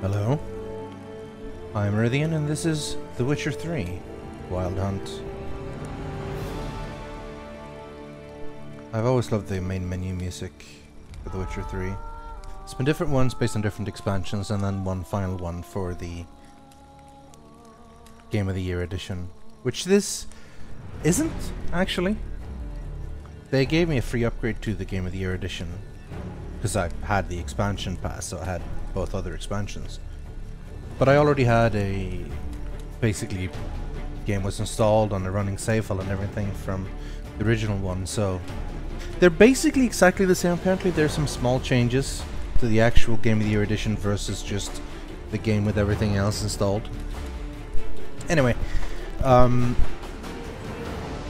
Hello, I'm Rythian and this is The Witcher 3 Wild Hunt. I've always loved the main menu music for The Witcher 3. It's been different ones based on different expansions and then one final one for the Game of the Year edition, which this isn't actually. They gave me a free upgrade to the Game of the Year edition because I had the expansion pass, so I had both other expansions. But I already had basically game was installed on a running save file and everything from the original one, so they're basically exactly the same. Apparently there's some small changes to the actual Game of the Year edition versus just the game with everything else installed. Anyway,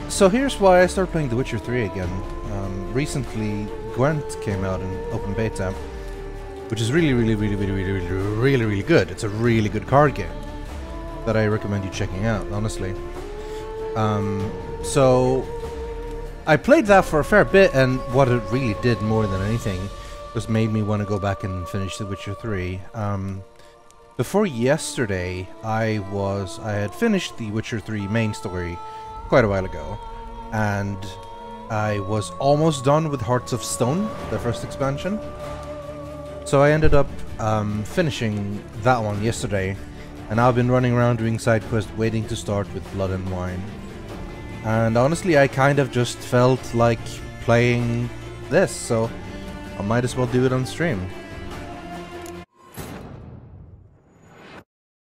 so here's why I started playing The Witcher 3 again. Recently Gwent came out in open beta, which is really good. It's a really good card game that I recommend you checking out, honestly. So I played that for a fair bit, and what it really did more than anything was made me want to go back and finish The Witcher 3. Before yesterday, I had finished The Witcher 3 main story quite a while ago, and I was almost done with Hearts of Stone, the first expansion. So I ended up finishing that one yesterday, and I've been running around doing side quests waiting to start with Blood and Wine. And honestly, I kind of just felt like playing this, so I might as well do it on stream.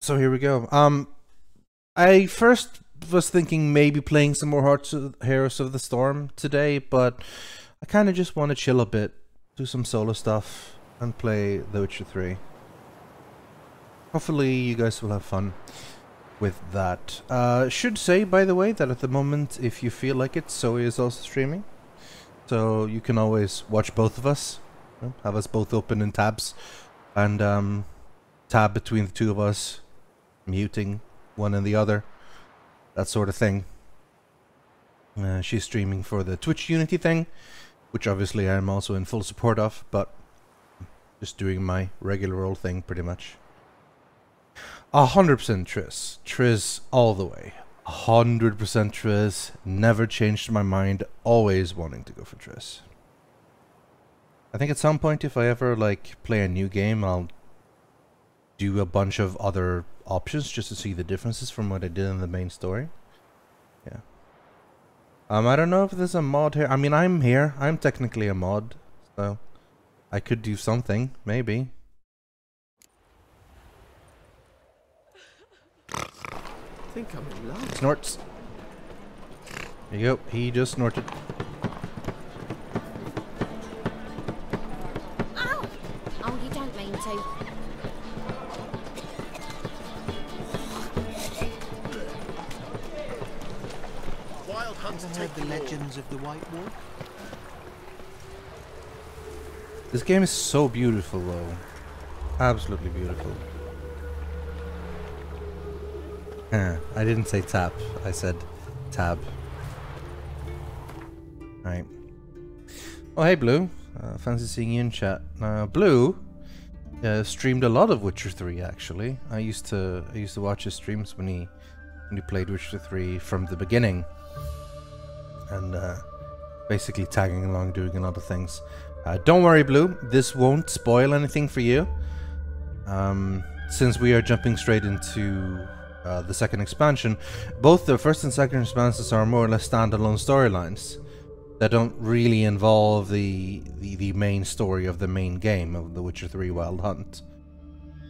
So here we go. I first was thinking maybe playing some more Heroes of the Storm today, but I kind of just want to chill a bit, do some solo stuff, and play The Witcher 3. Hopefully you guys will have fun with that. Should say, by the way, that at the moment, if you feel like it, Zoe is also streaming. So you can always watch both of us. Have us both open in tabs. And tab between the two of us. Muting one and the other. That sort of thing. She's streaming for the Twitch Unity thing, which obviously I'm also in full support of, but just doing my regular old thing, pretty much. 100% Triss. Triss all the way. 100% Triss. Never changed my mind. Always wanting to go for Triss. I think at some point, if I ever like play a new game, I'll do a bunch of other options just to see the differences from what I did in the main story. Yeah. I don't know if there's a mod here. I mean, I'm here. I'm technically a mod, so I could do something, maybe. I think I'm in love. Snorts. There you go. He just snorted. Ow! Oh, you don't mean to. Wild Hunt's take the legends of the White Wolf. This game is so beautiful, though. Absolutely beautiful. I didn't say tap. I said tab. Right. Oh, hey, Blue. Fancy seeing you in chat. Blue streamed a lot of Witcher 3. Actually, I used to watch his streams when he played Witcher 3 from the beginning, and basically tagging along, doing a lot of things. Don't worry, Blue. This won't spoil anything for you, since we are jumping straight into the second expansion. Both the first and second expansions are more or less standalone storylines that don't really involve the main story of the main game of The Witcher 3 Wild Hunt.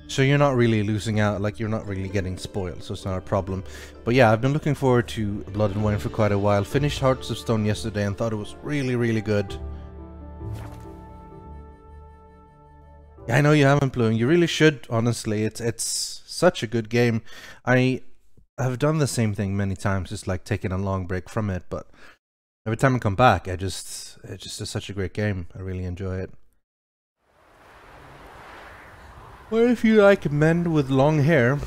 So you're not really losing out, like you're not really getting spoiled, so it's not a problem. But yeah, I've been looking forward to Blood and Wine for quite a while. Finished Hearts of Stone yesterday and thought it was really good. Yeah, I know you haven't, Blue. You really should, honestly. It's such a good game. I have done the same thing many times, just like taking a long break from it, but every time I come back, it just is such a great game. I really enjoy it. What if you like men with long hair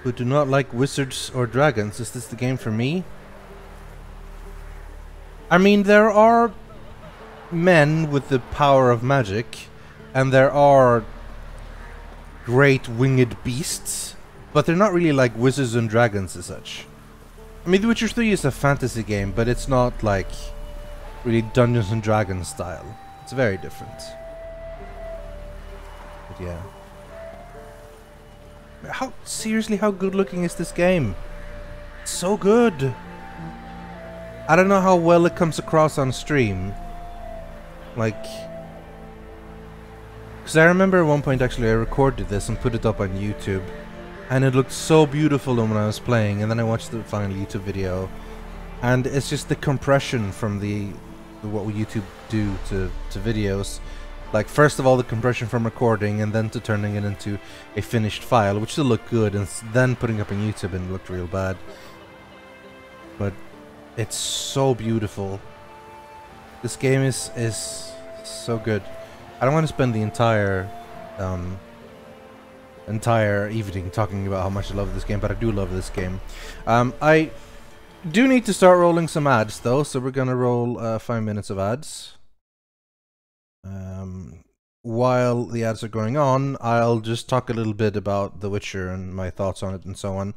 who do not like wizards or dragons? Is this the game for me? I mean, there are men with the power of magic, and there are great winged beasts, but they're not really like wizards and dragons as such. I mean, The Witcher 3 is a fantasy game, but it's not like really Dungeons and Dragons style. It's very different. But yeah. Seriously, how good looking is this game? It's so good. I don't know how well it comes across on stream. Like, because I remember at one point actually I recorded this and put it up on YouTube, and it looked so beautiful when I was playing, and then I watched the final YouTube video, and it's just the compression from what YouTube do to videos. Like, first of all, the compression from recording, and then to turning it into a finished file, which still looked good, and then putting up on YouTube and it looked real bad. But it's so beautiful. This game is so good. I don't want to spend the entire evening talking about how much I love this game, but I do love this game. I do need to start rolling some ads though, so we're gonna roll 5 minutes of ads. While the ads are going on, I'll just talk a little bit about The Witcher and my thoughts on it and so on.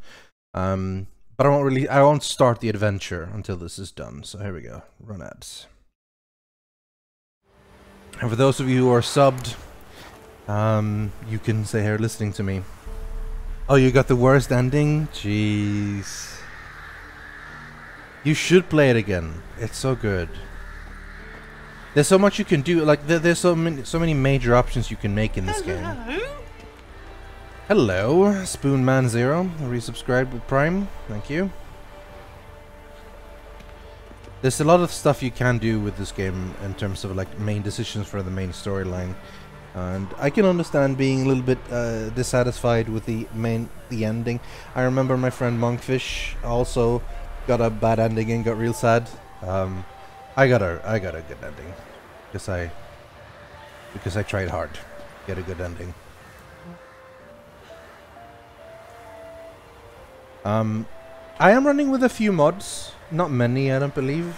But I won't start the adventure until this is done. So here we go. Run ads. And for those of you who are subbed, you can stay here listening to me. Oh, you got the worst ending? Jeez. You should play it again. It's so good. There's so much you can do. Like there's so many major options you can make in this game. Hello, Spoonman0, resubscribed with Prime. Thank you. There's a lot of stuff you can do with this game in terms of like main decisions for the main storyline, and I can understand being a little bit dissatisfied with the ending. I remember my friend Monkfish also got a bad ending and got real sad. I got a good ending because I tried hard to get a good ending. I am running with a few mods, not many, I don't believe.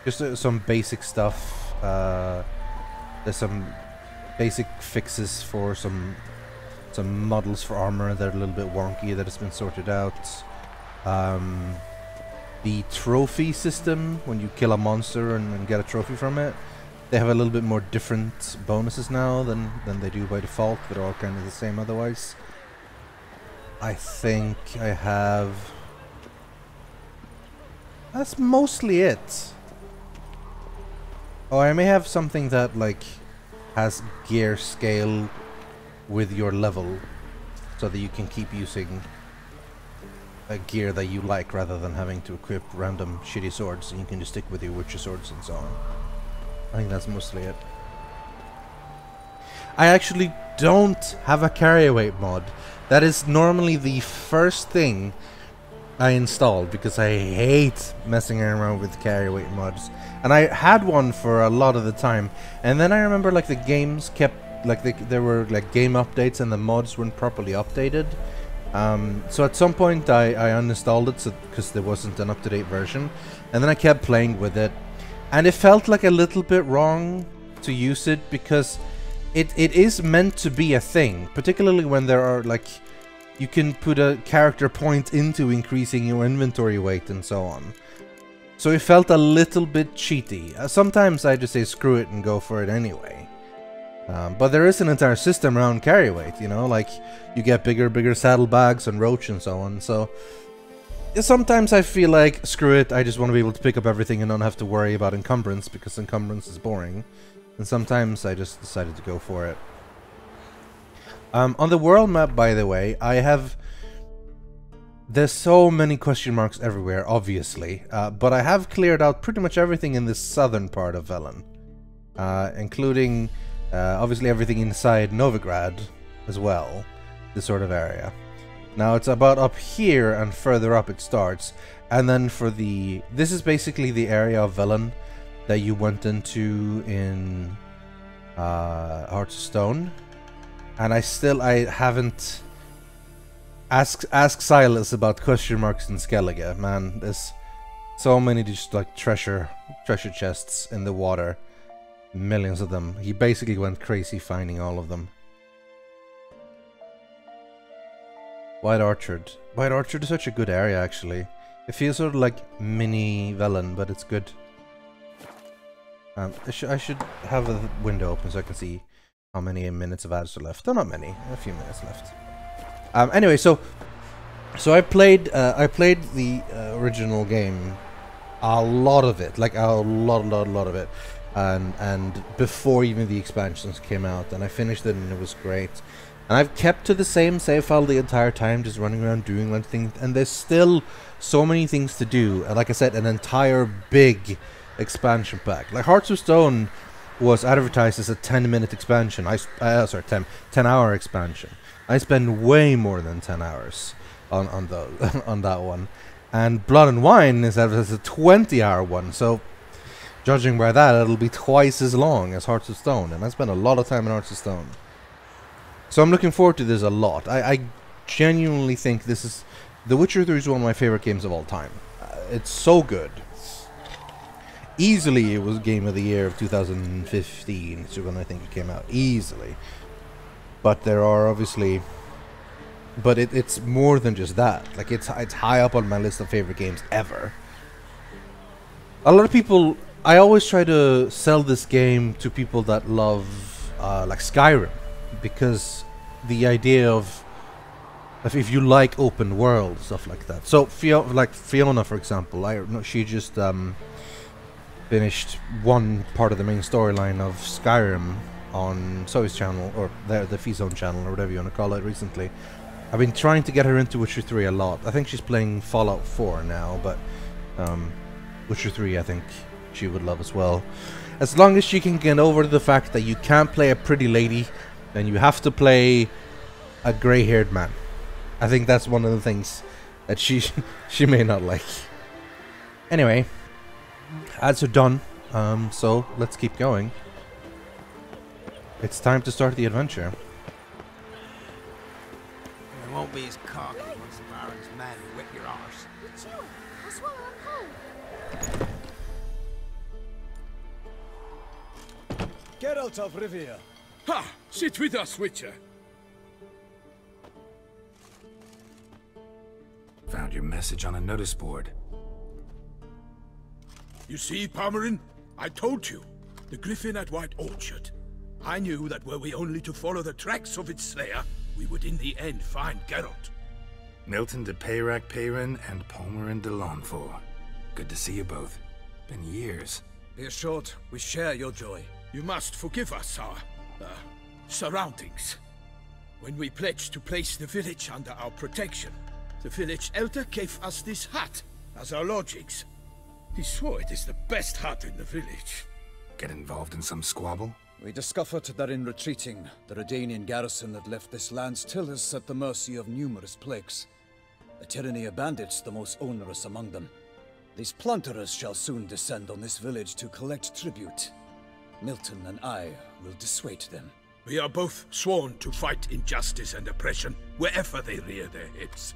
Just some basic stuff. There's some basic fixes for some models for armor that are a little bit wonky that has been sorted out. The trophy system, when you kill a monster and get a trophy from it, they have a little bit more different bonuses now than they do by default. They're all kind of the same otherwise. I think I have... That's mostly it. Oh, I may have something that like has gear scale with your level, so that you can keep using a gear that you like rather than having to equip random shitty swords, and you can just stick with your Witcher swords and so on. I think that's mostly it. I actually don't have a carry weight mod. That is normally the first thing I installed because I hate messing around with carry weight mods. And I had one for a lot of the time, and then I remember like the games kept like there were like game updates and the mods weren't properly updated. So at some point I uninstalled it because there wasn't an up-to-date version, and then I kept playing with it, and it felt like a little bit wrong to use it because it is meant to be a thing, particularly when there are like you can put a character point into increasing your inventory weight and so on. So it felt a little bit cheaty. Sometimes I just say screw it and go for it anyway. But there is an entire system around carry weight, you know, like you get bigger saddlebags and roach and so on. So sometimes I feel like screw it, I just want to be able to pick up everything and not have to worry about encumbrance because encumbrance is boring. And sometimes I just decided to go for it. On the world map, by the way, there's so many question marks everywhere, obviously, but I have cleared out pretty much everything in the southern part of Velen, including obviously everything inside Novigrad as well, this sort of area. Now it's about up here and further up it starts, and then for this is basically the area of Velen that you went into in Hearts of Stone. And I haven't ask Silas about question marks in Skellige, man. There's so many just like treasure chests in the water. millions of them. He basically went crazy finding all of them. White Orchard. White Orchard is such a good area, actually. It feels sort of like mini Velen, but it's good. I should have a window open so I can see how many minutes of ads are left. Oh, not many. A few minutes left. Anyway, so I played the original game, a lot of it, like a lot of it, and before even the expansions came out, and I finished it and it was great. And I've kept to the same save file the entire time, just running around doing one thing, and there's still so many things to do. And like I said, an entire big expansion pack. Like Hearts of Stone was advertised as a 10-minute expansion. 10-hour expansion. I spent way more than 10 hours on that one. And Blood and Wine is advertised as a 20-hour one. So judging by that, it'll be twice as long as Hearts of Stone. And I spent a lot of time in Hearts of Stone. So I'm looking forward to this a lot. I genuinely think this is... The Witcher 3 is one of my favorite games of all time. It's so good. Easily, it was Game of the Year of 2015, so when I think it came out. Easily. But there are obviously... But it's more than just that. Like, it's high up on my list of favorite games ever. A lot of people... I always try to sell this game to people that love, like, Skyrim. Because the idea of if you like open world, stuff like that. So, like Fiona, for example, she just finished one part of the main storyline of Skyrim on Zoe's channel, or the F-Zone channel, or whatever you want to call it, recently. I've been trying to get her into Witcher 3 a lot. I think she's playing Fallout 4 now, but Witcher 3 I think she would love as well. As long as she can get over the fact that you can't play a pretty lady, then you have to play a grey-haired man. I think that's one of the things that she may not like. Anyway, ads are done, so let's keep going. It's time to start the adventure. It won't be as cocky once the Baron's men whip your arse. Chill. I'll swallow a cold. Geralt of Rivia. Ha! Sit with us, Witcher. Found your message on a notice board. You see, Palmerin? I told you. The Griffin at White Orchard. I knew that were we only to follow the tracks of its slayer, we would in the end find Geralt. Milton de Peyrac Peyrin and Palmerin de Lawnfor. Good to see you both. Been years. Be assured, we share your joy. You must forgive us our surroundings. When we pledged to place the village under our protection, the village elder gave us this hut as our lodgings. He swore it is the best hut in the village. Get involved in some squabble? We discovered that in retreating, the Redanian garrison that left this land still is at the mercy of numerous plagues. A tyranny of bandits, the most onerous among them. These plunderers shall soon descend on this village to collect tribute. Milton and I will dissuade them. We are both sworn to fight injustice and oppression wherever they rear their heads.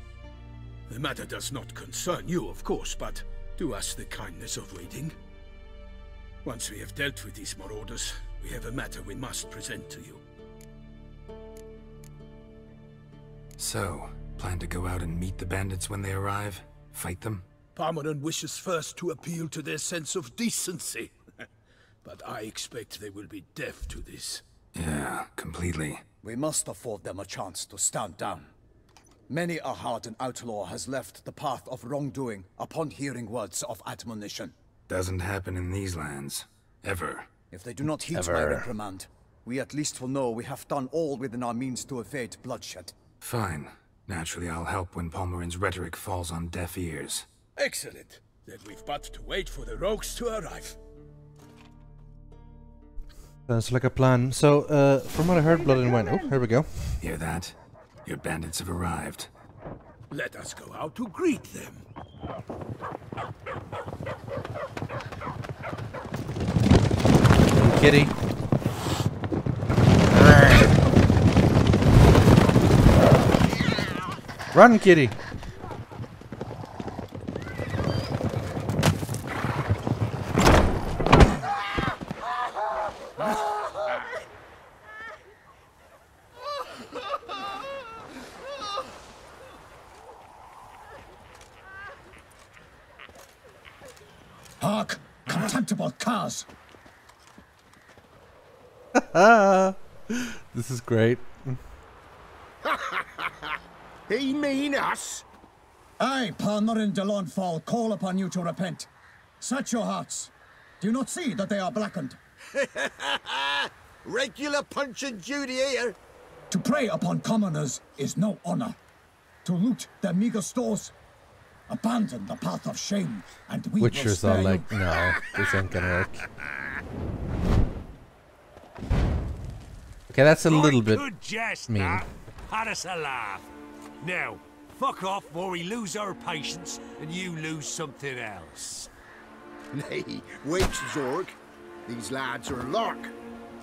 The matter does not concern you, of course, but do us the kindness of waiting. Once we have dealt with these marauders, we have a matter we must present to you. So, plan to go out and meet the bandits when they arrive? Fight them? Palmerin wishes first to appeal to their sense of decency. But I expect they will be deaf to this. Yeah, completely. We must afford them a chance to stand down. Many a hardened outlaw has left the path of wrongdoing upon hearing words of admonition. Doesn't happen in these lands. Ever. If they do not heed my reprimand, we at least will know we have done all within our means to evade bloodshed. Fine. Naturally, I'll help when Palmerin's rhetoric falls on deaf ears. Excellent. Then we've but to wait for the rogues to arrive. Sounds like a plan. So, from what I heard, Blood and Wine... Oh, here we go. Hear that? Your bandits have arrived. Let us go out to greet them. Kitty. Run, kitty. contemptible curs! This is great. He mean us? I, Palmerin de Lawnfall, call upon you to repent. Set your hearts. Do you not see that they are blackened? Regular punch and duty here. To prey upon commoners is no honor. To loot their meager stores, abandon the path of shame, and we will Witchers spare are you. like, no, this ain't gonna work. Okay, that's a little bit Good jest, mean. that. Had us a laugh. Now, fuck off or we lose our patience and you lose something else. Nay, wait, Zorg. These lads are a lark.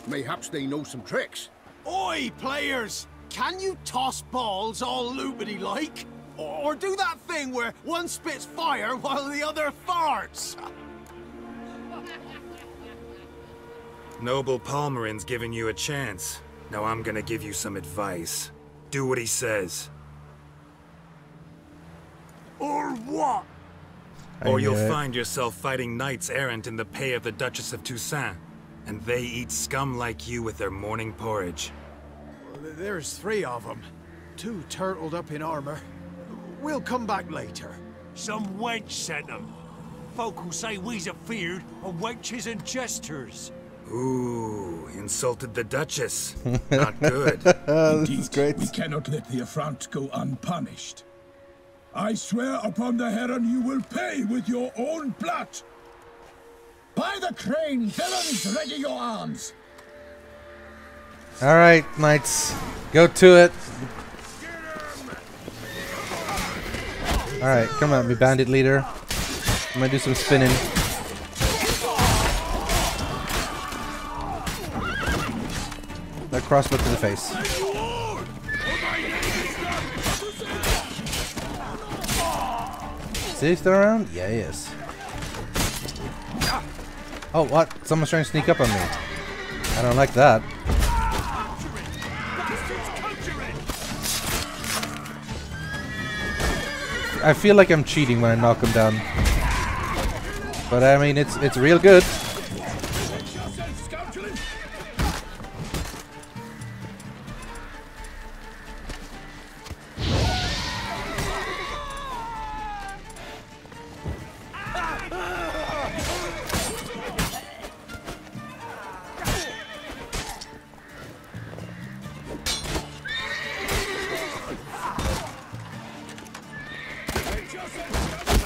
Mayhaps they know some tricks. Oi, players! Can you toss balls all loopity like? Or do that thing where one spits fire while the other farts? Noble Palmerin's giving you a chance. Now I'm gonna give you some advice. Do what he says. Or what? Or you'll find yourself fighting knights errant in the pay of the Duchess of Toussaint. And they eat scum like you with their morning porridge. There's 3 of them. 2 turtled up in armor. We'll come back later. Some wench sent them. Folk who say we's afeard of wenches and jesters. Ooh, insulted the Duchess. Not good. This is great. We cannot let the affront go unpunished. I swear upon the heron you will pay with your own blood. By the crane, villains, ready your arms. Alright, knights. Go to it. Alright, come at me, bandit leader. I'm gonna do some spinning. That crossbow to the face. Is he still around? Yeah, he is. Oh, what? Someone's trying to sneak up on me. I don't like that. I feel like I'm cheating when I knock him down. But I mean, it's real good.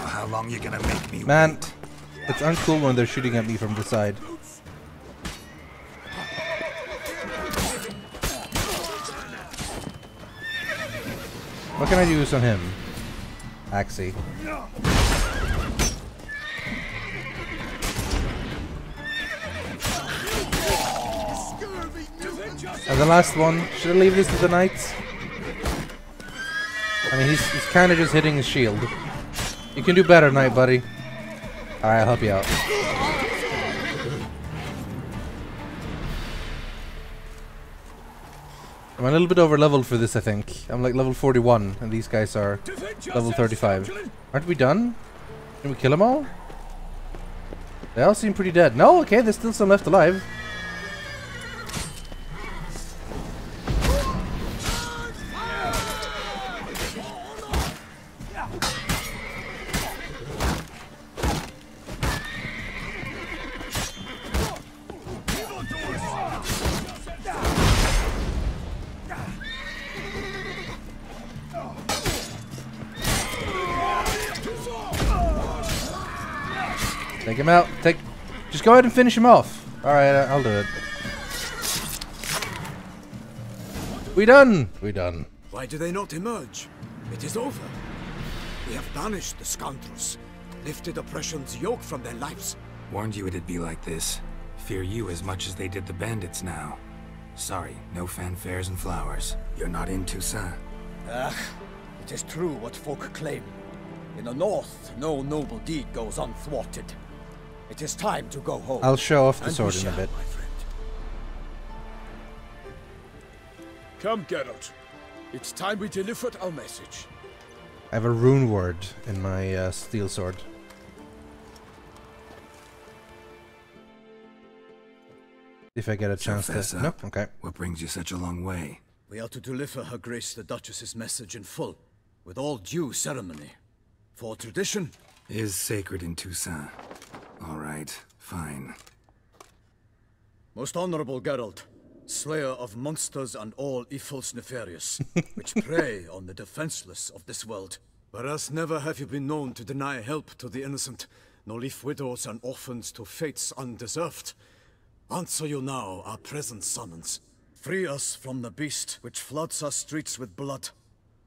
How long you gonna make me Man, wait? it's uncool when they're shooting at me from the side. What can I use on him? Axie. And the last one. Should I leave this to the knights? I mean, he's kind of just hitting his shield. You can do better, knight buddy. Alright, I'll help you out. I'm a little bit over leveled for this, I think. I'm like level 41, and these guys are level 35. Aren't we done? Can we kill them all? They all seem pretty dead. No, okay, there's still some left alive. Take him out. Just go ahead and finish him off. Alright, I'll do it. We done! We done. Why do they not emerge? It is over. We have banished the scoundrels, lifted oppression's yoke from their lives. Warned you it'd be like this. Fear you as much as they did the bandits now. Sorry, no fanfares and flowers. You're not in Toussaint. It is true what folk claim. In the north, no noble deed goes unthwarted. It is time to go home. I'll show off the And sword we in a shall, bit. my friend. Come, Geralt. It's time we delivered our message. I have a rune word in my steel sword. If I get a So chance fess to... No? up. Okay. What brings you such a long way? We are to deliver Her Grace the Duchess's message in full, with all due ceremony. For tradition Is sacred in Toussaint. All right, fine. Most honorable Geralt, slayer of monsters and all evils nefarious, which prey on the defenseless of this world. Whereas never have you been known to deny help to the innocent, nor leave widows and orphans to fates undeserved. Answer you now our present summons. Free us from the beast which floods our streets with blood,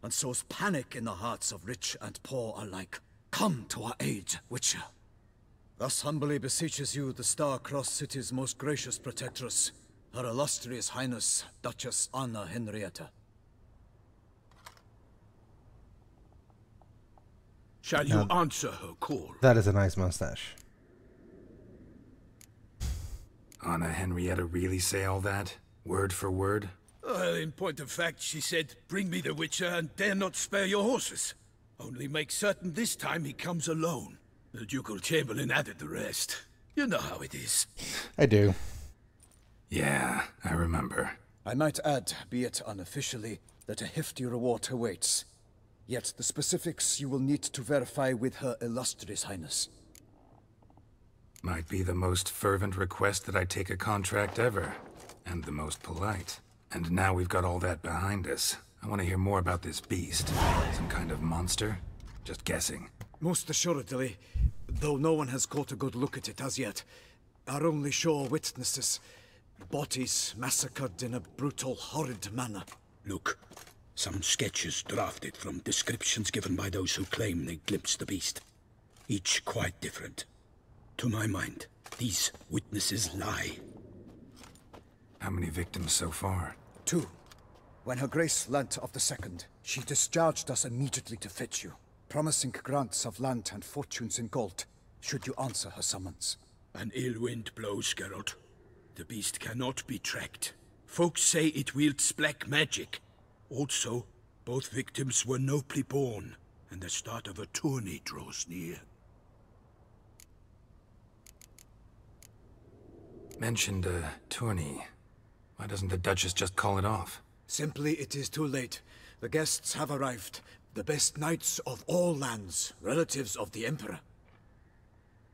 and sows panic in the hearts of rich and poor alike. Come to our aid, Witcher. Thus humbly beseeches you the Star-Crossed City's most gracious protectress, Her Illustrious Highness, Duchess Anna Henrietta. Shall you answer her call? That is a nice mustache. Anna Henrietta really say all that? Word for word? Well, in point of fact, she said, bring me the Witcher and dare not spare your horses. Only make certain this time he comes alone. The Ducal Chamberlain added the rest. You know how it is. I do. Yeah, I remember. I might add, be it unofficially, that a hefty reward awaits. Yet the specifics you will need to verify with Her Illustrious Highness. Might be the most fervent request that I take a contract ever. And the most polite. And now we've got all that behind us. I want to hear more about this beast. Some kind of monster? Just guessing. Most assuredly, though no one has caught a good look at it as yet. Our only sure witnesses. Bodies massacred in a brutal, horrid manner. Look, some sketches drafted from descriptions given by those who claim they glimpsed the beast. Each quite different. To my mind, these witnesses lie. How many victims so far? 2. When Her Grace learnt of the second, she discharged us immediately to fetch you, promising grants of land and fortunes in gold, should you answer her summons. An ill wind blows, Geralt. The beast cannot be tracked. Folks say it wields black magic. Also, both victims were nobly born, and the start of a tourney draws near. Mentioned a tourney. Why doesn't the Duchess just call it off? Simply, it is too late. The guests have arrived. The best knights of all lands, relatives of the Emperor.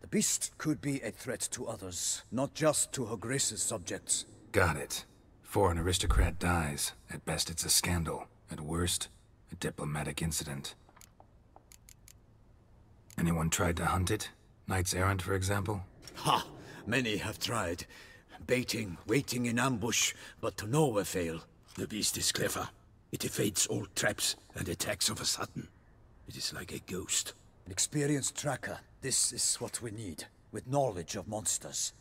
The beast could be a threat to others, not just to Her Grace's subjects. Got it. Before an aristocrat dies, at best it's a scandal. At worst, a diplomatic incident. Anyone tried to hunt it? Knights errant, for example? Ha! Many have tried. Baiting, waiting in ambush, but to no avail. The beast is clever. It evades all traps and attacks of a sudden. It is like a ghost. An experienced tracker. This is what we need, with knowledge of monsters.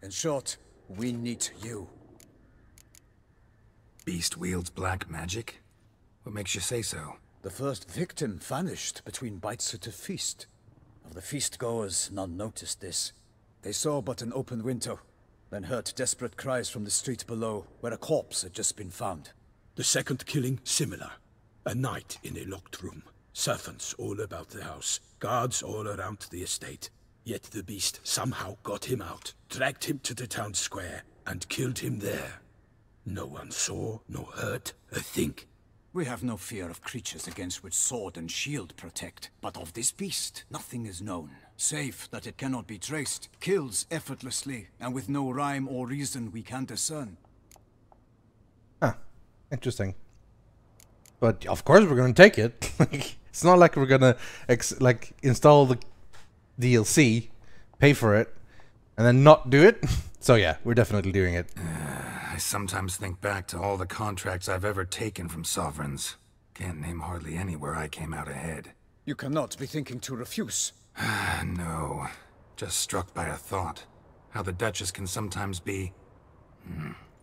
In short, we need you. Beast wields black magic? What makes you say so? The first victim vanished between bites at a feast. Of the feast-goers, none noticed this. They saw but an open window, then heard desperate cries from the street below, where a corpse had just been found. The second killing, similar. A night in a locked room. Servants all about the house. Guards all around the estate. Yet the beast somehow got him out, dragged him to the town square, and killed him there. No one saw, nor heard a thing. We have no fear of creatures against which sword and shield protect. But of this beast, nothing is known. Save that it cannot be traced, kills effortlessly, and with no rhyme or reason we can discern. Huh. Interesting. But of course we're gonna take it. It's not like we're gonna install the DLC, pay for it, and then not do it. So yeah, we're definitely doing it. I sometimes think back to all the contracts I've ever taken from sovereigns. Can't name hardly any where I came out ahead. You cannot be thinking to refuse. No. Just struck by a thought. How the Duchess can sometimes be...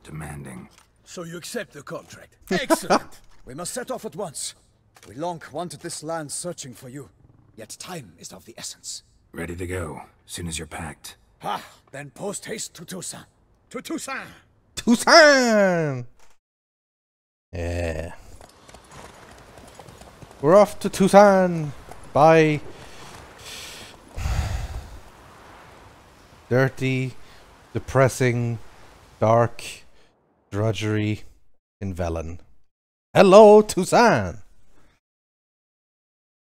demanding. So you accept the contract. Excellent! We must set off at once. We long wanted this land searching for you. Yet time is of the essence. Ready to go, soon as you're packed. Ha! Then post-haste to Toussaint. To Toussaint! Toussaint! Yeah. We're off to Toussaint. Bye. Dirty, depressing, Dark drudgery in Velen. Hello, Toussaint!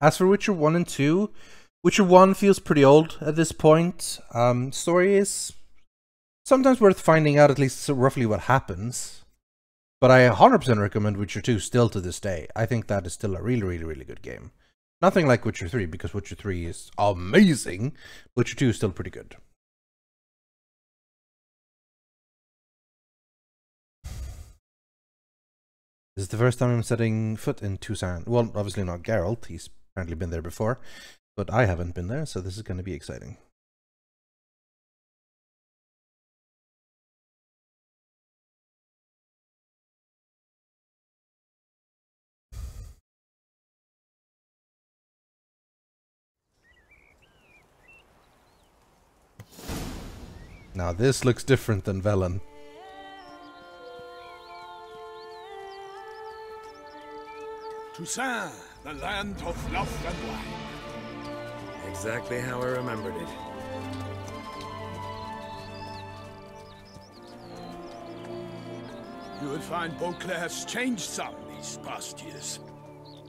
As for Witcher 1 and 2, Witcher 1 feels pretty old at this point. Story is sometimes worth finding out at least roughly what happens. But I 100% recommend Witcher 2 still to this day. I think that is still a really, really, really good game. Nothing like Witcher 3, because Witcher 3 is amazing. Witcher 2 is still pretty good. This is the first time I'm setting foot in Toussaint. Well, obviously not Geralt. He's apparently been there before. But I haven't been there, so this is going to be exciting. Now this looks different than Velen. Toussaint, the land of love and wine. Exactly how I remembered it. You will find Beauclair has changed some these past years.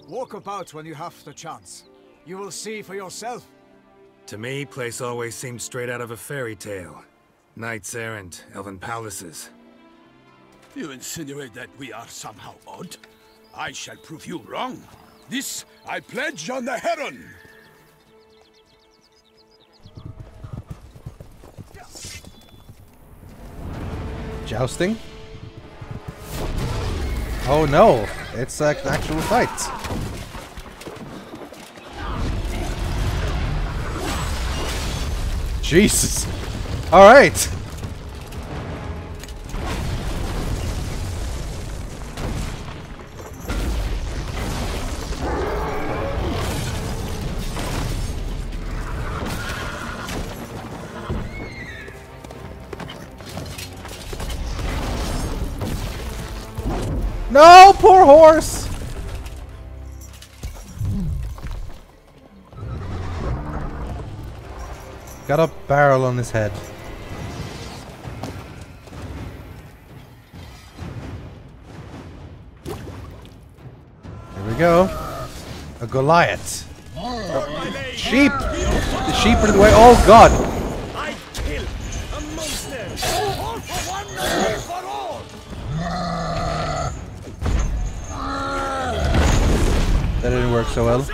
Walk about when you have the chance. You will see for yourself. To me, place always seemed straight out of a fairy tale. Knights errant, elven palaces. You insinuate that we are somehow odd? I shall prove you wrong. This I pledge on the Heron. Jousting? Oh no, it's an actual fight. Jesus. Alright. No, poor horse! Got a barrel on his head. Here we go. A Goliath. Oh, sheep! The sheep are in the way. Oh god! I kill a monster! All for one, no for all! That didn't work so well.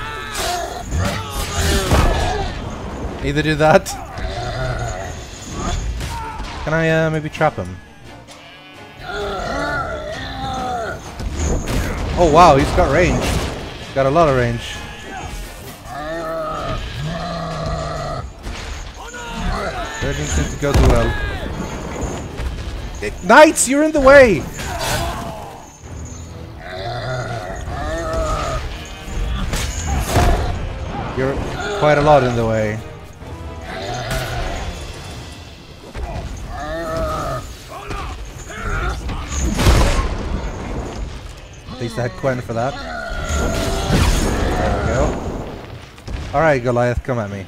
Either do that. Can I maybe trap him? Oh wow, he's got range. Got a lot of range. Everything seems to go too well. Knights, you're in the way! You're quite a lot in the way. At least I had Gwent for that. There we go. Alright, Goliath, come at me.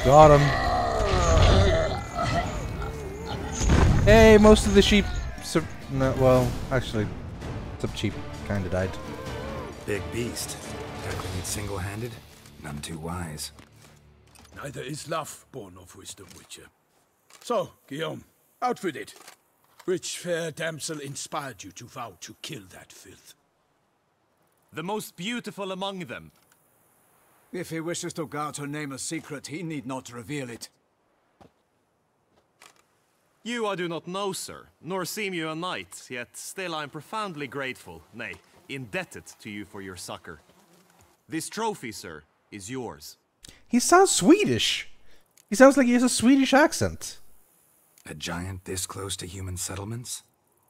Got him. Hey, most of the sheep. No, well, actually, some sheep kind of died. Big beast. Tackling it single-handed? None too wise. Neither is love born of wisdom, Witcher. So, Guillaume, out with it. Which fair damsel inspired you to vow to kill that filth? The most beautiful among them. If he wishes to guard her name a secret, he need not reveal it. You I do not know, sir, nor seem you a knight, yet still I am profoundly grateful, nay, indebted to you for your succor. This trophy, sir, is yours. He sounds Swedish. He sounds like he has a Swedish accent. A giant this close to human settlements?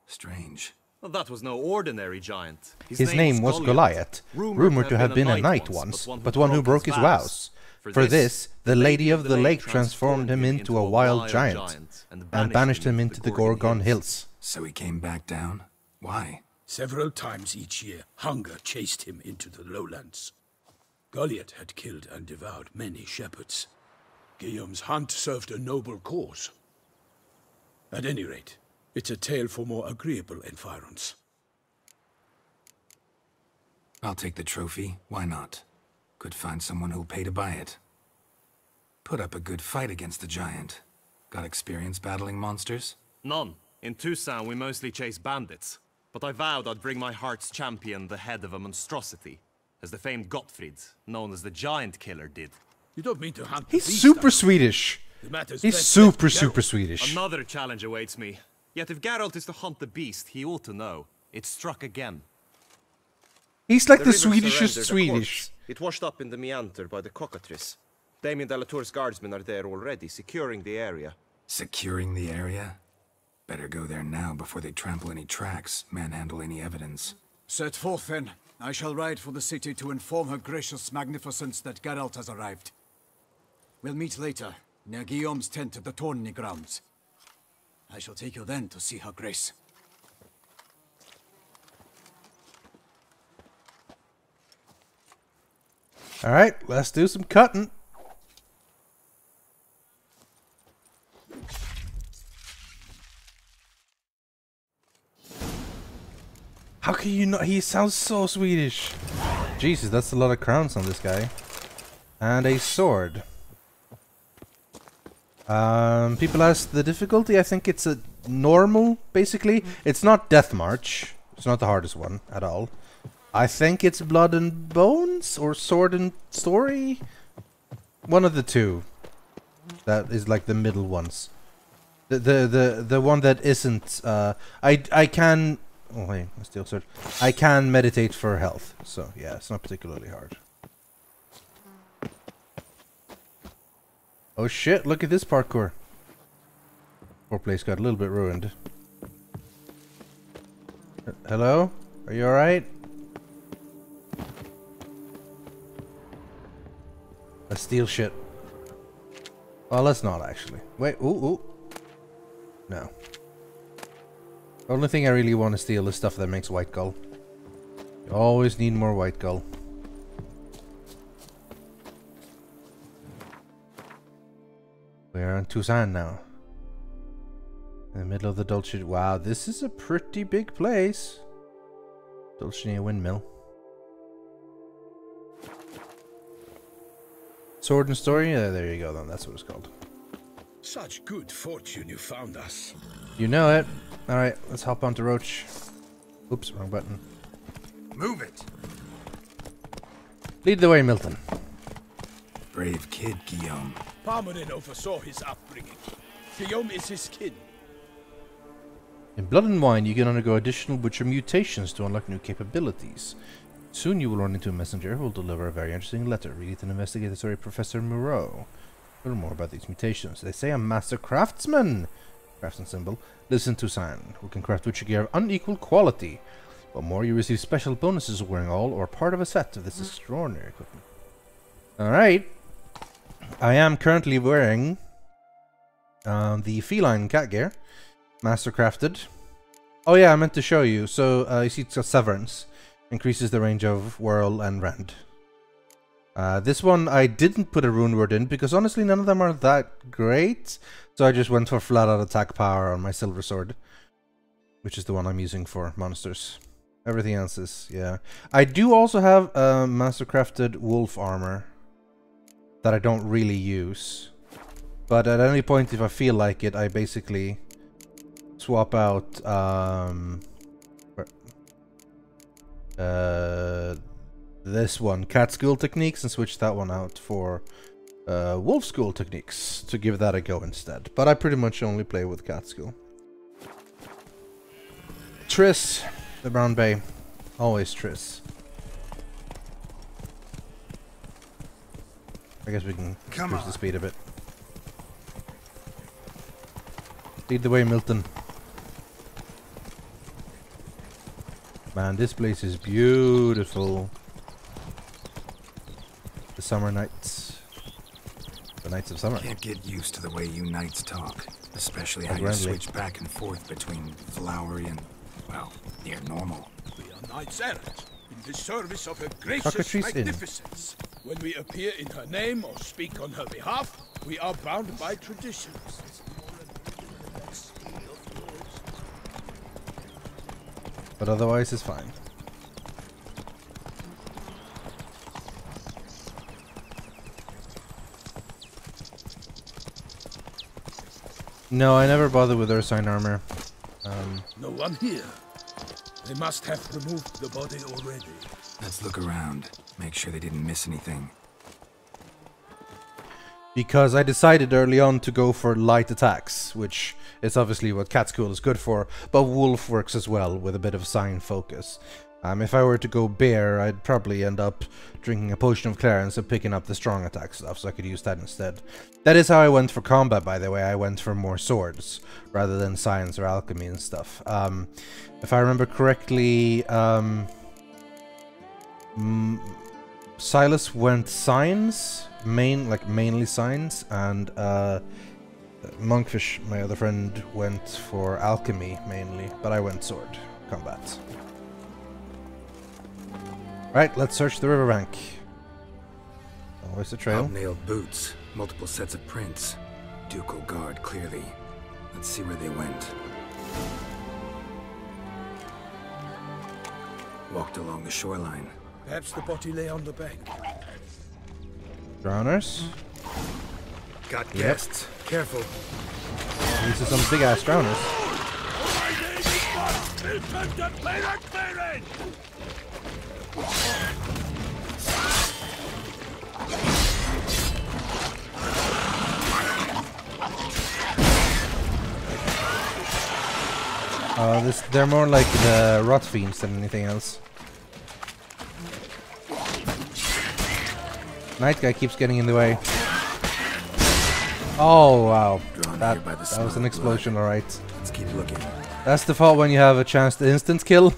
Strange. Well, that was no ordinary giant. His name was Goliath, rumored to have been a knight once, but one who broke his vows. For this, the Lady of the Lake transformed him into a wild giant and banished him into the Gorgon Hills. So he came back down? Why? Several times each year, hunger chased him into the lowlands. Goliath had killed and devoured many shepherds. Guillaume's hunt served a noble cause. At any rate, it's a tale for more agreeable environs. I'll take the trophy. Why not? Could find someone who'll pay to buy it. Put up a good fight against the giant. Got experience battling monsters? None. In Toussaint, we mostly chase bandits. But I vowed I'd bring my heart's champion the head of a monstrosity, as the famed Gottfried, known as the Giant Killer, did. You don't mean to hunt He's super Swedish. He's super Swedish. Another challenge awaits me. Yet if Geralt is to hunt the beast, he ought to know. It struck again. He's like the Swedishest Swedish. It washed up in the meander by the cockatrice. Damien de la Tour's guardsmen are there already, securing the area. Securing the area? Better go there now before they trample any tracks, manhandle any evidence. Set forth then. I shall ride for the city to inform her gracious magnificence that Geralt has arrived. We'll meet later, near Guillaume's tent at the tourney grounds. I shall take you then to see her grace. Alright, let's do some cutting. How can you not? He sounds so Swedish. Jesus, that's a lot of crowns on this guy. And a sword. People ask the difficulty. I think it's a normal, basically. It's not Death March. It's not the hardest one at all. I think it's Blood and Bones or Sword and Story. One of the two. That is like the middle ones. The one that isn't. I can. Oh wait, a steel sword. I can meditate for health, so yeah, it's not particularly hard. Oh shit! Look at this parkour. Poor place got a little bit ruined. Hello? Are you all right? Let's steal shit. Well, let's not actually. Wait, ooh. No. The only thing I really want to steal is stuff that makes white gull. You always need more white gull. We're in Toussaint now. In the middle of the Dulcinea. Wow, this is a pretty big place. Dulcinea Windmill. Sword and Story? Yeah, there you go then, that's what it's called. Such good fortune you found us. You know it. Alright, let's hop onto Roach. Oops, wrong button. Move it! Lead the way, Milton. Brave kid, Guillaume. Parmanin oversaw his upbringing. Guillaume is his kin. In Blood and Wine, you can undergo additional butcher mutations to unlock new capabilities. Soon you will run into a messenger who will deliver a very interesting letter. Read it and investigate the story of Professor Moreau. Learn more about these mutations. They say a master craftsman, craftsman symbol, lives in Toussaint, who can craft butcher gear of unequal quality. What more, you receive special bonuses for wearing all or part of a set of this extraordinary equipment. Alright. I am currently wearing the feline cat gear. Mastercrafted. Oh yeah, I meant to show you. So you see it's got Severance. Increases the range of Whirl and Rend. This one I didn't put a rune word in because honestly none of them are that great. So I just went for flat out attack power on my silver sword. Which is the one I'm using for monsters. Everything else is, yeah. I do also have mastercrafted wolf armor. That I don't really use. But at any point if I feel like it, I basically swap out this one, cat school techniques, and switch that one out for wolf school techniques to give that a go instead. But I pretty much only play with cat school. Triss, the Brown Bay, always Triss. I guess we can increase the speed a bit. Lead the way, Milton. Man, this place is beautiful. The summer nights. Knights of Summer. Can't get used to the way you knights talk, especially how you Apparently. switch back and forth between flowery and, well, near normal. We are knights errant in the service of her gracious Cockatrice Inn. magnificence. When we appear in her name or speak on her behalf, we are bound by traditions. But otherwise, it's fine. No, I never bothered with Ursine armor. No one here. They must have removed the body already. Let's look around. Make sure they didn't miss anything. Because I decided early on to go for light attacks, which is obviously what Cat's-Cool is good for, but Wolf works as well with a bit of sign focus. If I were to go Bear, I'd probably end up drinking a potion of Clarence and picking up the strong attack stuff, so I could use that instead. That is how I went for combat, by the way. I went for more swords, rather than science or alchemy and stuff. If I remember correctly, Silas went science, mainly science, and Monkfish, my other friend, went for alchemy mainly, but I went sword combat. Right, let's search the riverbank. Always the trail. Hobnailed boots, multiple sets of prints. Ducal guard, clearly. Let's see where they went. Walked along the shoreline. Perhaps the body lay on the bank. Drowners. Got guests. Careful. These are some big ass drowners. They're more like the rot fiends than anything else. Night guy keeps getting in the way. Oh wow, that was an explosion, alright. Let's keep looking. That's the fault when you have a chance to instant kill.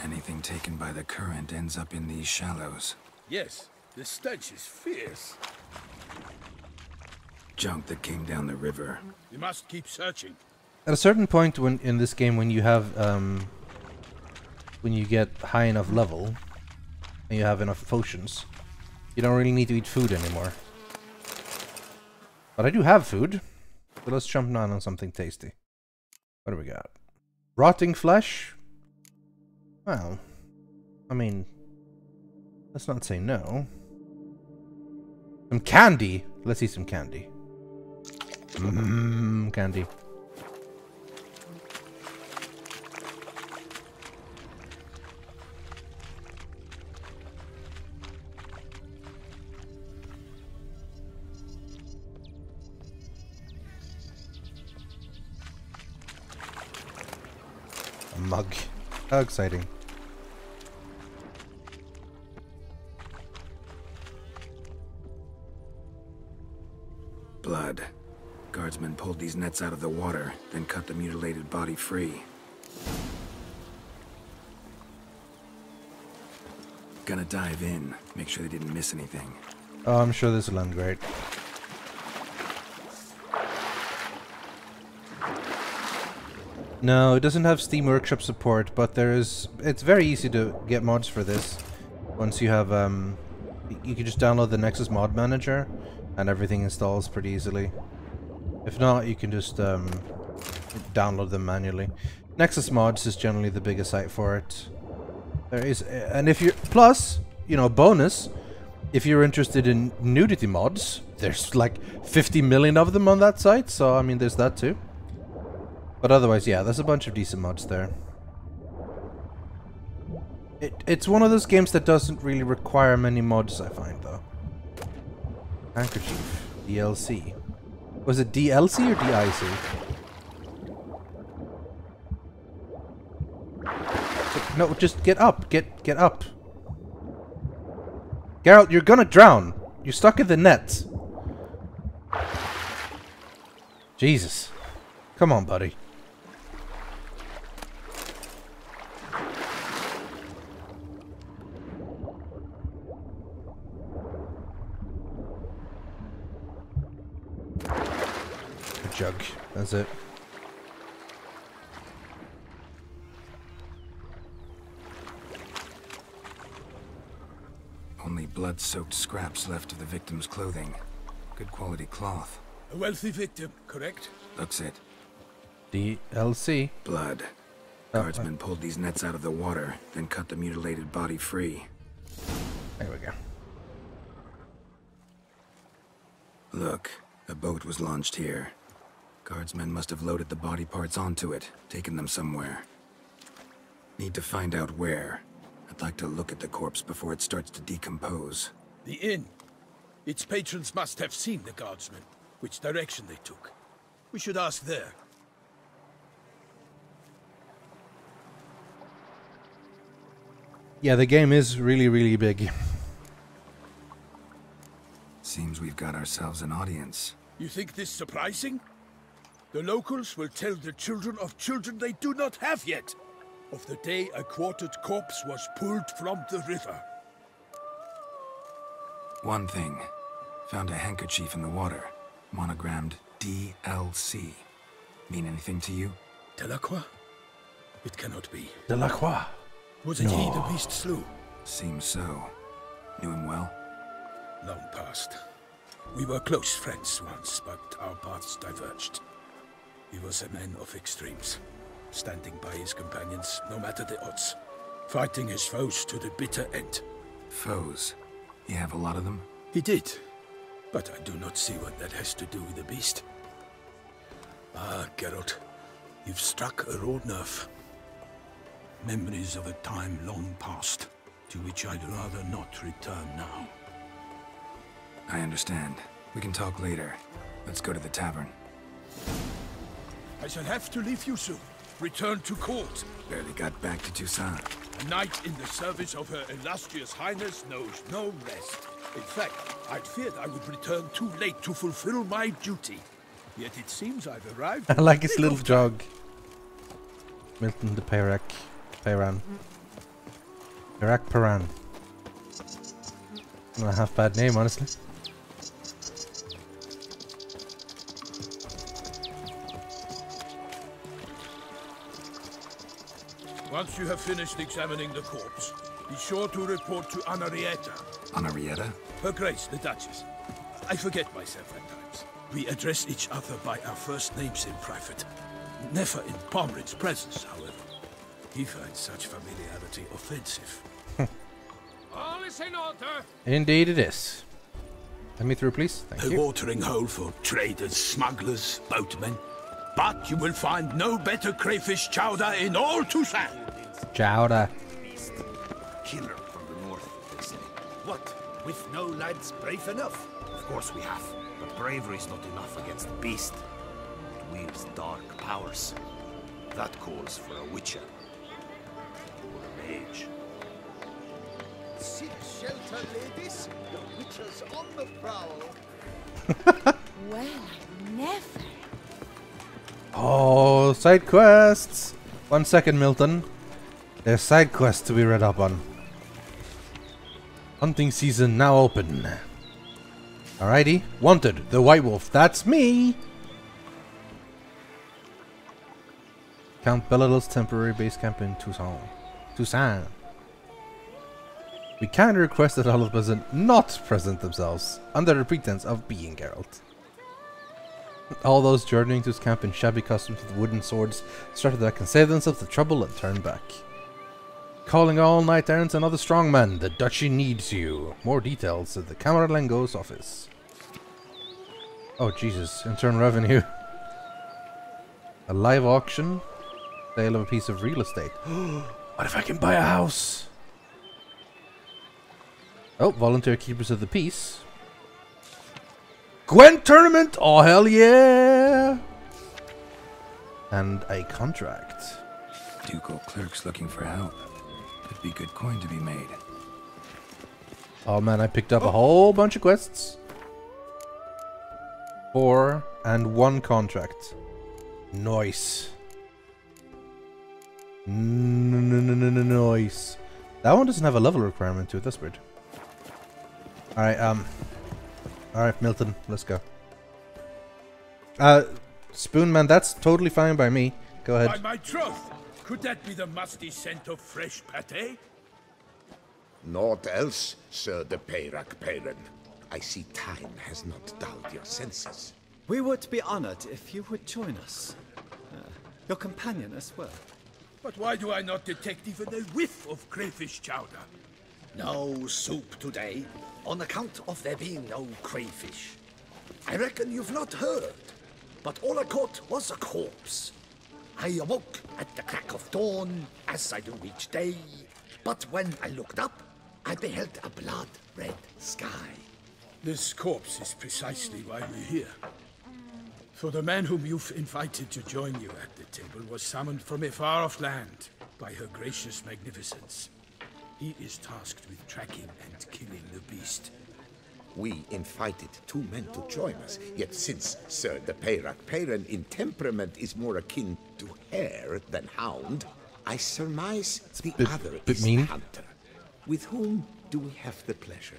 Anything taken by the current ends up in these shallows. Yes, the stench is fierce. Junk that came down the river. We must keep searching. At a certain point when in this game, when you have when you get high enough level and you have enough potions, you don't really need to eat food anymore. But I do have food, so let's jump down on something tasty. What do we got? Rotting flesh? Well, I mean, let's not say no. Some candy. Let's eat some candy. Candy. A mug. How exciting. Blood. Guardsmen pulled these nets out of the water, then cut the mutilated body free. Gonna dive in, make sure they didn't miss anything. Oh, I'm sure this will end great. No, it doesn't have Steam Workshop support, but there is. It's very easy to get mods for this. Once you have, you can just download the Nexus Mod Manager, and everything installs pretty easily. If not, you can just download them manually. Nexus Mods is generally the biggest site for it. There is, and if you're plus, you know, bonus, if you're interested in nudity mods, there's like 50 million of them on that site. So I mean, there's that too. But otherwise, yeah, there's a bunch of decent mods there. It's one of those games that doesn't really require many mods, I find, though. Handkerchief. DLC. Was it DLC or DIC? No, just get up. Get up. Geralt, you're gonna drown. You're stuck in the net. Jesus. Come on, buddy. jug. That's it. Only blood-soaked scraps left of the victim's clothing. Good quality cloth. A wealthy victim, correct? Looks it. DLC. Blood. Guardsmen pulled these nets out of the water, then cut the mutilated body free. There we go. Look, a boat was launched here. Guardsmen must have loaded the body parts onto it, taken them somewhere. Need to find out where. I'd like to look at the corpse before it starts to decompose. The inn. Its patrons must have seen the guardsmen, which direction they took. We should ask there. Yeah, the game is really, really big. Seems we've got ourselves an audience. You think this surprising? The locals will tell the children of children they do not have yet, of the day a quartered corpse was pulled from the river. One thing. Found a handkerchief in the water. Monogrammed DLC. Mean anything to you? Delacroix? It cannot be. Delacroix. Was it he the beast slew? Seems so. Knew him well? Long past. We were close friends once, but our paths diverged. He was a man of extremes, standing by his companions no matter the odds, fighting his foes to the bitter end. Foes? You have a lot of them? He did, but I do not see what that has to do with the beast. Ah, Geralt, you've struck a raw nerve. Memories of a time long past, to which I'd rather not return now. I understand. We can talk later. Let's go to the tavern. I shall have to leave you soon. Return to court. Barely got back to Toussaint. A knight in the service of her illustrious highness knows no rest. In fact, I'd feared I would return too late to fulfill my duty. Yet it seems I've arrived. I like his little jog. Milton the Peyran. Paran. Not a half bad name, honestly. Once you have finished examining the corpse, be sure to report to Anarietta. Anarietta? Her Grace, the Duchess. I forget myself at times. We address each other by our first names in private. Never in Pomrin's presence, however. He finds such familiarity offensive. All is in order. Indeed it is. Let me through, please. Thank A you. watering hole for traders, smugglers, boatmen. But you will find no better crayfish chowder in all Toussaint. Chowder. Killer from the north, they say. What? With no lads brave enough? Of course we have. But bravery is not enough against the beast. It wields dark powers. That calls for a witcher. Or a mage. Seek shelter, ladies. The witcher's on the prowl. Well, never. Oh, side quests. 1 second, Milton. There's side quests to be read up on. Hunting season now open. Alrighty. Wanted, the White Wolf. That's me. Count Belladil's temporary base camp in Toussaint. We can request that all of us not present themselves under the pretense of being Geralt. All those journeying to his camp in shabby costumes with wooden swords started that can save themselves the trouble and turn back. Calling all knight errants and other strongmen, the duchy needs you. More details at the Camerlengo's office. Oh Jesus, internal revenue. A live auction. Sale of a piece of real estate. What if I can buy a house? Oh, volunteer keepers of the peace. Gwent tournament! Oh, hell yeah! And a contract. Ducal clerks looking for help. Could be good coin to be made. Oh man, I picked up a whole bunch of quests. 4 and 1 contract. Nice. Nice. That one doesn't have a level requirement to it. That's weird. Alright, Alright, Milton, let's go. Spoonman, that's totally fine by me. Go By ahead. my troth, could that be the musty scent of fresh pate? Naught else, Sir de Peyrac Peyran. I see time has not dulled your senses. We would be honored if you would join us. Your companion as well. But why do I not detect even a whiff of crayfish chowder? No soup today, on account of there being no crayfish. I reckon you've not heard, but all I caught was a corpse. I awoke at the crack of dawn, as I do each day, but when I looked up, I beheld a blood-red sky. This corpse is precisely why we're here. For the man whom you've invited to join you at the table was summoned from a far-off land by her gracious magnificence. He is tasked with tracking and killing the beast. We invited 2 men to join us, yet since Sir de Peyrac Peyran in temperament is more akin to hare than hound, I surmise the other is mean. hunter. With whom do we have the pleasure?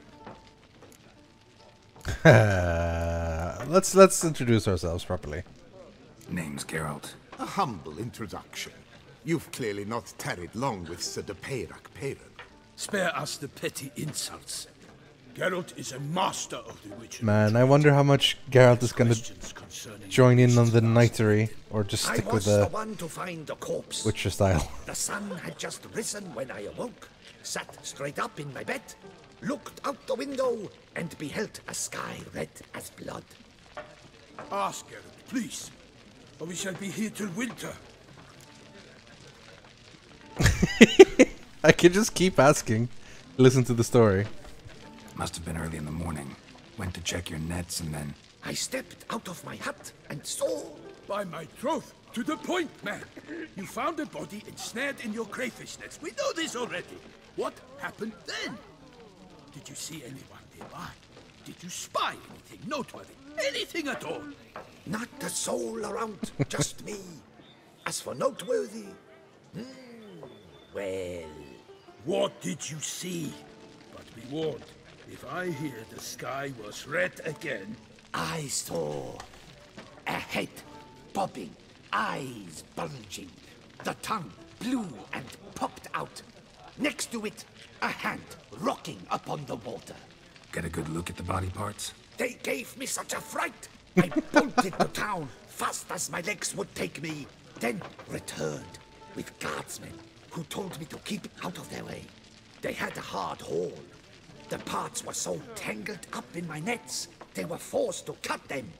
Let's introduce ourselves properly. Name's Geralt. A humble introduction. You've clearly not tarried long with Sir de Peyrac Peyran. Spare us the petty insults. Geralt is a master of the witchery. Man, I wonder how much Geralt is gonna join in on the knightery, or just stick with the the one to find the corpse. Witcher style. The sun had just risen when I awoke, sat straight up in my bed, looked out the window, and beheld a sky red as blood. Ask Geralt, please, or we shall be here till winter. I can just keep asking. Listen to the story. Must have been early in the morning. Went to check your nets and then... I stepped out of my hut and saw... By my troth, to the point, man. You found a body ensnared in your crayfish nets. We know this already. What happened then? Did you see anyone nearby? Did you spy anything noteworthy? Anything at all? Not a soul around, just me. As for noteworthy... well... What did you see? But be warned, if I hear the sky was red again... I saw a head bobbing, eyes bulging, the tongue blew and popped out. Next to it, a hand rocking upon the water. Get a good look at the body parts? They gave me such a fright. I bolted to town fast as my legs would take me, then returned with guardsmen who told me to keep out of their way. They had a hard haul. The parts were so tangled up in my nets, they were forced to cut them.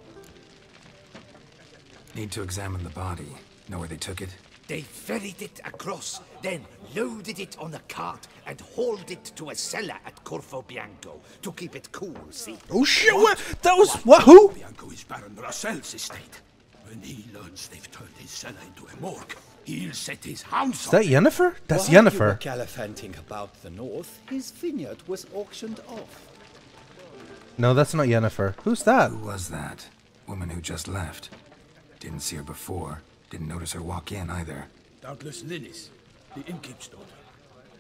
Need to examine the body. Know where they took it? They ferried it across, then loaded it on a cart and hauled it to a cellar at Corvo Bianco to keep it cool, see? Oh shit, what? That was... What? Who? Bianco is Baron Russell's estate. When he learns they've turned his cellar into a morgue, he'll set his hounds Is that Yennefer? That's While you Yennefer. were gallivanting about the north, his vineyard was auctioned off. No, that's not Yennefer. Who's that? Who was that? Woman who just left. Didn't see her before. Didn't notice her walk in either. Doubtless Linnis, the innkeep's daughter.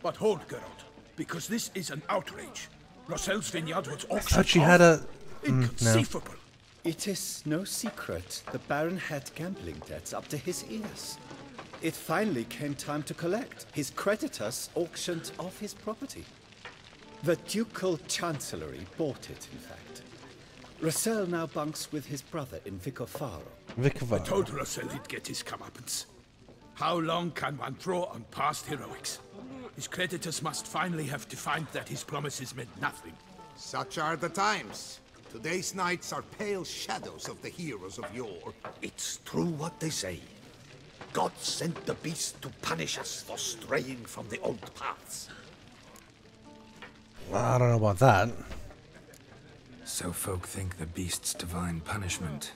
But hold, Geralt, because this is an outrage. Russell's vineyard was auctioned I thought she off. had a... no. Inconceivable. It is no secret the Baron had gambling debts up to his ears. It finally came time to collect. His creditors auctioned off his property. The Ducal Chancellery bought it, in fact. Russell now bunks with his brother in Vicofaro. I told Russell he'd get his comeuppance. How long can one throw on past heroics? His creditors must finally have to find that his promises meant nothing. Such are the times. Today's knights are pale shadows of the heroes of yore. It's true what they say. God sent the beast to punish us for straying from the old paths. I don't know about that. So folk think the beast's divine punishment.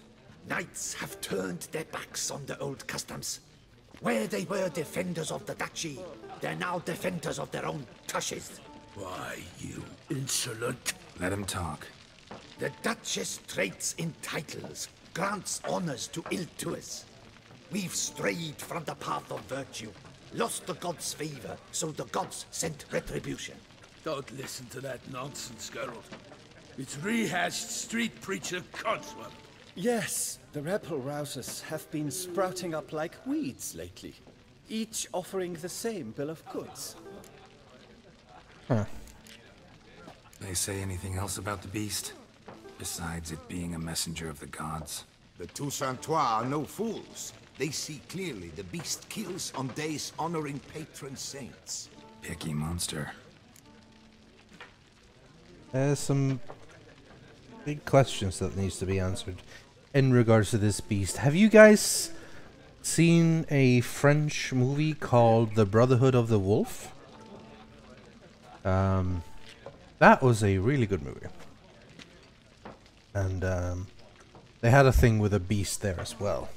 Knights have turned their backs on the old customs. Where they were defenders of the duchy, they're now defenders of their own tushes. Why, you insolent... Let him talk. The Duchess trades in titles, grants honors to ill-doers. We've strayed from the path of virtue, lost the gods' favor, so the gods sent retribution. Don't listen to that nonsense, Geralt. It's rehashed street preacher codswallop. Yes, the rebel routers have been sprouting up like weeds lately, each offering the same bill of goods. Huh. They say anything else about the beast? Besides it being a messenger of the gods? The Toussaintois are no fools. They see clearly the beast kills on days honoring patron saints. Picky monster. There's some big questions that needs to be answered in regards to this beast. Have you guys seen a French movie called The Brotherhood of the Wolf? That was a really good movie. And they had a thing with a beast there as well.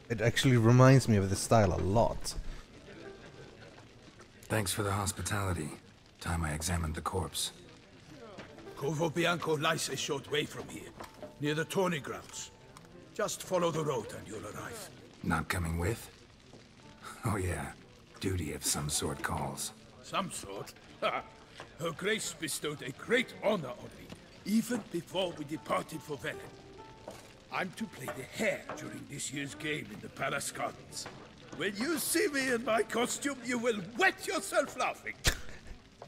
It actually reminds me of the style a lot. Thanks for the hospitality. Time I examined the corpse. Corvo Bianco lies a short way from here, near the tourney grounds. Just follow the road and you'll arrive. Not coming with? Oh yeah, duty of some sort calls. Some sort? Her Grace bestowed a great honor on me, even before we departed for Velen. I'm to play the hare during this year's game in the Palace Gardens. When you see me in my costume, you will wet yourself laughing.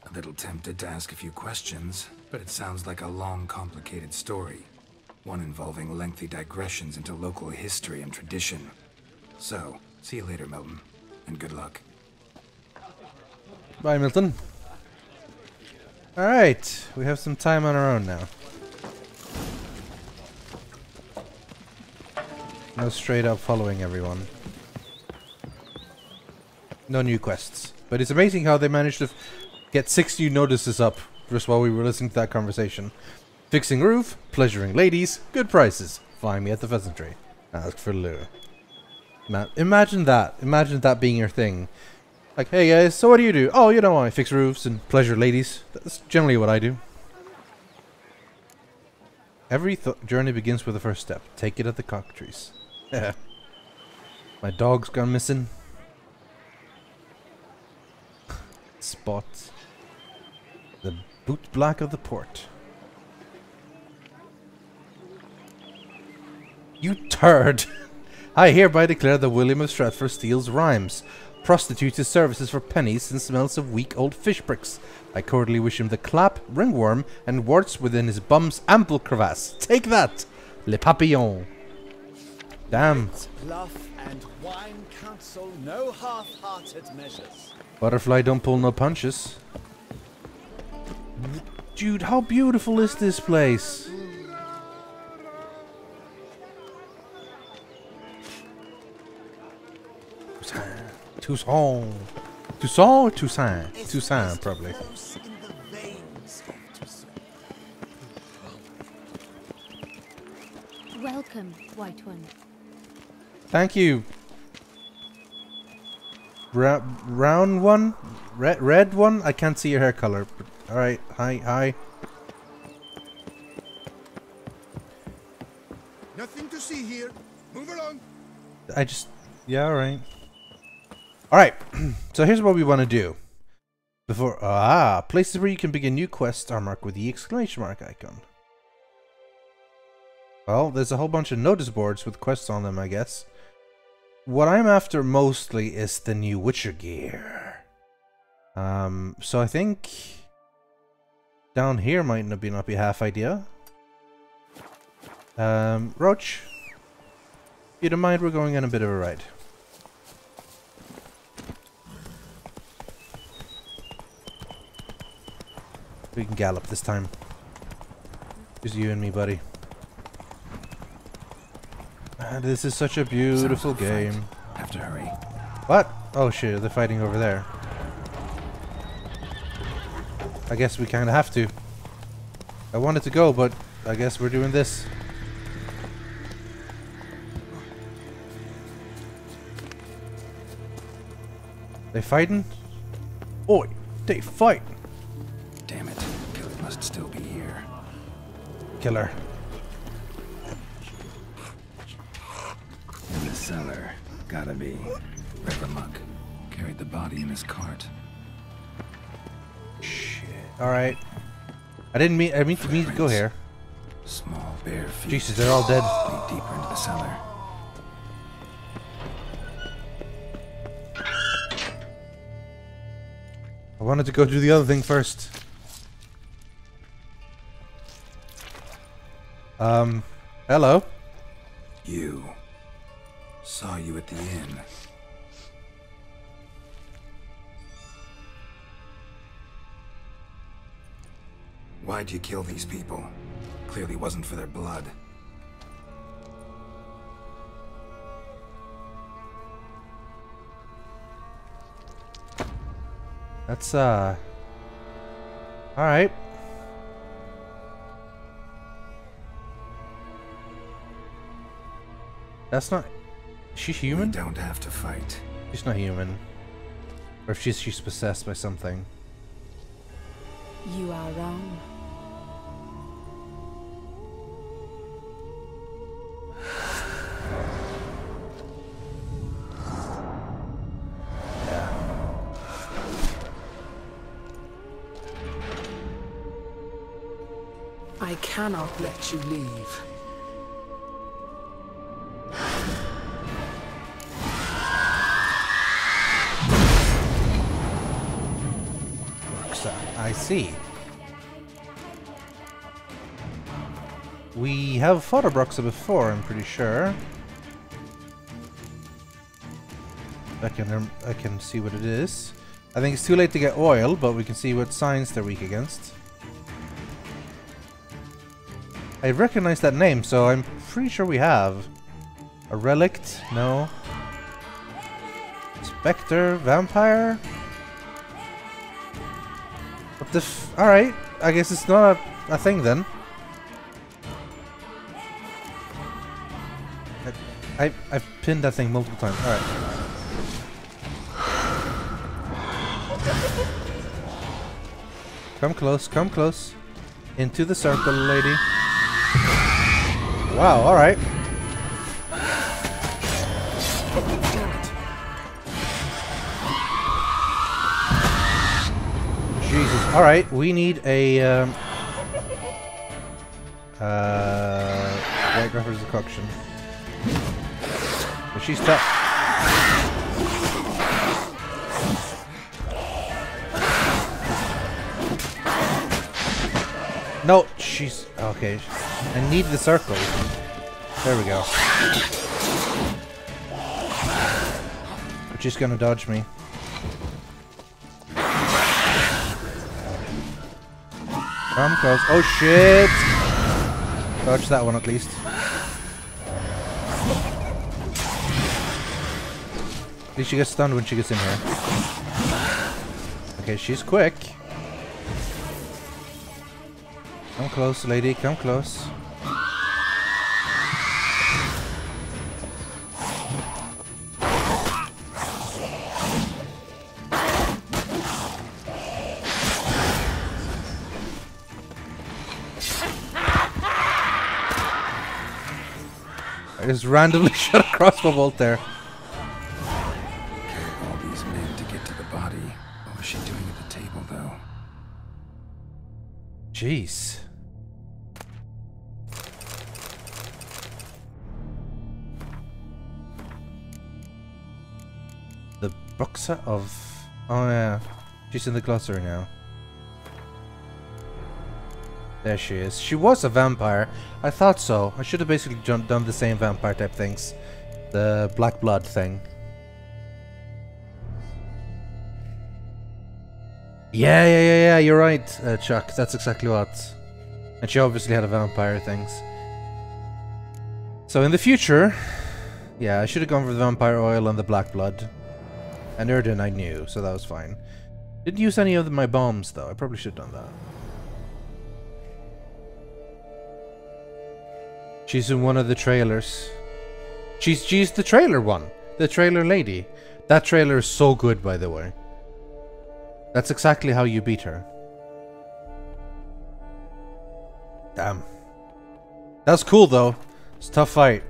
A little tempted to ask a few questions, but it sounds like a long, complicated story. One involving lengthy digressions into local history and tradition. So, see you later, Milton, and good luck. Bye, Milton. Alright, we have some time on our own now. No straight up following everyone. No new quests. But it's amazing how they managed to get 6 new notices up just while we were listening to that conversation. Fixing roof, pleasuring ladies, good prices. Find me at the pheasantry. Ask for lure. Imagine that. Imagine that being your thing. Like, hey guys, so what do you do? Oh, you know, I fix roofs and pleasure ladies. That's generally what I do. Every journey begins with the first step. Take it at the cockatrice. My dog's gone missing. Spot. The boot black of the port. You turd! I hereby declare that William of Stratford steals rhymes, prostitutes his services for pennies, and smells of weak old fish bricks. I cordially wish him the clap, ringworm, and warts within his bum's ample crevasse. Take that, le papillon. Damn. Bluff and wine counsel no half-hearted measures. Butterfly don't pull no punches. Dude, how beautiful is this place? Toussaint. Toussaint or Toussaint? Toussaint, probably. Welcome, White One. Thank you. Round one? Red one? I can't see your hair color. Alright, hi. Nothing to see here. Move along. Yeah, alright. Alright, so here's what we want to do. Places where you can begin new quests are marked with the exclamation mark icon. Well, there's a whole bunch of notice boards with quests on them, I guess. What I'm after mostly is the new Witcher gear. So I think down here might not be half idea. Roach, you don't mind? We're going on a bit of a ride. We can gallop this time. Just you and me, buddy. This is such a beautiful game. Have to hurry. What? Oh shit, they're fighting over there. I guess we kinda have to. I wanted to go, but I guess we're doing this. They fighting? Oi, they fight! Damn it, Killer must still be here. Killer. In the cellar. Gotta be. River Monk carried the body in his cart. Shit. Alright. I didn't mean to go here. Small bare feet. Jesus, they're all dead. Lead deeper into the cellar. I wanted to go do the other thing first. Hello? You. Saw you at the inn. Why'd you kill these people? Clearly wasn't for their blood. That's, alright. That's not... Is she human? We don't have to fight. She's not human. Or if she's possessed by something. You are wrong. I cannot let you leave. I see. We have fought a Broxa before, I'm pretty sure. I can see what it is. I think it's too late to get oil, but we can see what signs they're weak against. I recognize that name, so I'm pretty sure we have. A relict? No. Spectre? Vampire? What the f... Alright, I guess it's not a thing then. I've pinned that thing multiple times. Alright. Come close, come close. Into the circle, lady. Wow, alright. Jesus. Alright, we need a White Grapper's decoction. But she's tough. No, she's okay. I need the circle. There we go. But she's gonna dodge me. Come close. Oh shit! Dodge that one at least. At least she gets stunned when she gets in here. Okay, she's quick. Come close, lady. Come close. I just randomly shot a crossbow bolt there. All these men to get to the body. What was she doing at the table, though? Jeez. The Broxa of... Oh yeah. She's in the glossary now. There she is. She was a vampire. I thought so. I should have basically done the same vampire type things. The black blood thing. Yeah, you're right, Chuck. That's exactly what. And she obviously had a vampire things. So in the future... Yeah, I should have gone for the vampire oil and the black blood. And Erden I knew, so that was fine. Didn't use any of my bombs though. I probably should have done that. She's in one of the trailers. She's the trailer one. The trailer lady. That trailer is so good, by the way. That's exactly how you beat her. Damn. That's cool though. It's a tough fight.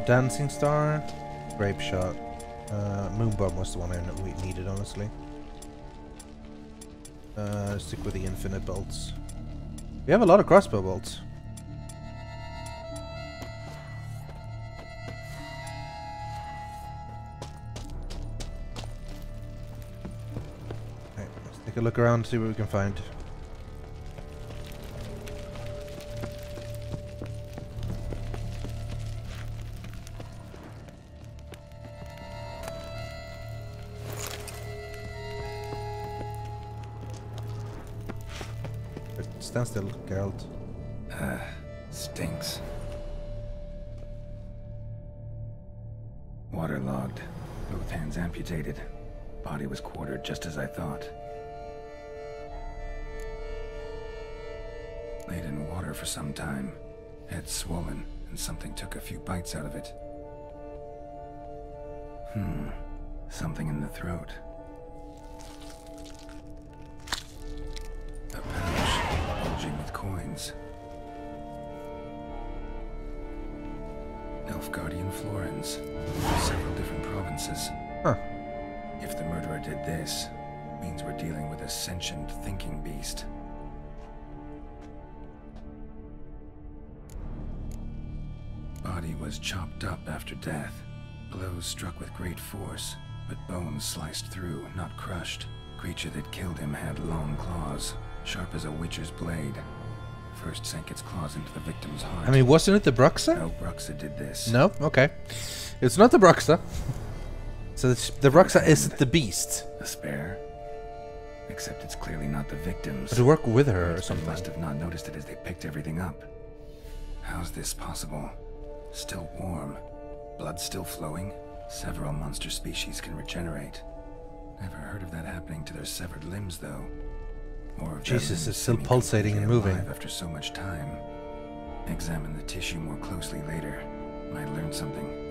Dancing star. Grape shot. Moonbomb was the one we needed, honestly. Stick with the infinite bolts. We have a lot of crossbow bolts. Right, let's take a look around, see what we can find. Stand still, Geralt. Stinks. Waterlogged. Both hands amputated. Body was quartered just as I thought. Laid in water for some time. Head swollen, and something took a few bites out of it. Something in the throat. A pouch bulging with coins. Nilfgaardian florins. Several different provinces. Huh. If the murderer did this, means we're dealing with a sentient thinking beast. Body was chopped up after death. Blows struck with great force, but bones sliced through, not crushed. Creature that killed him had long claws, sharp as a witcher's blade. First sank its claws into the victim's heart. I mean, wasn't it the Bruxa? No, Bruxa did this. No? Okay. It's not the Bruxa. So the Bruxa isn't the beast. A spare? Except it's clearly not the victim's. But to work with her or something. They must have not noticed it as they picked everything up. How's this possible? Still warm. Blood still flowing. Several monster species can regenerate. Never heard of that happening to their severed limbs, though. Or Jesus, it's still pulsating and moving. After so much time. Examine the tissue more closely later. Might learn something.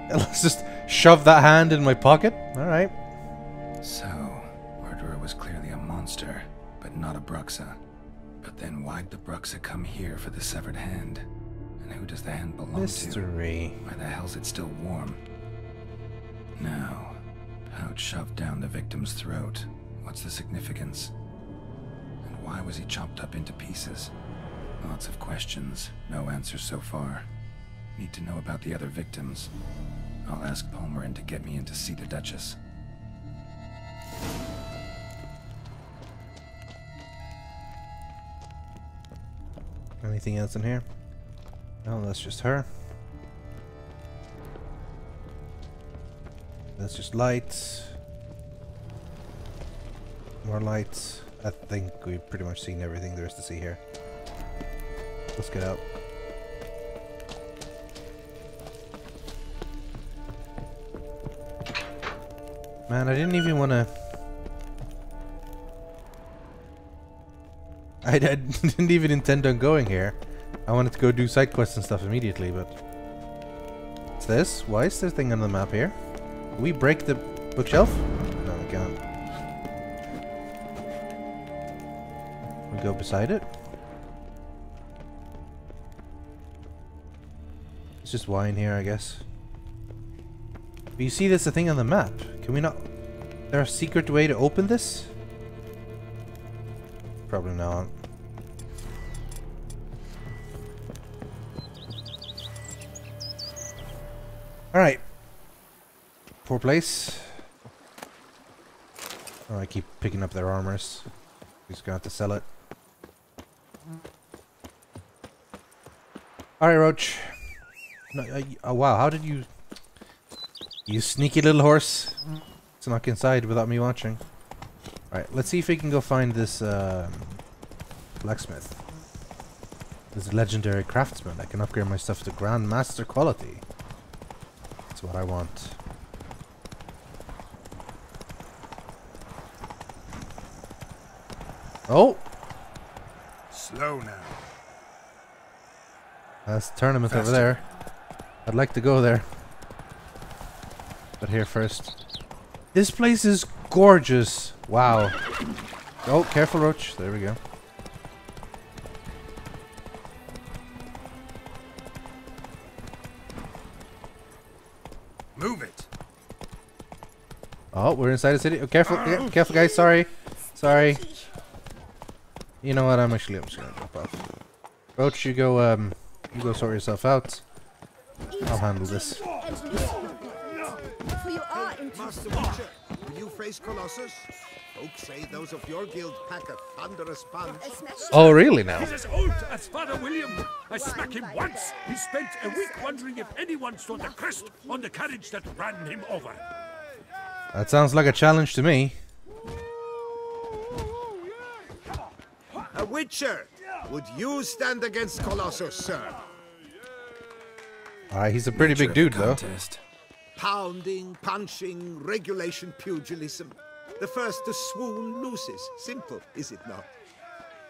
Let's just shove that hand in my pocket. Alright. So, murderer was clearly a monster, but not a Bruxa. But then why'd the Bruxa come here for the severed hand? And who does the hand belong Mystery. to? Why the hell's it still warm? Now, pouch shoved down the victim's throat. What's the significance? And why was he chopped up into pieces? Lots of questions, no answers so far. Need to know about the other victims. I'll ask Palmerin to get me in to see the Duchess. Anything else in here? No, that's just her. That's just lights. More lights. I think we've pretty much seen everything there is to see here. Let's get out. Man, I didn't even want to... I didn't even intend on going here. I wanted to go do side quests and stuff immediately, but... What's this? Why is there a thing on the map here? Can we break the bookshelf? No, we can't. We go beside it? It's just wine here, I guess. But you see there's a thing on the map. Can we not... Is there a secret way to open this? Probably not. Alright. Poor place. Oh, I keep picking up their armors. He's gonna have to sell it. Alright, Roach. No, oh, wow, how did you... You sneaky little horse. Snuck inside without me watching. Alright, let's see if we can go find this blacksmith. This legendary craftsman. I can upgrade my stuff to Grandmaster quality. That's what I want. Oh! Slow now. That's the tournament over there. I'd like to go there. But here first. This place is gorgeous. Wow. Oh, careful, Roach. There we go. Move it. Oh, we're inside the city. Oh, careful, careful, guys. Sorry, sorry. You know what? I'm just gonna drop off. Roach, you go sort yourself out. I'll handle this. Master Witcher, will you face Colossus? Folks say those of your guild pack a thunderous punch. Oh, really now? He's as old as Father William. I smacked him once. He spent a week wondering if anyone saw the crest on the carriage that ran him over. That sounds like a challenge to me. A Witcher! Would you stand against Colossus, sir? He's a pretty big dude, though. Pounding, punching, regulation pugilism. The first to swoon loses. Simple, is it not?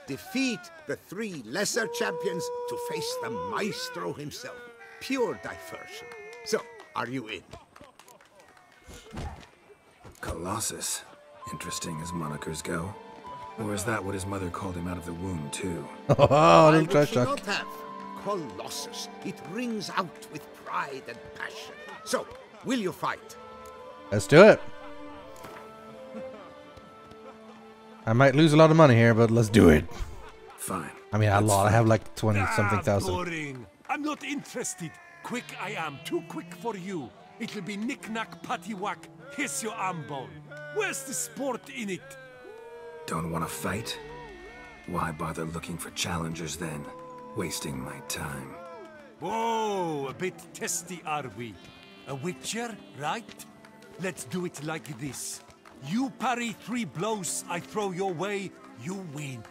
Defeat the 3 lesser champions to face the maestro himself. Pure diversion. So, are you in? Colossus. Interesting as monikers go. Or is that what his mother called him out of the womb, too? Oh, little Why would trash she talk. not have? Colossus. It rings out with pride and passion. So, will you fight? Let's do it. I might lose a lot of money here, but let's do it. Fine. I mean, a lot. I have like 20-something thousand. Boring. I'm not interested. Quick I am. Too quick for you. It'll be knick-knack, patty-whack. Here's your arm bone. Where's the sport in it? Don't want to fight? Why bother looking for challengers then? Wasting my time. Whoa, a bit testy are we? A witcher, right? Let's do it like this. You parry 3 blows I throw your way, you win.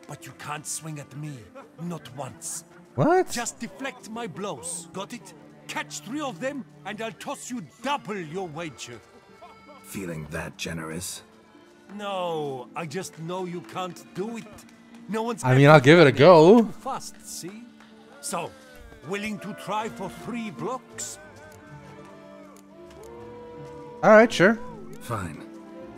But you can't swing at me, not once. What? Just deflect my blows, got it? Catch 3 of them, and I'll toss you double your wager. Feeling that generous? No, I just know you can't do it. No one's I mean, I'll give it a go. fast, see? So, willing to try for 3 blocks? Alright, sure. Fine.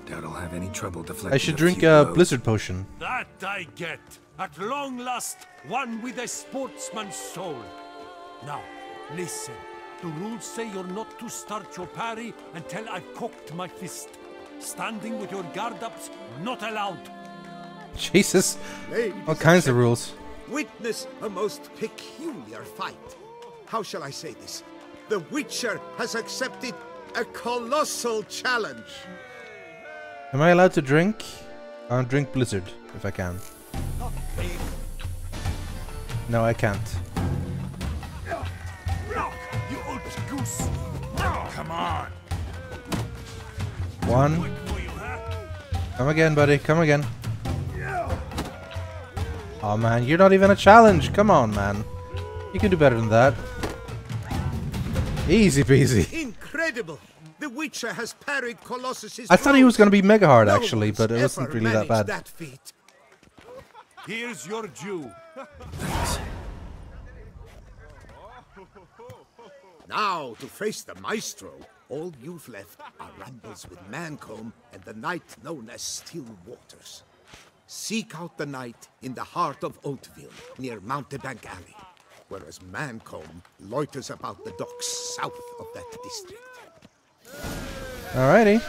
Doubt I'll have any trouble deflecting. I should drink a blizzard potion. That I get. At long last, one with a sportsman's soul. Now, listen. The rules say you're not to start your parry until I've cocked my fist. Standing with your guard-ups, not allowed. Jesus. Ladies All kinds of and rules. Witness a most peculiar fight. How shall I say this? The Witcher has accepted a colossal challenge. Am I allowed to drink? I'll drink blizzard if I can. No, I can't. You old goose. Come on. 1. Come again, buddy. Come again. Oh man, you're not even a challenge. Come on, man. You can do better than that. Easy peasy. Incredible! The Witcher has parried Colossus's I thought he was blows. going to be mega hard No actually, one's but it wasn't ever really that managed bad. that feat. Here's your due. Now, to face the Maestro, all you've left are rambles with Mancomb and the night known as Still Waters. Seek out the night in the heart of Oatville, near Mountebank Alley, whereas Mancomb loiters about the docks south of that district. Alrighty.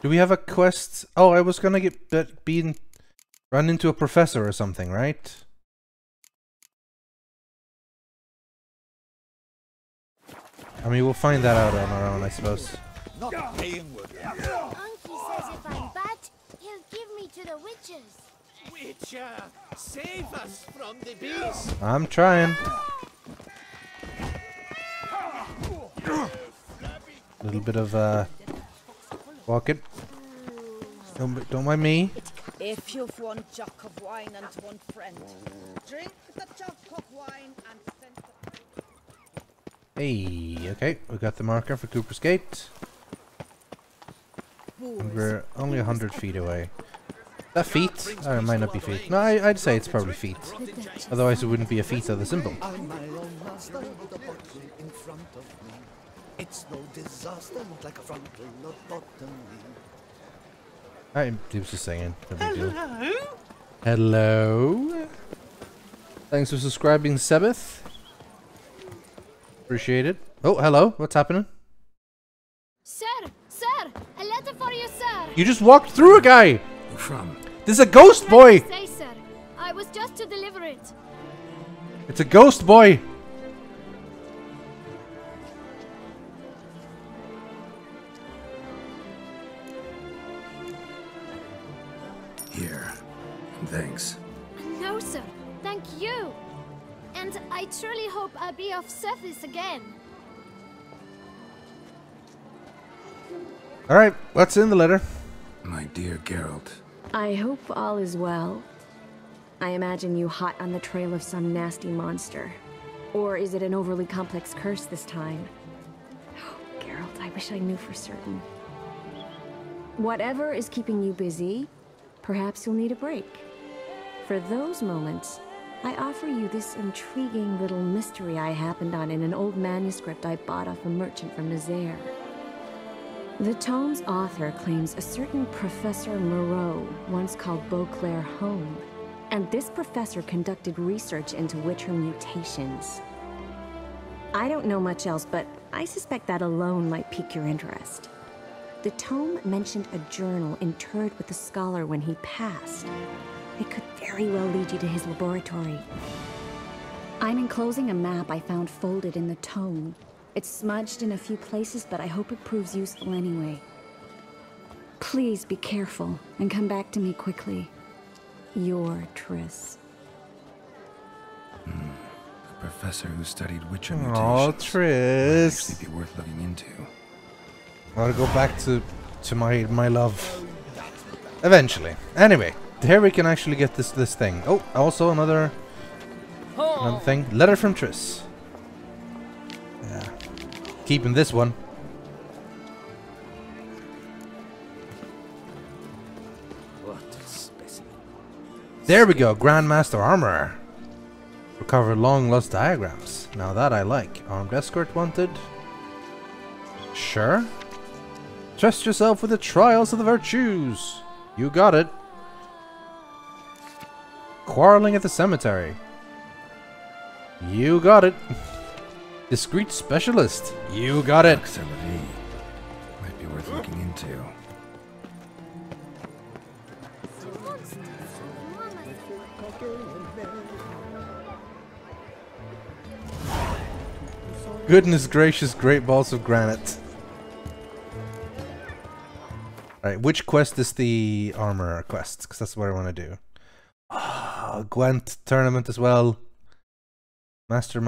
Do we have a quest? Oh, I was gonna run into a professor or something, right? I mean, we'll find that out on our own, I suppose. Not paying word. Uncle says if I'm bad, he'll give me to the witches. Witcher, save us from the beast. I'm trying. A little bit of walking. Don't mind me. If you've one jug of wine and one friend, drink the jug of wine and send the... Hey, okay, we got the marker for Cooper's Gate. And we're only 100 feet away. Is that feet? Oh, it might not be feet. No, I'd say it's probably feet. Otherwise it wouldn't be a feet of the symbol. I'm my own master with a bottle in front of me. It's no disaster, not like a frontal lobotomy. He was just singing. No big deal. Hello. Thanks for subscribing, Sabbath. Appreciate it. Oh, hello. What's happening? Sir, a letter for you, sir. You just walked through a guy. Who from? This is a ghost boy. Say, sir, I was just to deliver it. It's a ghost boy. Here. Thanks. No, sir. Thank you. And I truly hope I'll be of service again. Alright, what's in the letter? My dear Geralt. I hope all is well. I imagine you hot on the trail of some nasty monster. Or is it an overly complex curse this time? Oh, Geralt, I wish I knew for certain. Whatever is keeping you busy, perhaps you'll need a break. For those moments, I offer you this intriguing little mystery I happened on in an old manuscript I bought off a merchant from Nazaire. The tome's author claims a certain Professor Moreau once called Beauclair home, and this professor conducted research into witcher mutations. I don't know much else, but I suspect that alone might pique your interest. The tome mentioned a journal interred with the scholar when he passed. It could very well lead you to his laboratory. I'm enclosing a map I found folded in the tome. It's smudged in a few places, but I hope it proves useful anyway. Please be careful and come back to me quickly. Your Triss. A professor who studied witcher Oh, mutations. Triss. Might actually be worth looking into. I want to go back to my love. Eventually. Anyway, here we can actually get this thing. Oh, also another thing. Letter from Triss. Yeah. Keeping this one. What a specimen. There we go. Grandmaster Armor. Recover long lost diagrams. Now that I like. Armed escort wanted. Sure. Trust yourself with the trials of the virtues. You got it. Quarreling at the cemetery. You got it. Discreet specialist. You got it. Might be worth looking into. Goodness gracious, great balls of granite. Alright, which quest is the armor quest? Because that's what I want to do. Ah, Gwent tournament as well. Master.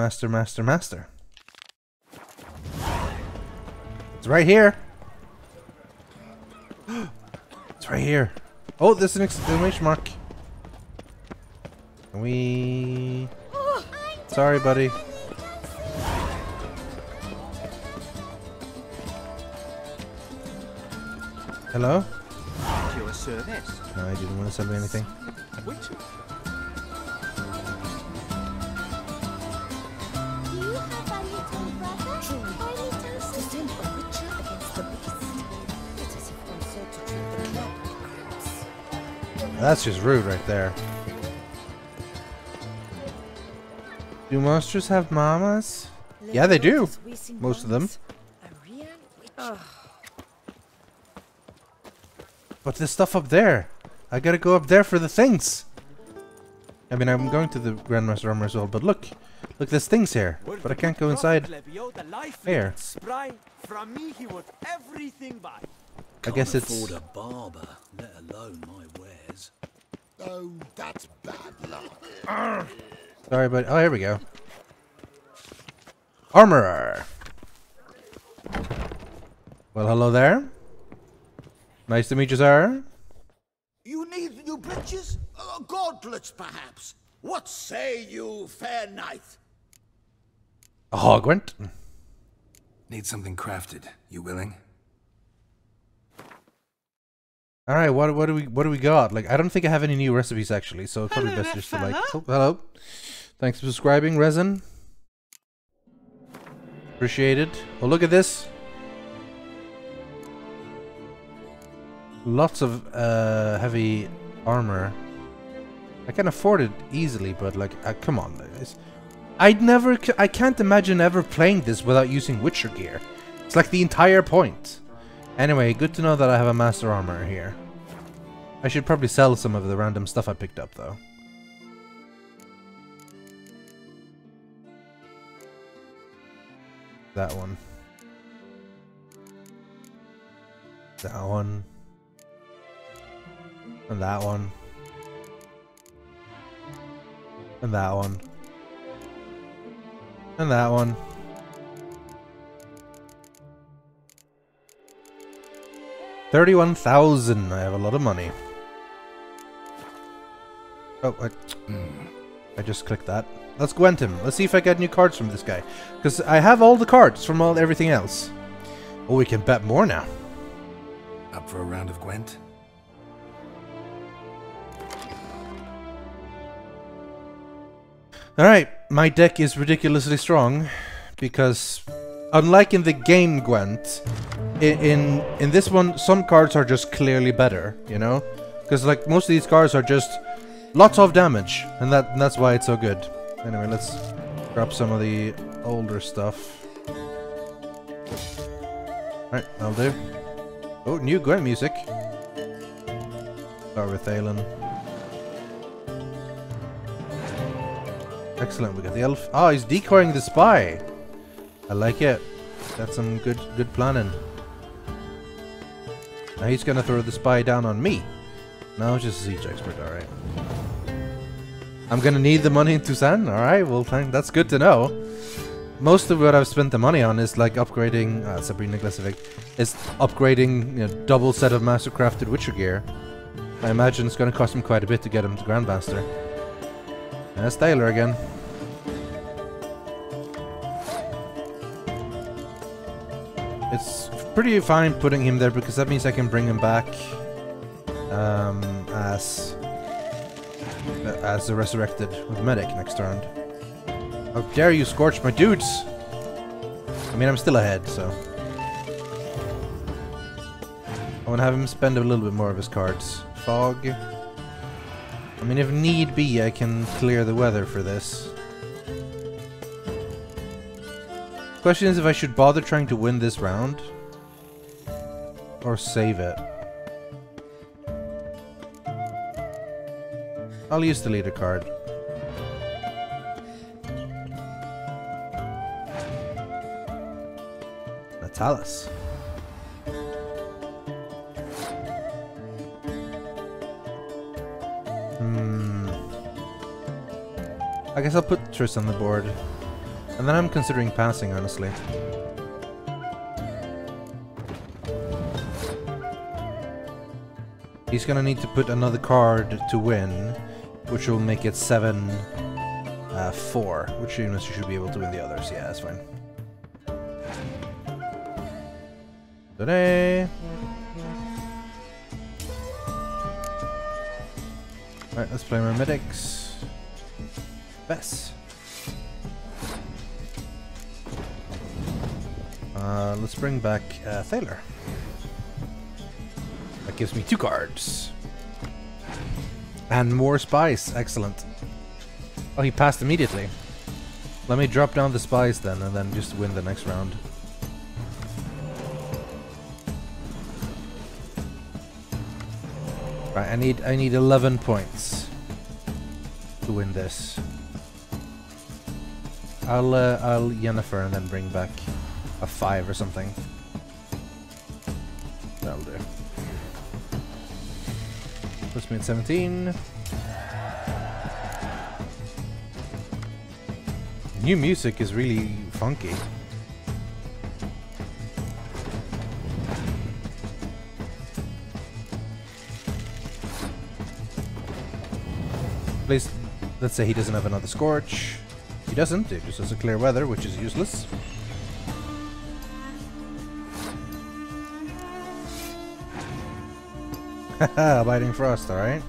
It's right here. It's right here. Oh, there's an exclamation mark. Can we... Sorry, buddy. Hello? Your service. No, I didn't want to sell me anything. Witcher. Do you have a little brother? Or a little sister? A witcher against the beast. It's as if one sought to treat the cat with crumbs. That's just rude right there. Do monsters have mamas? Yeah, they do. Most of them. But there's stuff up there. I gotta go up there for the things. I mean, I'm going to the Grandmaster Armor as well, but look. Look, there's things here. But I can't go inside. Here. From me, he would everything by. I guess it's... afford a barber, let alone my wares. Oh, that's bad luck. Sorry, but... Oh, here we go. Armorer. Well, hello there. Nice to meet you, sir. You need new breeches? Gauntlets, perhaps? What say you, fair knight? Oh, Gwent. Need something crafted. You willing? All right, what do we got? Like, I don't think I have any new recipes actually, so it's probably best just to like. Oh, hello. Thanks for subscribing, Resin. Appreciate it. Oh, look at this. Lots of heavy armor. I can afford it easily, but like, come on, guys. I can't imagine ever playing this without using Witcher gear. It's like the entire point. Anyway, good to know that I have a master armor here. I should probably sell some of the random stuff I picked up, though. That one. That one. And that one. And that one. And that one. $31,000. I have a lot of money. Oh, I just clicked that. Let's Gwent him. Let's see if I get new cards from this guy. Because I have all the cards from everything else. Oh, we can bet more now. Up for a round of Gwent? Alright, my deck is ridiculously strong. Because, unlike in the game Gwent, in this one, some cards are just clearly better, you know? Because like most of these cards are just lots of damage. And that's why it's so good. Anyway, let's grab some of the older stuff. Alright, I'll do. Oh, new Gwent music. Start with Thalen. Excellent, we got the elf. Oh, he's decoying the spy. I like it. That's some good planning. Now he's gonna throw the spy down on me. No, just a siege expert, alright. I'm gonna need the money in Toussaint, alright, well that's good to know. Most of what I've spent the money on is like upgrading Sabrina Glesivic. Is upgrading, you know, double set of mastercrafted Witcher gear. I imagine it's gonna cost him quite a bit to get him to Grandmaster. And that's Taylor again. It's pretty fine putting him there because that means I can bring him back as a resurrected with medic next turn. How dare you scorch my dudes! I mean, I'm still ahead, so I want to have him spend a little bit more of his cards. Fog. I mean, if need be, I can clear the weather for this. Question is if I should bother trying to win this round or save it. I'll use the leader card. Natalis. I guess I'll put Triss on the board. And then I'm considering passing, honestly. He's gonna need to put another card to win, which will make it 7-4, which means you should be able to win the others. Yeah, that's fine. Today. Alright, let's play my medics. Bess. Let's bring back Thaler. That gives me 2 cards. And more spies. Excellent. Oh, he passed immediately. Let me drop down the spies then, and then just win the next round. Right, I need 11 points to win this. I'll Yennefer and then bring back a 5 or something. That'll do. Puts me at 17. New music is really funky. Please, let's say he doesn't have another Scorch. He doesn't, he just has a clear weather, which is useless. Haha, Biting Frost, alright.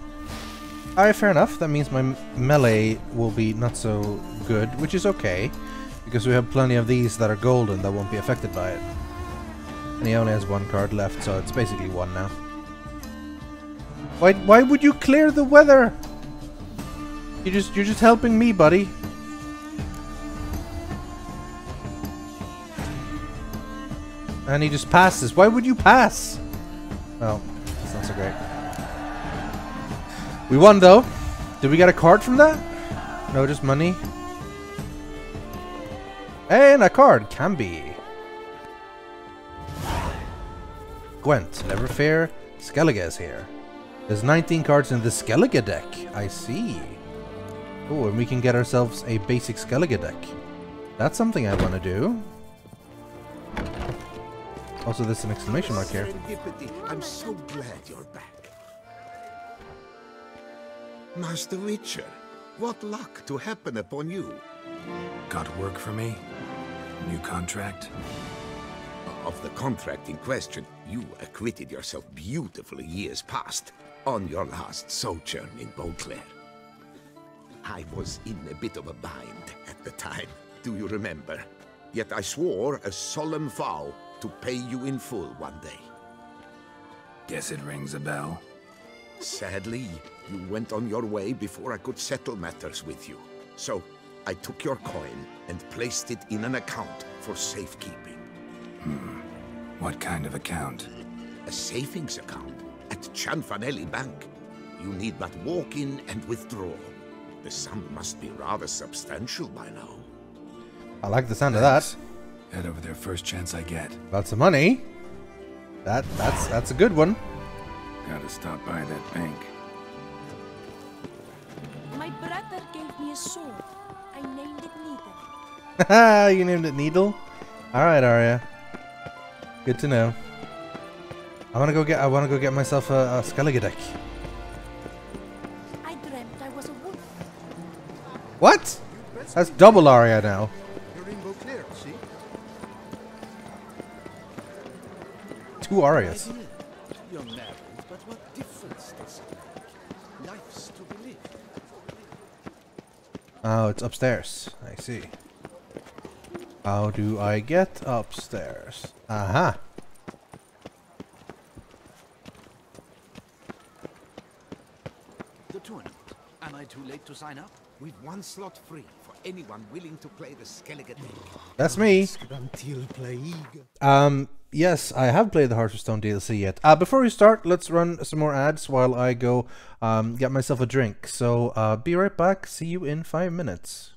Alright, fair enough. That means my melee will be not so good, which is okay. Because we have plenty of these that are golden that won't be affected by it. And he only has 1 card left, so it's basically 1 now. Why would you clear the weather? You're just helping me, buddy. And he just passes. Why would you pass? Well, that's not so great. We won though. Did we get a card from that? No, just money. And a card. Can be. Gwent, never fear. Skellige is here. There's 19 cards in the Skellige deck. I see. Oh, and we can get ourselves a basic Skellige deck. That's something I want to do. Also, there's an exclamation mark here. I'm so glad you're back. Master Witcher, what luck to happen upon you. Got work for me? New contract? Of the contract in question, you acquitted yourself beautifully years past on your last sojourn in Beauclair. I was in a bit of a bind at the time, do you remember? Yet I swore a solemn vow to pay you in full one day. Guess it rings a bell. Sadly, you went on your way before I could settle matters with you. So, I took your coin and placed it in an account for safekeeping. What kind of account? A savings account at Cianfanelli Bank. You need but walk in and withdraw. The sum must be rather substantial by now. I like the sound of that. Head over there first chance I get. Lots of money. That's a good one. Gotta stop by that bank. My brother gave me a sword. I named it Needle. Haha, you named it Needle? Alright, Arya. Good to know. I wanna go get myself a Skellige deck. I dreamt I was a wolf. What? That's double Arya now. You're in Beauclair, see? 2 Arias. You're married, but what difference does it make? Life's to be lived. Oh, it's upstairs. I see. How do I get upstairs? Aha. The tournament. Am I too late to sign up? We've one slot free for anyone willing to play the Skellige deck. That's me. Yes, I have played the Heart of Stone DLC yet. Before we start, let's run some more ads while I go get myself a drink. So be right back. See you in 5 minutes.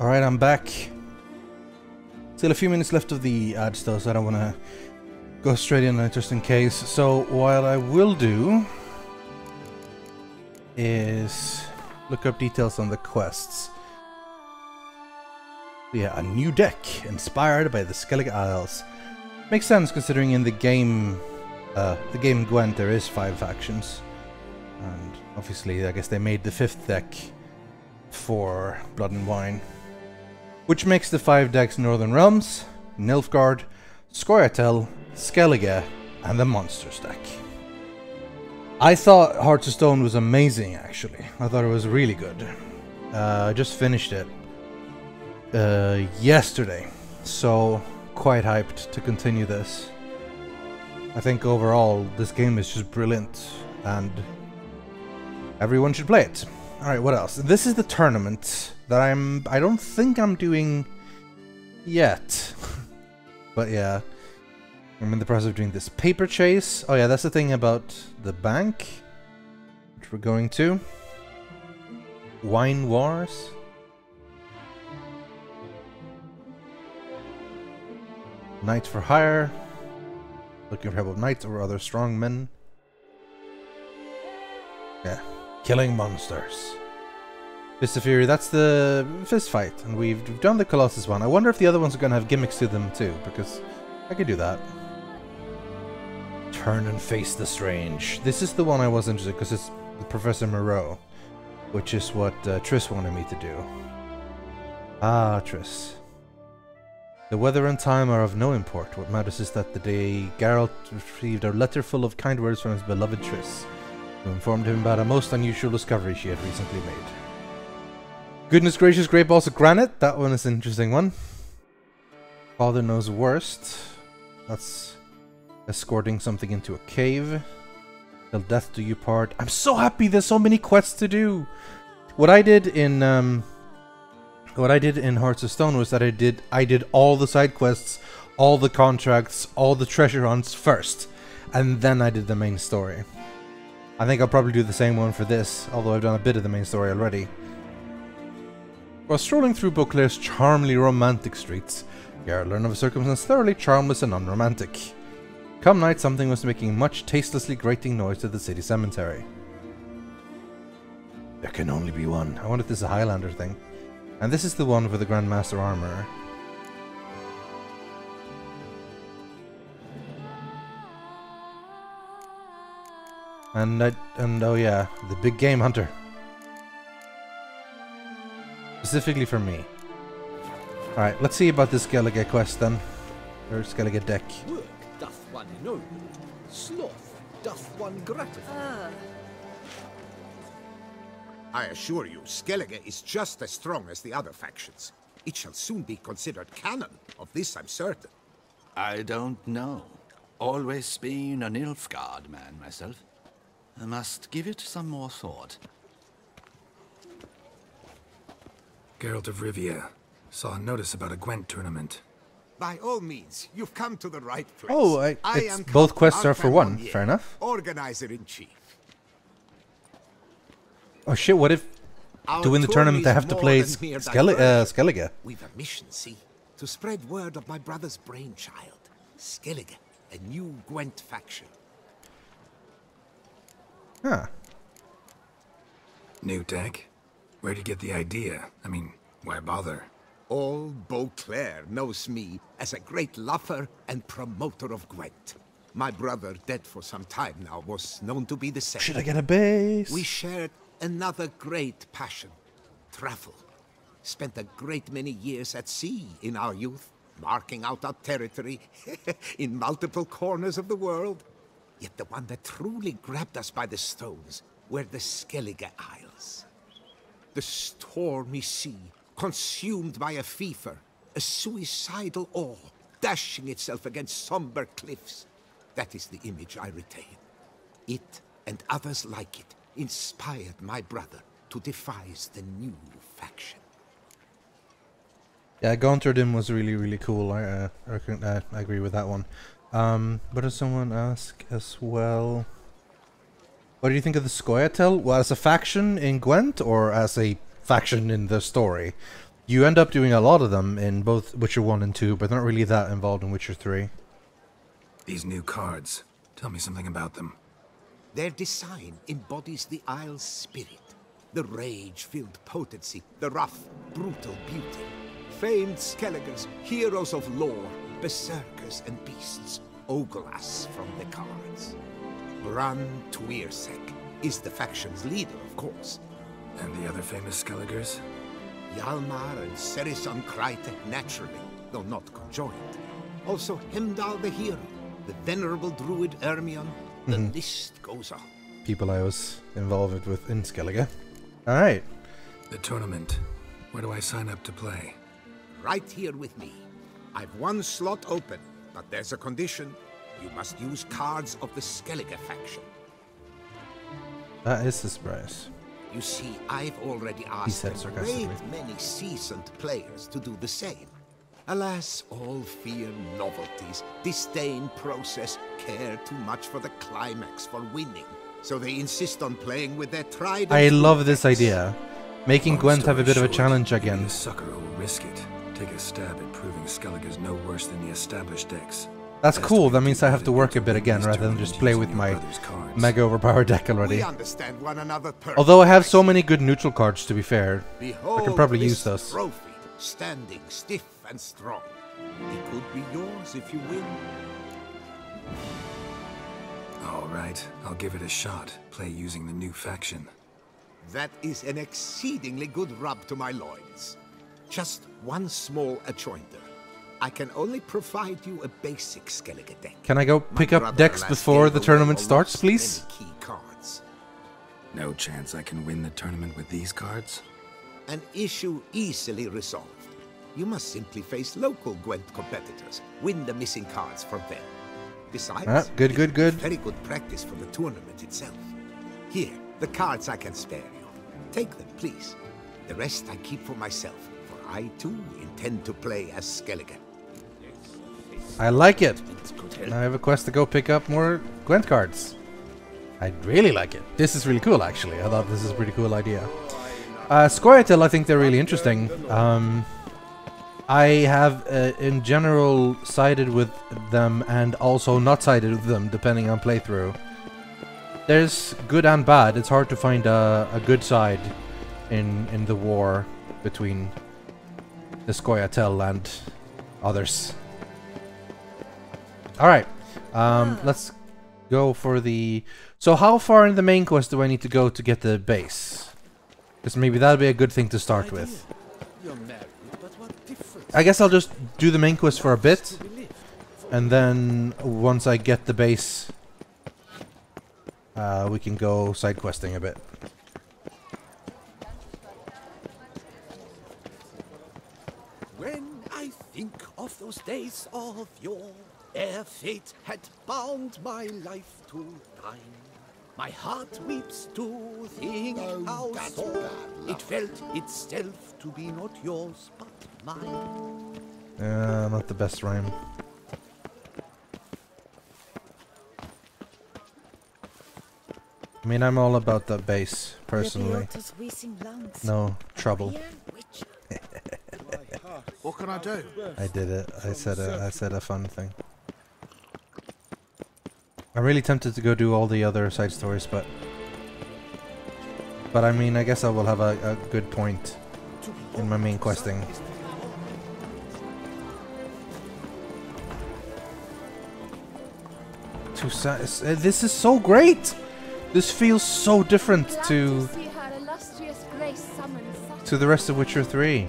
Alright, I'm back. Still a few minutes left of the ads though, so I don't want to go straight in just in case. So what I will do is look up details on the quests. Yeah, a new deck inspired by the Skellige Isles. Makes sense considering in the game Gwent there is 5 factions. And obviously I guess they made the 5th deck for Blood and Wine. Which makes the 5 decks Northern Realms, Nilfgaard, Scoia'tael, Skellige, and the Monsters deck. I thought Hearts of Stone was amazing actually. I thought it was really good. I just finished it yesterday, so quite hyped to continue this. I think overall this game is just brilliant and everyone should play it. Alright, what else? This is the tournament that I don't think I'm doing yet. But yeah, I'm in the process of doing this paper chase. Oh yeah, that's the thing about the bank, which we're going to. Wine Wars. Knights for hire. Looking for help of knights or other strong men. Yeah. Killing monsters. Fist of Fury, that's the fist fight. And we've done the Colossus one. I wonder if the other ones are gonna have gimmicks to them too, because I could do that. Turn and face the strange. This is the one I was interested because it's Professor Moreau, which is what Triss wanted me to do. Ah, Triss. The weather and time are of no import. What matters is that the day Geralt received a letter full of kind words from his beloved Triss, who informed him about a most unusual discovery she had recently made. Goodness gracious, great balls of granite. That one is an interesting one. Father knows worst. That's escorting something into a cave. Till death do you part. I'm so happy there's so many quests to do. What I did in Hearts of Stone was that I did all the side quests, all the contracts, all the treasure hunts first, and then I did the main story. I think I'll probably do the same one for this, although I've done a bit of the main story already. While strolling through Beauclair's charmingly romantic streets, Geralt learned of a circumstance thoroughly charmless and unromantic. Come night, something was making much tastelessly grating noise at the city cemetery. There can only be one. I wonder if this is a Highlander thing. And this is the one for the Grandmaster Armor. And oh yeah, the big game hunter. Specifically for me. Alright, let's see about this Skellige quest then. Or Skellige deck. Work doth one know, sloth doth one gratify. I assure you, Skellige is just as strong as the other factions. It shall soon be considered canon. Of this I'm certain. I don't know. Always been a Nilfgaard man myself. I must give it some more thought. Geralt of Rivia. Saw a notice about a Gwent tournament. By all means, you've come to the right place. Oh, both quests are for one. Fair enough. Organizer-in-chief. Oh shit, what if to win the tournament I have to play Skellige? We've a mission, see? To spread word of my brother's brainchild. Skellige, a new Gwent faction. Huh. New deck? Where'd you get the idea? I mean, why bother? All Beauclair knows me as a great lover and promoter of Gwent. My brother, dead for some time now, was known to be the same. Should I get a base? We shared another great passion, travel. Spent a great many years at sea in our youth, marking out our territory in multiple corners of the world. Yet the one that truly grabbed us by the stones were the Skellige Isles. The stormy sea, consumed by a fever, a suicidal awe, dashing itself against somber cliffs. That is the image I retain. It, and others like it, inspired my brother to devise the new faction. Yeah, Gaunterdym was really, really cool. I agree with that one. What does someone ask as well? What do you think of the Scoia'tael? Well, as a faction in Gwent or as a faction in the story? You end up doing a lot of them in both Witcher 1 and 2, but not really that involved in Witcher 3. These new cards. Tell me something about them. Their design embodies the Isle's spirit. The rage-filled potency, the rough, brutal beauty. Famed Skelligers, heroes of lore, berserkers and beasts, ogle us from the cards. Bran Tuirsek is the faction's leader, of course. And the other famous Skelligers? Hjalmar and Serisan Kryte, naturally, though not conjoined. Also Hemdall the hero, the venerable druid Ermion. The list goes on. People I was involved with in Skellige. Alright. The tournament. Where do I sign up to play? Right here with me. I've one slot open, but there's a condition. You must use cards of the Skellige faction. That is a surprise. You see, I've already asked a great many seasoned players to do the same. Alas, all fear novelties, disdain process, care too much for the climax, for winning. So they insist on playing with their tried. I love this idea. Making Gwent have a bit of a challenge again. The sucker will risk it. Take a stab at proving Skellige's no worse than the established decks. That's cool. That means I have to work a bit again rather than just play with my mega overpowered deck already. We understand one another perfectly. Although I have so many good neutral cards, to be fair. Behold, I can probably this use those. Trophy, standing stiff and strong. It could be yours if you win. All right, I'll give it a shot. Play using the new faction. That is an exceedingly good rub to my loins. Just one small adjoinder. I can only provide you a basic Skellige deck. Can I go pick up decks before the tournament starts, please? Key cards. No chance I can win the tournament with these cards? An issue easily resolved. You must simply face local Gwent competitors, win the missing cards from them. Besides, good. Very good practice for the tournament itself. Here, the cards I can spare you. Take them, please. The rest I keep for myself, for I too intend to play as Skellige. I like it. Now I have a quest to go pick up more Gwent cards. I really like it. This is really cool, actually. I thought this is a pretty cool idea. Scoia'tael, I think they're really interesting. I have, in general, sided with them and also not sided with them, depending on playthrough. There's good and bad. It's hard to find a good side in the war between the Scoia'tael and others. Alright, let's go for the... So how far in the main quest do I need to go to get the base? Because maybe that'll be a good thing to start with. I guess I'll just do the main quest for a bit, and then once I get the base, we can go side questing a bit. When I think of those days of yore, ere fate had bound my life to thine, my heart weeps to think how sore it felt itself to be not yours but mine. Not the best rhyme. I mean, I'm all about that bass, personally. No trouble. What can I do? I did it. I said a fun thing. I'm really tempted to go do all the other side stories, but I mean, I guess I will have a good point in my main questing. Toussaint, this is so great! This feels so different to the rest of Witcher 3.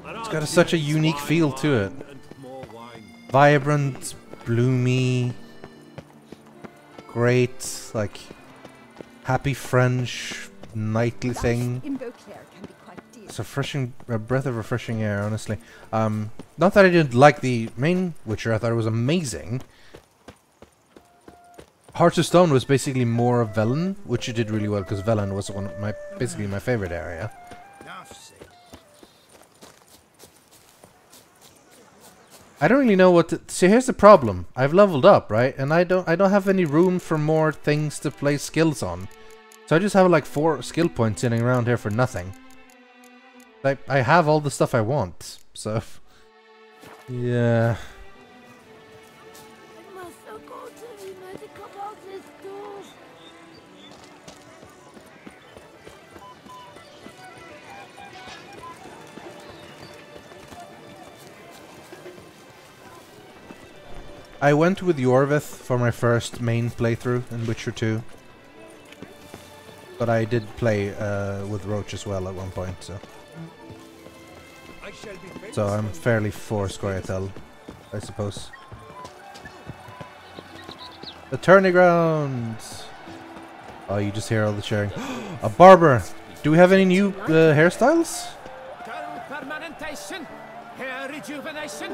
It's got such a unique feel to it. Vibrant, bloomy, great, like happy French nightly thing. It's a breath of refreshing air, honestly. Not that I didn't like the main Witcher, I thought it was amazing. Hearts of Stone was basically more of Velen, which it did really well because Velen was basically my favorite area. I don't really know what to... See, here's the problem. I've leveled up, right? And I don't have any room for more things to place skills on. So I just have like 4 skill points sitting around here for nothing. I have all the stuff I want, so yeah. I went with Yorvith for my first main playthrough in Witcher 2. But I did play with Roach as well at one point, so I'm fairly for Scoia'tael, I suppose. The tourney grounds! Oh, you just hear all the cheering. A barber! Do we have any new hairstyles? Girl permanentation, hair rejuvenation,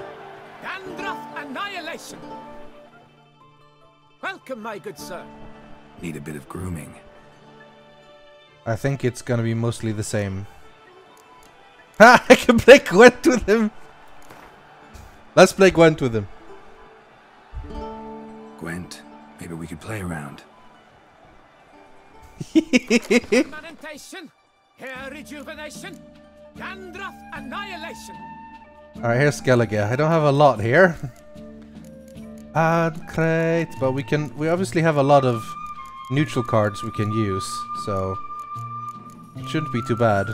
dandruff annihilation. Welcome, my good sir. Need a bit of grooming. I think it's gonna be mostly the same. Ha! I can play Gwent with him! Let's play Gwent with him. Gwent, maybe we could play around. Permanentation, hair rejuvenation, dandruff annihilation. Alright, here's Skellige. I don't have a lot here. Great, but we obviously have a lot of neutral cards we can use, so it shouldn't be too bad.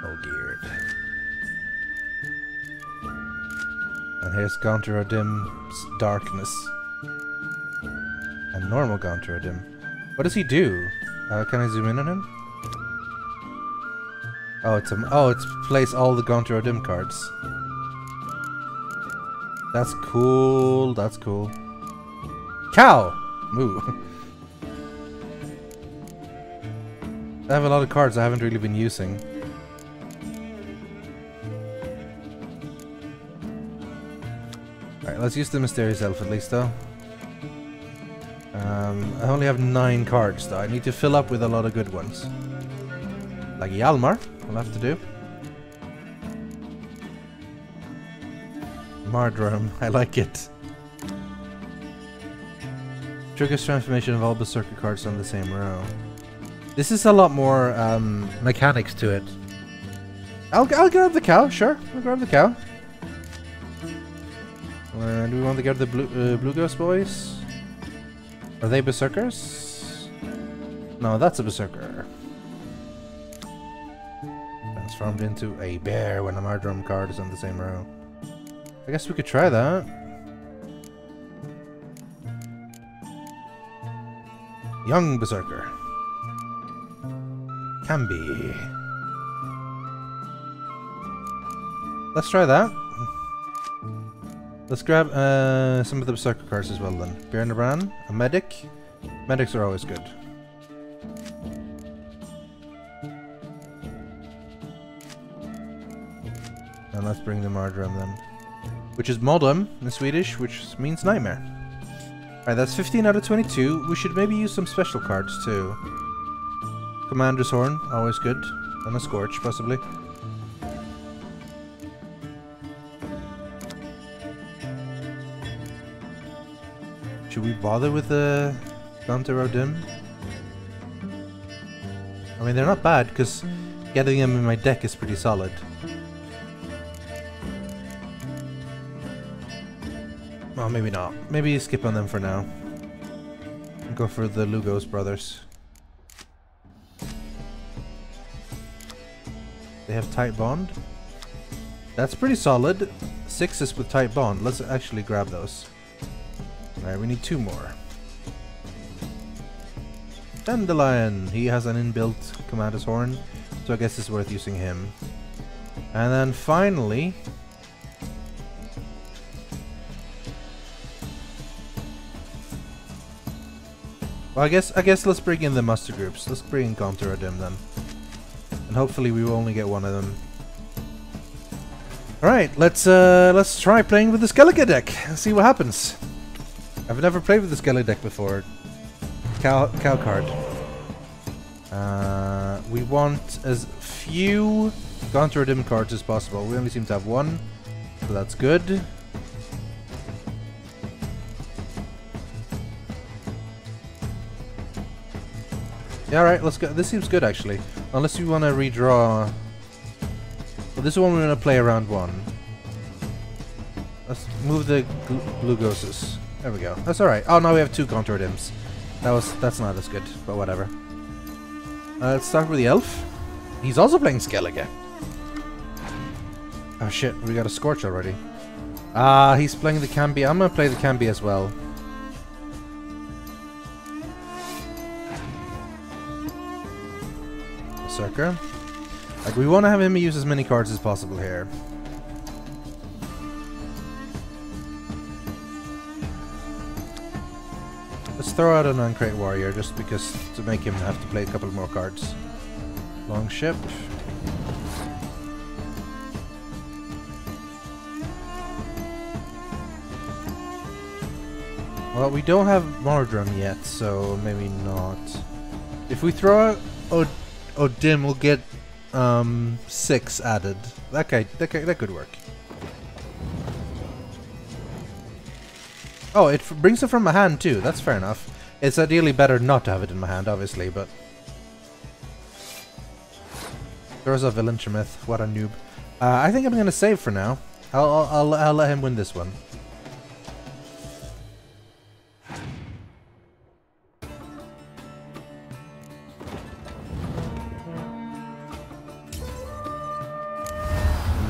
Oh, geared. And here's Gaunter Odim's Darkness. And normal Gaunter Odim. What does he do? Can I zoom in on him? Oh, it's place all the Gaunter Odim cards. That's cool. That's cool. Cow! Moo. I have a lot of cards I haven't really been using. Alright, let's use the Mysterious Elf at least, though. I only have 9 cards, though. I need to fill up with a lot of good ones. Like Hjalmar, will have to do. Mardrum, I like it. Triggers transformation of all Berserker cards on the same row. This is a lot more mechanics to it. I'll grab the cow, sure. I'll grab the cow. Do we want to grab the Blue Ghost boys? Are they Berserkers? No, that's a Berserker. Transformed into a bear when a Mardrum card is on the same row. I guess we could try that. Young Berserker. Can be. Let's try that. Let's grab some of the Berserker cards as well then. Bjornabran, a medic. Medics are always good. And let's bring the Mardrum then. Which is Modum in Swedish, which means nightmare. Alright, that's 15 out of 22. We should maybe use some special cards too. Commander's Horn, always good. And a Scorch, possibly. Should we bother with the Gaunter Odim? I mean, they're not bad, because getting them in my deck is pretty solid. Oh, maybe not. Maybe skip on them for now. And go for the Lugos brothers. They have Tight Bond. That's pretty solid. 6s with Tight Bond. Let's actually grab those. Alright, we need 2 more. Dandelion! He has an inbuilt Commander's Horn, so I guess it's worth using him. And then finally... well, I guess let's bring in the muster groups. Let's bring in Gaunter Odim then. And hopefully we will only get one of them. Alright, let's try playing with the Skellige deck and see what happens. I've never played with the Skellige deck before. Cow card. We want as few Gaunter Odim cards as possible. We only seem to have 1, so that's good. Yeah, alright, let's go. This seems good, actually. Unless you want to redraw... Well, this is one we're going to play around 1. Let's move the blue ghostes. There we go. That's alright. Oh, now we have 2 contoured imps. That's not as good, but whatever. Let's start with the elf. He's also playing Skellige. Oh shit, we got a Scorch already. Ah, he's playing the Cambi. I'm gonna play the Cambi as well. Berserker. Like, we want to have him use as many cards as possible here. Let's throw out an Uncrate Warrior just because to make him have to play a couple more cards. Longship. Well, we don't have Mordrum yet, so maybe not. If we throw out Odin, we'll get 6 added. That could work. Oh, it brings it from my hand too. That's fair enough. It's ideally better not to have it in my hand, obviously, but... Throws a Villain Chemith. What a noob. I think I'm gonna save for now. I'll let him win this one.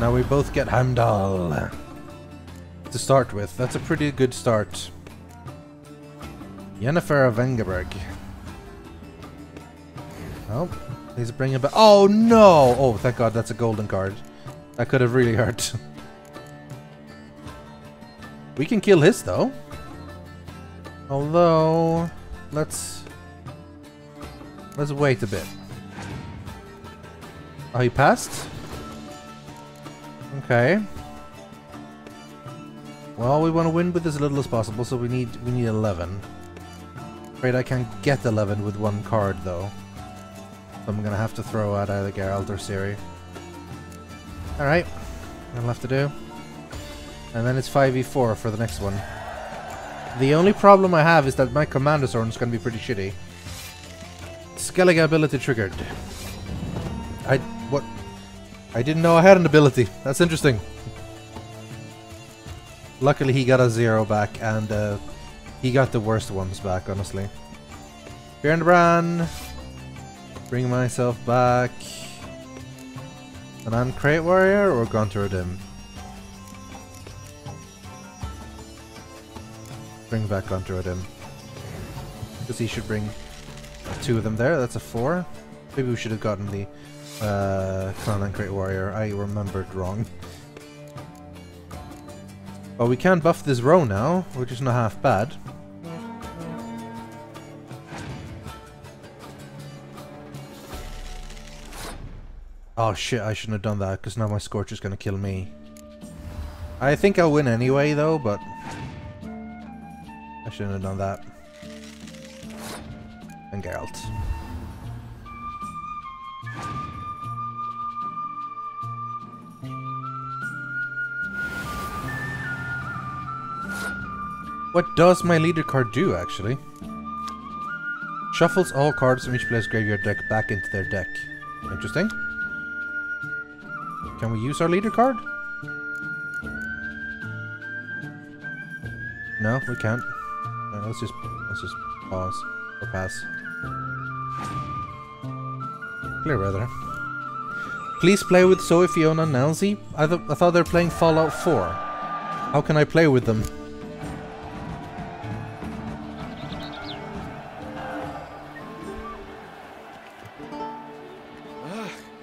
Now we both get Heimdall to start with. That's a pretty good start. Yennefer of Vengerberg. Oh, he's bringing back. Oh no! Oh, thank God, that's a golden card. That could have really hurt. We can kill his though. Although, let's wait a bit. Oh, he passed? Okay. Well, we want to win with as little as possible, so we need 11. Afraid I can't get 11 with 1 card though. So I'm gonna have to throw out either Geralt or Ciri. Alright. That'll have to do. And then it's 5v4 for the next one. The only problem I have is that my Commander Sword is gonna be pretty shitty. Skellige ability triggered. I didn't know I had an ability. That's interesting. Luckily he got a 0 back, and he got the worst ones back, honestly. Bjornbrand. Bring myself back. An Uncrate Warrior or Gunter Dim? Bring back Gunter Dim. Because he should bring 2 of them there. That's a 4. Maybe we should have gotten the Clan Uncrate Warrior. I remembered wrong. Well, we can buff this row now, which is not half bad. Oh shit, I shouldn't have done that, because now my Scorch is going to kill me. I think I'll win anyway, though, but... I shouldn't have done that. And Geralt. What does my leader card do, actually? Shuffles all cards from each player's graveyard deck back into their deck. Interesting. Can we use our leader card? No, we can't. No, let's just pause or pass. Clear weather. Please play with Zoe, Fiona, and Nelsie. I thought they were playing Fallout 4. How can I play with them?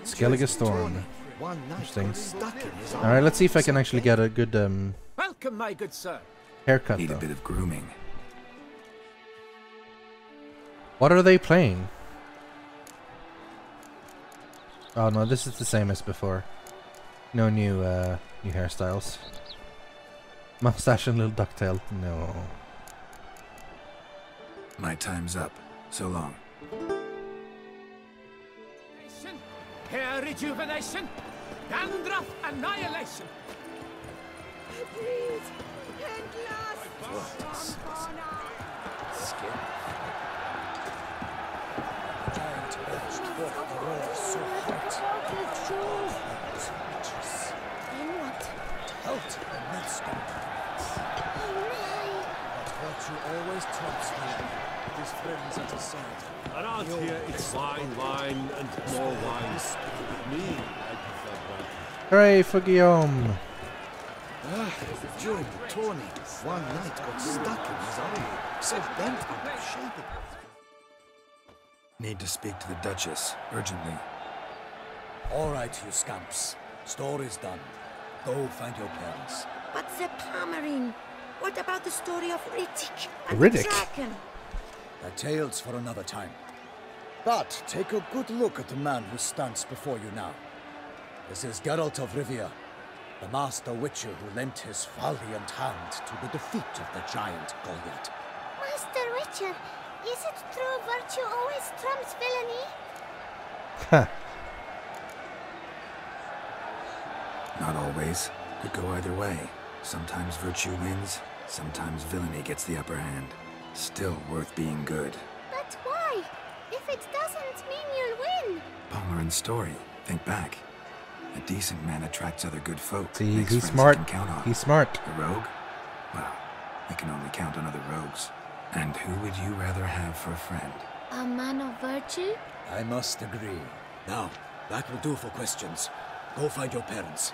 Skellige Storm. Interesting. Alright, let's see if I can actually get a good Welcome, my good sir. haircut. Need a bit of grooming. What are they playing? Oh no, this is the same as before. No new new hairstyles. Mustache and little ducktail. No. My time's up. So long. Hair rejuvenation, dandruff annihilation. Please, at last. Skin. virtue always trumps villainy, with his friends at his side. Around here, it's wine, wine, and more wine. Me, I prefer brandy. Hooray for Guillaume! During the tourney, one knight got stuck in his eye, so bent and shaken. Need to speak to the Duchess, urgently. All right, you scamps. Story's done. Go find your parents. But the Palmerine, what about the story of Rythian and Riddick? the dragon? The tale's for another time. But take a good look at the man who stands before you now. This is Geralt of Rivia, the master witcher who lent his valiant hand to the defeat of the giant Goliath. Master Witcher, is it true virtue always trumps villainy? Not always. Could go either way. Sometimes virtue wins, sometimes villainy gets the upper hand. Still worth being good. But why? If it doesn't mean you'll win. Palmerin's story. Think back. A decent man attracts other good folk. See, makes he's friends smart. he can count on. He's smart. A rogue? Well, we can only count on other rogues. And who would you rather have for a friend? A man of virtue? I must agree. Now, that will do for questions. Go find your parents.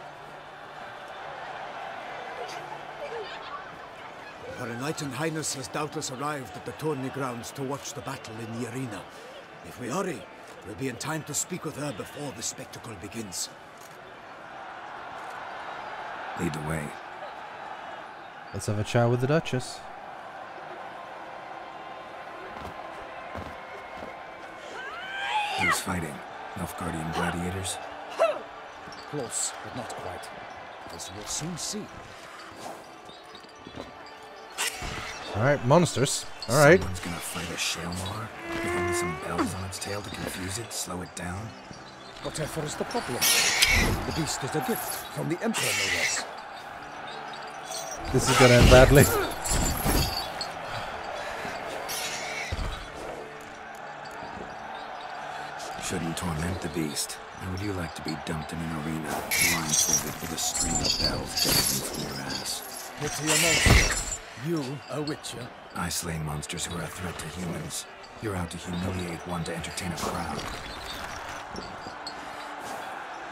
Her Enlightened Highness has doubtless arrived at the tourney grounds to watch the battle in the arena. If we hurry, we'll be in time to speak with her before the spectacle begins. Lead the way. Let's have a chat with the Duchess. Who's fighting? Nilfgaardian gladiators? Close, but not quite. As you'll soon see. Alright, monsters. Alright. Someone's gonna fight a Shaelmar? With only some bells on its tail to confuse it, slow it down? Whatever is the problem? The beast is a gift from the Emperor, no less. This is gonna end badly. Shouldn't torment the beast. How would you like to be dumped in an arena, blindfolded with a string of bells dangling from your ass? Pity a monster. You, a witcher? I slay monsters who are a threat to humans. You're out to humiliate one to entertain a crowd.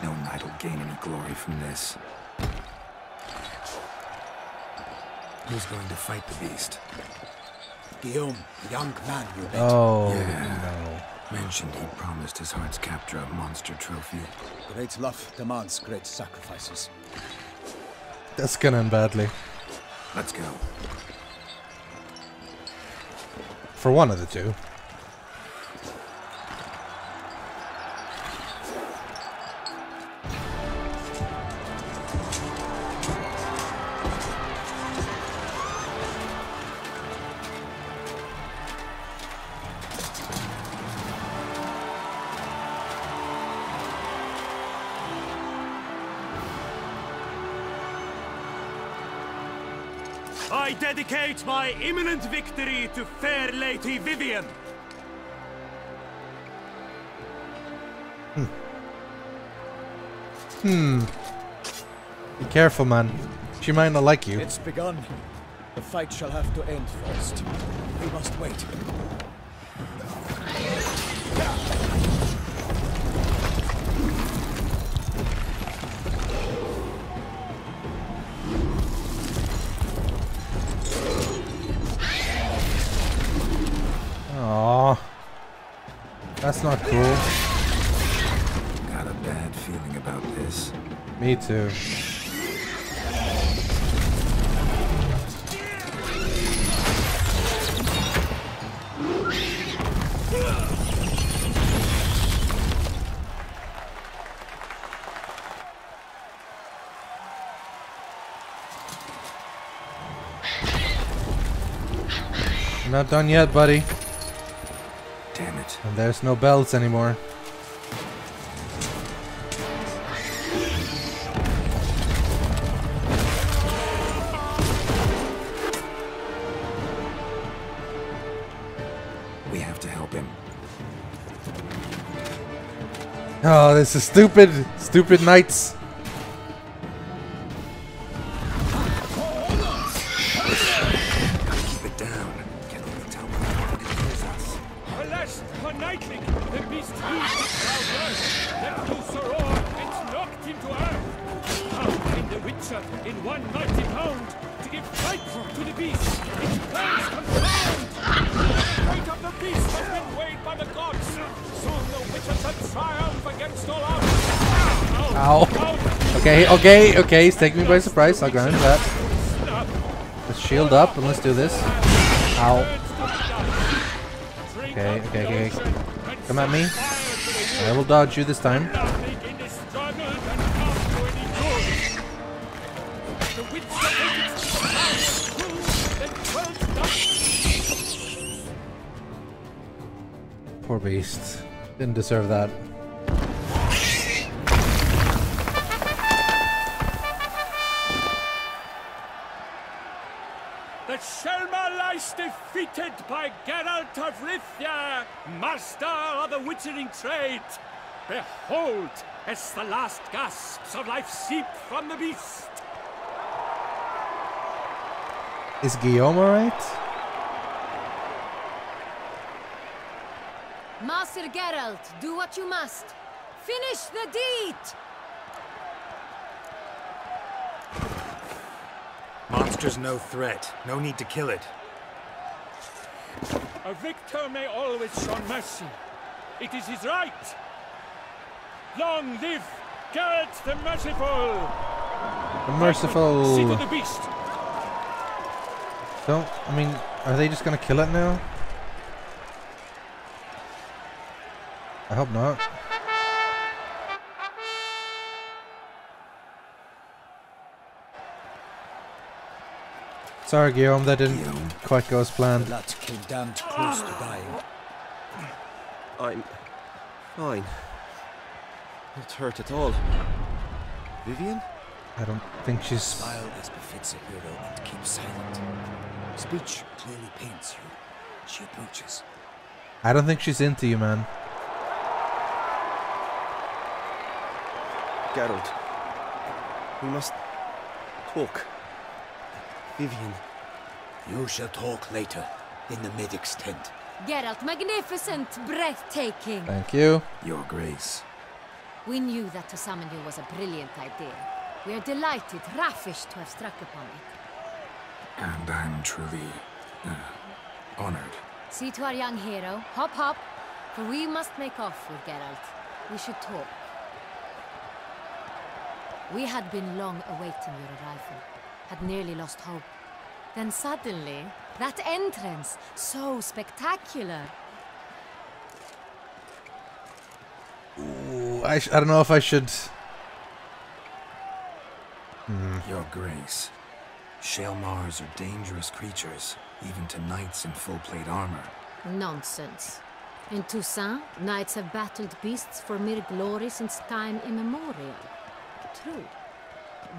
No knight will gain any glory from this. Who's going to fight the beast? Guillaume, the young man you met. Oh, yeah. Mentioned he promised his heart's captor a monster trophy. Great love demands great sacrifices. That's gonna end badly. Let's go. For one of the two. I dedicate my imminent victory to fair Lady Vivian. Be careful, man. She might not like you. It's begun. The fight shall have to end first. We must wait. Aww. That's not cool. Got a bad feeling about this. Me too. You're not done yet, buddy. Damn it. And there's no bells anymore. We have to help him. Oh, this is stupid. Stupid knights. Keep it down. The beast used its loud words, let loose a roar, and knocked him to earth. How can the Witcher, in one mighty pound, to give fight to the beast? Its plans confound! The weight of the beast has been weighed by the gods. Soon the Witcher shall triumph against all odds. Ow. Okay, he's taking me by surprise, I'll grant that. Let's shield up and let's do this. Ow. Okay. Come at me. I will dodge you this time. Poor beast. Didn't deserve that. The Shelma lies defeated by Geralt of Rythian, master of the witchering trade. Behold, as the last gasps of life seep from the beast. Is Guillaume alright? Master Geralt, do what you must. Finish the deed! Monster's no threat. No need to kill it. A victor may always show mercy. It is his right. Long live Geralt the Merciful! The Merciful! See to the beast! Don't, I mean, are they just gonna kill it now? I hope not. Sorry, Guillaume, that didn't quite go as planned. The lad came damned close to dying. I'm fine. Not hurt at all. Vivian? I don't think she's... Smile as befits a hero and keep silent. Speech clearly pains you. She approaches. I don't think she's into you, man. Geralt, we must talk. Vivian. You shall talk later, in the medic's tent. Geralt, magnificent, breathtaking. Thank you. Your Grace. We knew that to summon you was a brilliant idea. We are delighted, ravished to have struck upon it. And I'm truly honored. See to our young hero. Hop, hop. For we must make off with Geralt. We should talk. We had been long awaiting your arrival. Had nearly lost hope. Then suddenly, that entrance, so spectacular. Ooh, I don't know if I should... Your Grace. Shaelmars are dangerous creatures, even to knights in full plate armor. Nonsense. In Toussaint, knights have battled beasts for mere glory since time immemorial. True.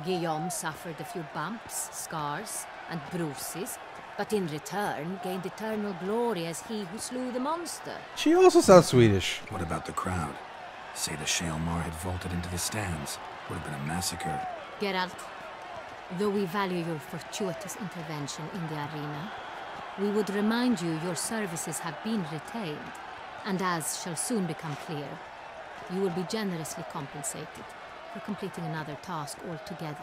Guillaume suffered a few bumps, scars, and bruises, but in return gained eternal glory as he who slew the monster. She also sounds Swedish. What about the crowd? Say the Shaelmar had vaulted into the stands. Would have been a massacre. Geralt, though we value your fortuitous intervention in the arena, we would remind you your services have been retained, and as shall soon become clear, you will be generously compensated for completing another task altogether.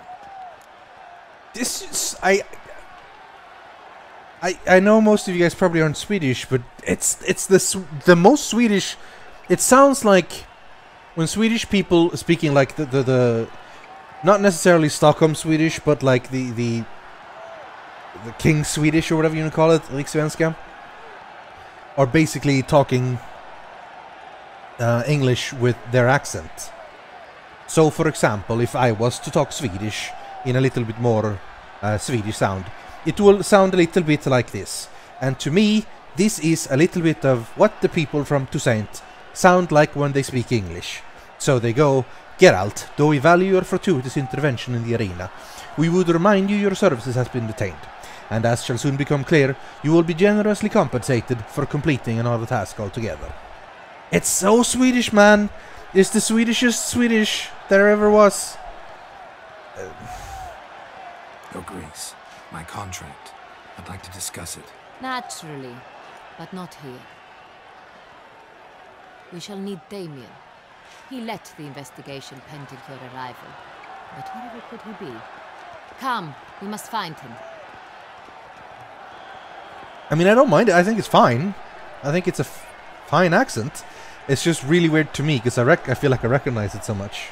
This is... I know most of you guys probably aren't Swedish, but it's the most Swedish... It sounds like when Swedish people speaking like the not necessarily Stockholm Swedish, but like the King Swedish or whatever you want to call it, Rikssvenska, are basically talking English with their accent. So, for example, if I was to talk Swedish in a little bit more Swedish sound, it will sound a little bit like this. And to me, this is a little bit of what the people from Toussaint sound like when they speak English. So they go, Geralt, though we value your fortuitous intervention in the arena, we would remind you your services has been retained. And as shall soon become clear, you will be generously compensated for completing another task altogether. It's so Swedish, man! It's the Swedishest Swedish there ever was. Your Grace, my contract. I'd like to discuss it. Naturally, but not here. we shall need Damien. He let the investigation pending your arrival. But wherever could he be? Come, we must find him. I mean, I don't mind it. I think it's fine. I think it's a fine accent. It's just really weird to me because I feel like I recognize it so much.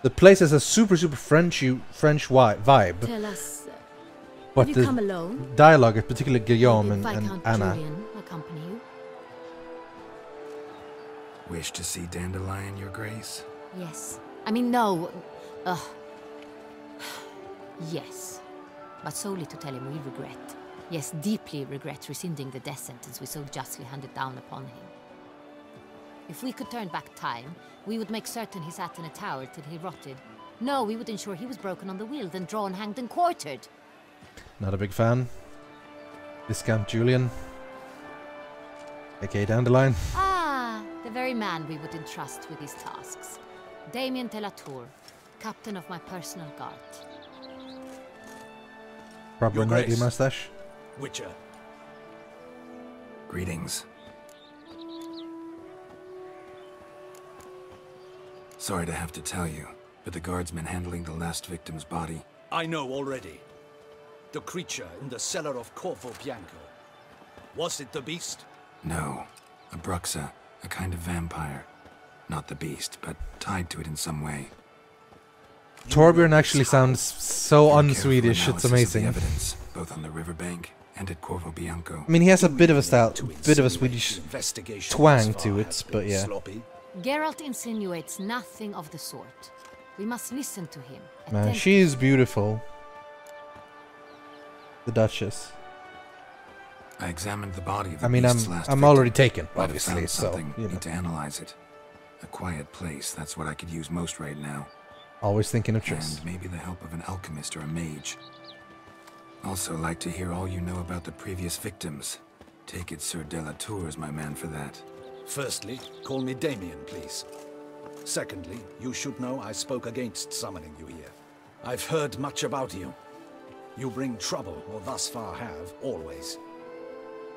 The place has a super French vibe. Tell us, But have you the come alone? dialogue, particularly Guillaume and Viscount Anna. Julian accompany you? Wish to see Dandelion, Your Grace? Yes. I mean, no. Yes. But solely to tell him we regret. Yes, deeply regret rescinding the death sentence we so justly handed down upon him. If we could turn back time, we would make certain he sat in a tower till he rotted. No, we would ensure he was broken on the wheel, then drawn, hanged, and quartered. Not a big fan. Viscount Julian. aka Dandelion. Ah, the very man we would entrust with these tasks. Damien de la Tour, captain of my personal guard. Proper Your knightly Grace. mustache. Witcher. Greetings. Sorry to have to tell you, but the guardsman handling the last victim's body... I know already. The creature in the cellar of Corvo Bianco. Was it the beast? No. A bruxa, a kind of vampire. Not the beast, but tied to it in some way. Torbjorn actually sounds so un-Swedish, it's Analysis of the amazing. evidence, both on the riverbank and at Corvo Bianco. I mean, he has a bit of a style, bit of a Swedish twang to it, but yeah. Geralt insinuates nothing of the sort. We must listen to him. Man, she is beautiful. The Duchess. I examined the body of the I mean, beast's last I'm victim. already taken, Might have obviously, found so, something. you know. Need to analyze it. A quiet place, that's what I could use most right now. Always thinking of tricks. And maybe the help of an alchemist or a mage. Also like to hear all you know about the previous victims. Take it Sir de la Tour is my man for that. Firstly, call me Damien, please. Secondly, you should know I spoke against summoning you here. I've heard much about you. You bring trouble, or thus far have, always.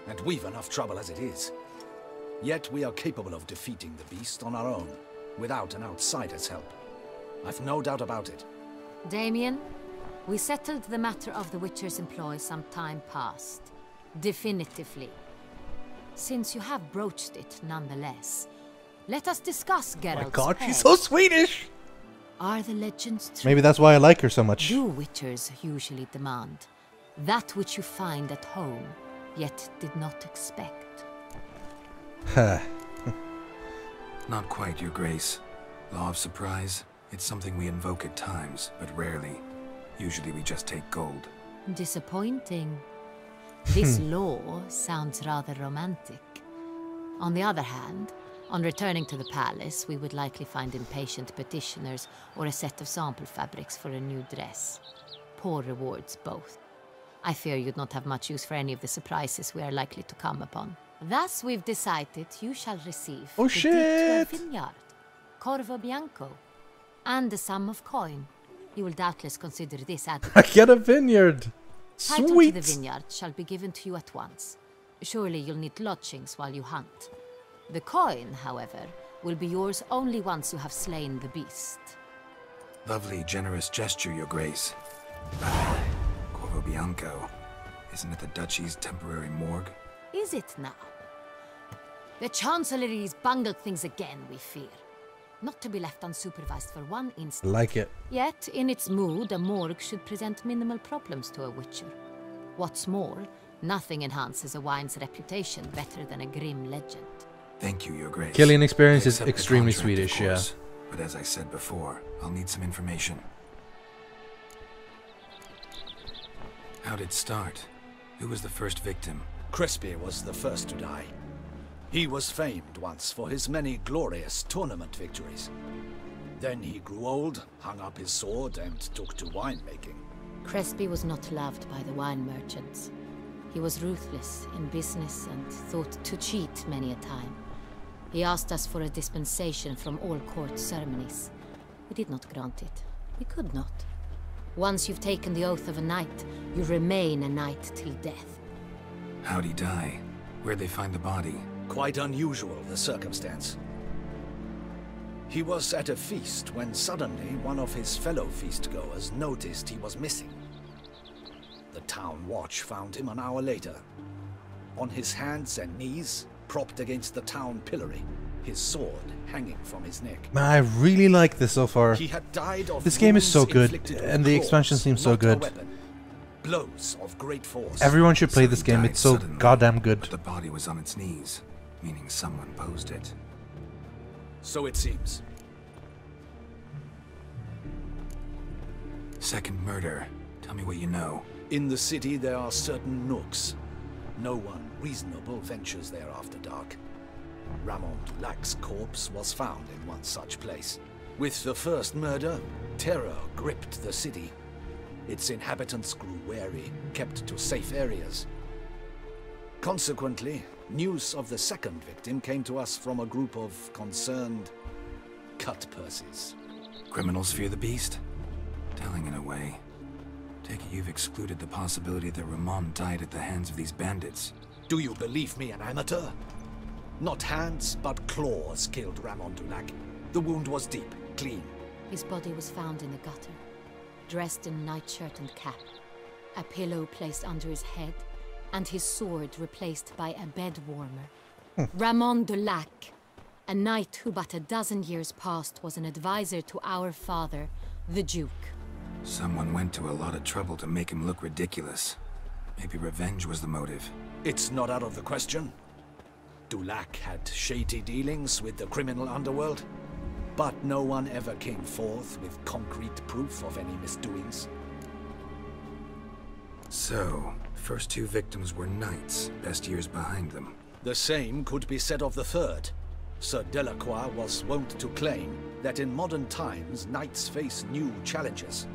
And we've enough trouble as it is. Yet we are capable of defeating the beast on our own, without an outsider's help. I've no doubt about it. Damien, we settled the matter of the Witcher's employ some time past. Definitively. Since you have broached it nonetheless, let us discuss Geralt's My god, head. she's so Swedish! Are the legends true? Maybe that's why I like her so much. Do Witchers usually demand that which you find at home, yet did not expect? Not quite, Your Grace. Law of surprise, it's something we invoke at times, but rarely. Usually we just take gold. Disappointing. This law sounds rather romantic. On the other hand, on returning to the palace, we would likely find impatient petitioners or a set of sample fabrics for a new dress. Poor rewards, both. I fear you'd not have much use for any of the surprises we are likely to come upon. Thus, we've decided you shall receive Oh, the deed to a shit! vineyard, Corvo Bianco, and a sum of coin. You will doubtless consider this I adequate. get a vineyard! Title to Sweet! the vineyard shall be given to you at once. Surely you'll need lodgings while you hunt. The coin, however, will be yours only once you have slain the beast. Lovely, generous gesture, Your Grace. Corvo Bianco. Isn't it the Duchy's temporary morgue? Is it now? The Chancellery's bungled things again, we fear. Not to be left unsupervised for one instant. Like it. Yet, in its mood, a morgue should present minimal problems to a Witcher. What's more, nothing enhances a wine's reputation better than a grim legend. Thank you, Your Grace. Killing experience I is accept the extremely contract, Swedish, of yeah. course, but as I said before, I'll need some information. How'd it start? Who was the first victim? Crespi was the first to die. He was famed once for his many glorious tournament victories. Then he grew old, hung up his sword, and took to winemaking. Crespi was not loved by the wine merchants. He was ruthless in business and thought to cheat many a time. He asked us for a dispensation from all court ceremonies. We did not grant it. We could not. Once you've taken the oath of a knight, you remain a knight till death. How'd he die? Where'd they find the body? Quite unusual, the circumstance. He was at a feast when suddenly one of his fellow feastgoers noticed he was missing. The town watch found him an hour later, on his hands and knees, propped against the town pillory, his sword hanging from his neck. Man, I really like this so far. He had died of This game is so wounds good, inflicted with and the claws, expansion seems so not a good. weapon. Blows of great force. Everyone should play this He game, died it's so suddenly, goddamn good. But the body was on its knees, meaning someone posed it. So it seems. Second murder. Tell me what you know. In the city there are certain nooks. No one reasonable ventures there after dark. Ramon Dulac's corpse was found in one such place. With the first murder, terror gripped the city. Its inhabitants grew wary, kept to safe areas. Consequently, news of the second victim came to us from a group of concerned cut-purses. Criminals fear the beast? Telling in a way. Take it you've excluded the possibility that Ramon died at the hands of these bandits. Do you believe me an amateur? Not hands, but claws killed Ramon Dulac. The wound was deep, clean. His body was found in a gutter, dressed in nightshirt and cap, a pillow placed under his head, and his sword replaced by a bed warmer. Ramon Dulac, a knight who but a dozen years past was an advisor to our father, the Duke. Someone went to a lot of trouble to make him look ridiculous. Maybe revenge was the motive. It's not out of the question. Dulac had shady dealings with the criminal underworld, but no one ever came forth with concrete proof of any misdoings. So, first two victims were knights, best years behind them. The same could be said of the third. Sir Delacroix was wont to claim that in modern times knights face new challenges,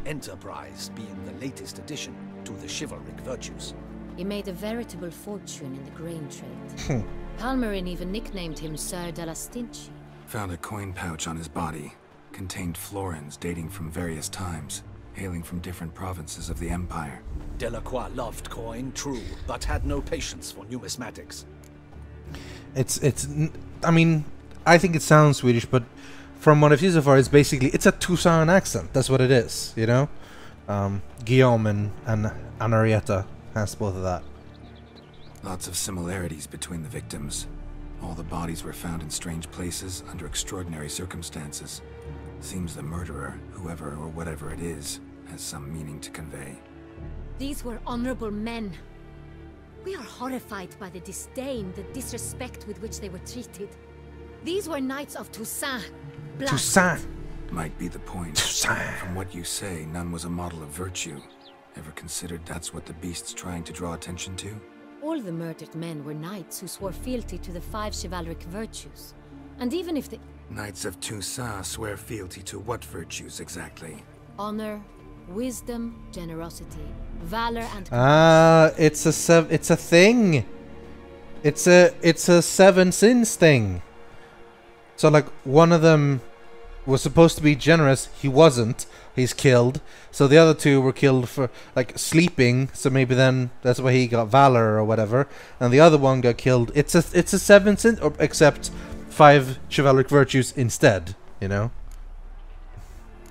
enterprise being the latest addition to the chivalric virtues. He made a veritable fortune in the grain trade. Palmerin even nicknamed him Sir de la Stinchi. Found a coin pouch on his body. Contained florins dating from various times, hailing from different provinces of the Empire. Delacroix loved coin, true, but had no patience for numismatics. I mean, I think it sounds Swedish, but from what I've seen so far, it's a Toussaint accent. That's what it is, you know? Guillaume and Henrietta has both of that. Lots of similarities between the victims. All the bodies were found in strange places under extraordinary circumstances. Seems the murderer, whoever or whatever it is, has some meaning to convey. These were honorable men. We are horrified by the disdain, the disrespect with which they were treated. These were knights of Toussaint. Toussaint! Might be the point. Toussaint! From what you say, none was a model of virtue. Ever considered that's what the beast's trying to draw attention to? All the murdered men were knights who swore fealty to the 5 chivalric virtues. And even if the Knights of Toussaint swear fealty to what virtues exactly? honor, wisdom, generosity, valor, and it's a thing. It's a 7 sins thing. So like one of them was supposed to be generous, he wasn't. He's killed. So the other 2 were killed for like sleeping. So maybe then that's why he got valor or whatever. And the other one got killed. It's a 7 sins, or except 5 chivalric virtues instead. You know.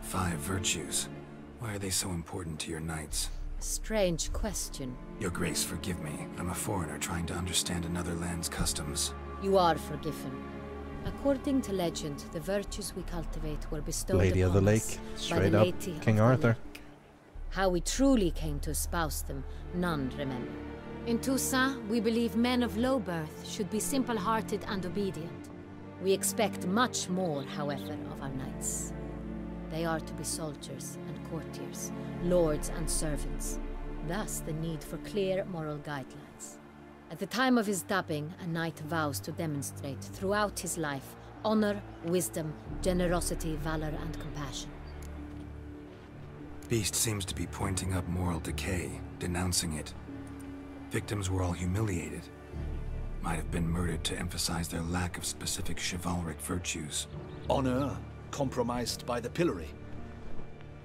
5 virtues. Why are they so important to your knights? Strange question. Your Grace, forgive me. I'm a foreigner trying to understand another land's customs. You are forgiven. According to legend, the virtues we cultivate were bestowed Lady of the upon Lake, us by straight the up, Lady of King the Arthur. Lake. How we truly came to espouse them, none remember. In Toussaint, we believe men of low birth should be simple-hearted and obedient. We expect much more, however, of our knights. They are to be soldiers and courtiers, lords and servants. Thus, the need for clear moral guidelines. At the time of his dubbing, a knight vows to demonstrate throughout his life honor, wisdom, generosity, valor, and compassion. Beast seems to be pointing up moral decay, denouncing it. Victims were all humiliated. Might have been murdered to emphasize their lack of specific chivalric virtues. Honor compromised by the pillory.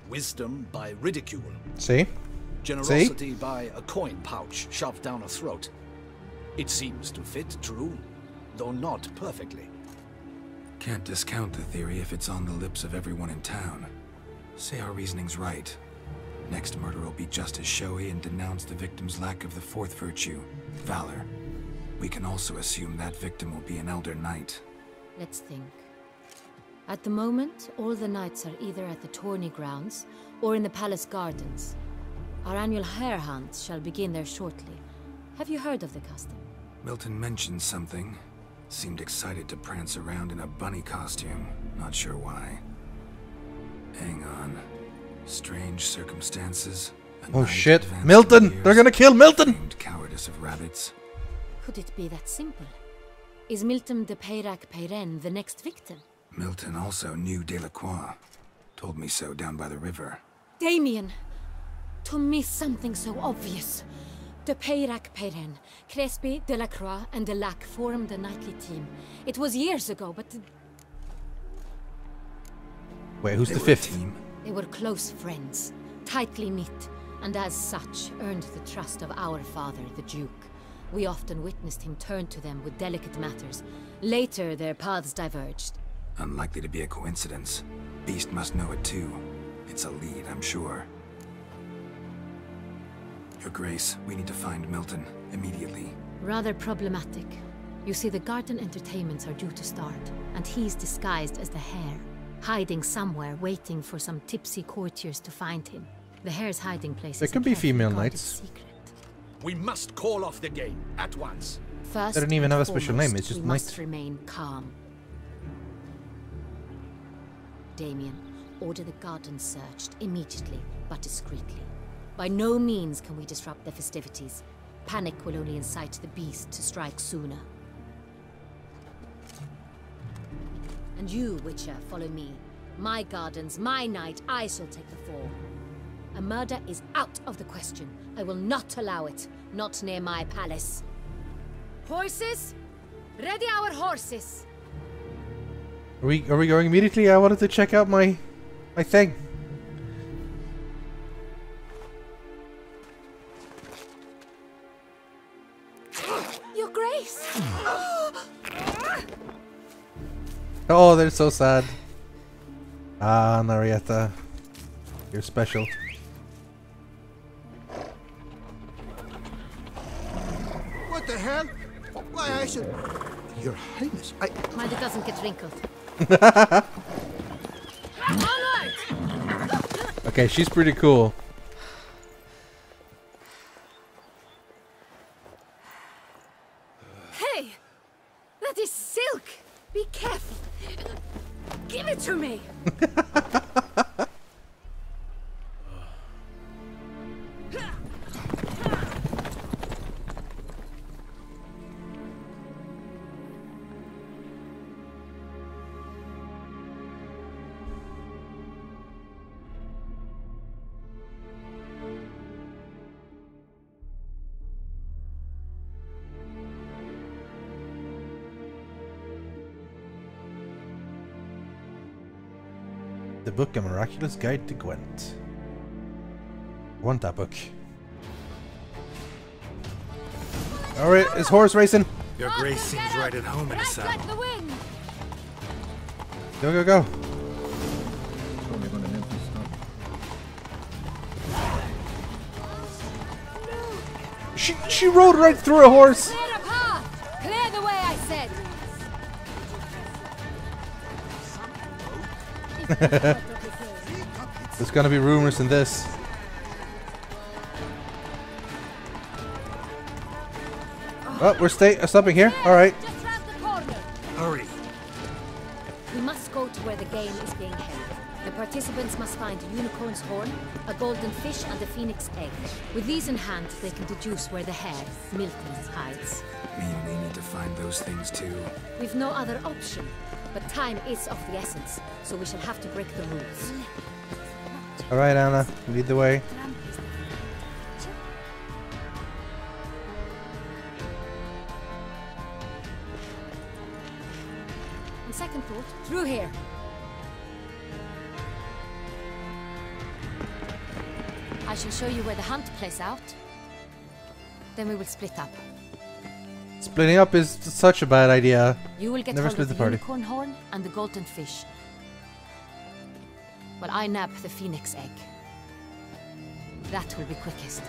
wisdom by ridicule. See? Generosity by a coin pouch shoved down a throat. It seems to fit, true, though not perfectly. Can't discount the theory if it's on the lips of everyone in town. Say our reasoning's right. Next murder will be just as showy and denounce the victim's lack of the fourth virtue, valor. We can also assume that victim will be an elder knight. Let's think. At the moment, all the knights are either at the tourney grounds or in the palace gardens. Our annual hare hunt shall begin there shortly. Have you heard of the custom? Milton mentioned something. Seemed excited to prance around in a bunny costume. Not sure why. Hang on. Strange circumstances. Oh shit! Milton! They're gonna kill Milton! Cowardice of rabbits. Could it be that simple? Is Milton de Peyrac-Peyren the next victim? Milton also knew Delacroix. Told me so down by the river. Damien! To miss something so obvious. De Peyrac-Peyren, Crespi, Delacroix, and Delac formed a knightly team. It was years ago, but... Wait, who's the fifth? They were close friends, tightly knit, and as such earned the trust of our father, the Duke. We often witnessed him turn to them with delicate matters. Later, their paths diverged. Unlikely to be a coincidence. Beast must know it too. It's a lead, I'm sure. Your Grace, we need to find Milton, immediately. Rather problematic. You see, the garden entertainments are due to start, and he's disguised as the hare, hiding somewhere, waiting for some tipsy courtiers to find him. The hare's hiding place There is could a be carefully female guarded knights. secret. We must call off the game at once. First They don't even and have a special foremost, name, it's just we must knight. remain calm. Damien, order the garden searched immediately, but discreetly. By no means can we disrupt the festivities. Panic will only incite the beast to strike sooner. And you, Witcher, follow me. My gardens, my night, I shall take the fall. A murder is out of the question. I will not allow it. Not near my palace. Horses? Ready our horses! Are we going immediately? I wanted to check out my thing. Your Grace! Oh, they're so sad. Ah, Narieta. You're special. What the hell? Why, I should... Your Highness, Mind it doesn't get wrinkled. Okay, she's pretty cool. Hey! That is silk! Be careful! Give it to me! The book, A Miraculous Guide to Gwent. I want that book. Alright, is horse racing? Your Grace seems right at home in a saddle. Go, go, go. She rode right through a horse. Clear a path! Clear the way, I said! There's gonna be rumors in this. Oh, we're stopping here? Alright. Hurry. We must go to where the game is being held. The participants must find a unicorn's horn, a golden fish, and a phoenix egg. With these in hand, they can deduce where the hare, Milton, hides. Mean we need to find those things too. We've no other option, but time is of the essence, so we shall have to break the rules. Alright, Anna, lead the way. On second thought, through here. I shall show you where the hunt plays out. Then we will split up. Splitting up is such a bad idea. You will get Never hold split of the the party. unicorn horn and the golden fish. While I nab the phoenix egg. That will be quickest.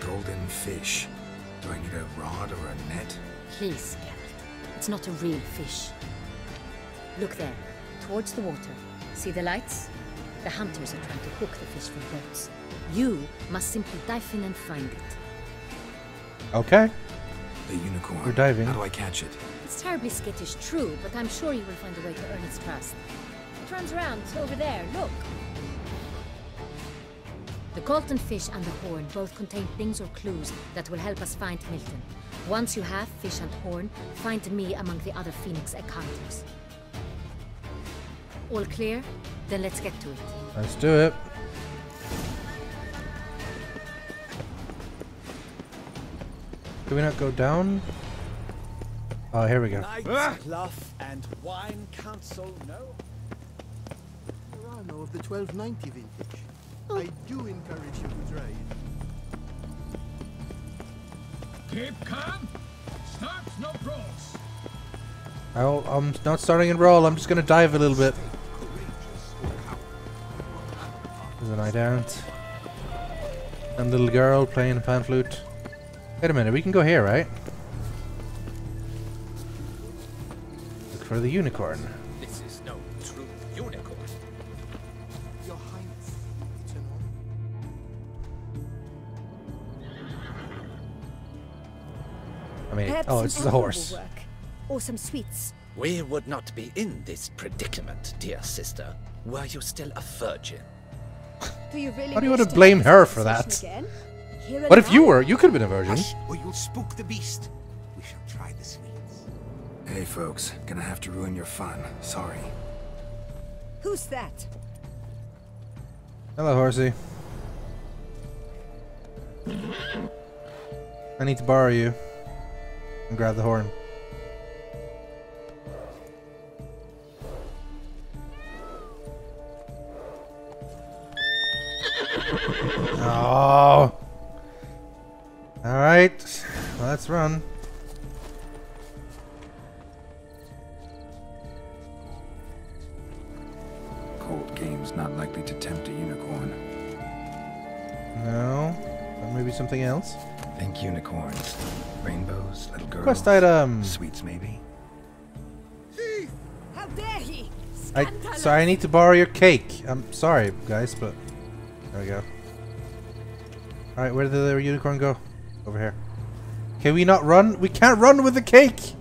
Golden fish. Do I need a rod or a net? Please, Geralt. It's not a real fish. Look there, towards the water. See the lights? The hunters are trying to hook the fish from boats. You must simply dive in and find it. Okay. The unicorn. We're diving. How do I catch it? It's terribly skittish, true, but I'm sure you will find a way to earn its trust. It runs around over there, look. The golden fish and the horn both contain things or clues that will help us find Milton. Once you have fish and horn, find me among the other phoenix egg hunters. All clear? Then let's get to it. Let's do it. Do we not go down? Oh, here we go. Knights, Cloth, and Wine Council, no? Murano of the 1290 vintage. I do encourage you to trade. Keep calm. Start no brawls. I'm not starting in roll. I'm just gonna dive a little bit. There's a night errant. And little girl playing a pan flute. Wait a minute, we can go here, right? Look for the unicorn. This is no true unicorn. Your Highness, it's an I mean, Perhaps oh, some it's the alcohol horse. will work. Or some sweets. We would not be in this predicament, dear sister, were you still a virgin. Do you really How do you wish want to to blame have her this for conversation that? again? Here What if and you now? were? You could have been a virgin. Hush, or you'll spook the beast. We shall try the sweets. Hey folks, gonna have to ruin your fun. Sorry. Who's that? Hello, horsey. I need to borrow you. And grab the horn. Oh. Alright. Let's run. Cold game's not likely to tempt a unicorn. No. Or maybe something else. Think unicorns. Rainbows, little girls. Quest item. Sweets, maybe? How dare he? Sorry, I need to borrow your cake. I'm sorry, guys, but there we go. Alright, where did the unicorn go? Over here. Can we not run? We can't run with the cake!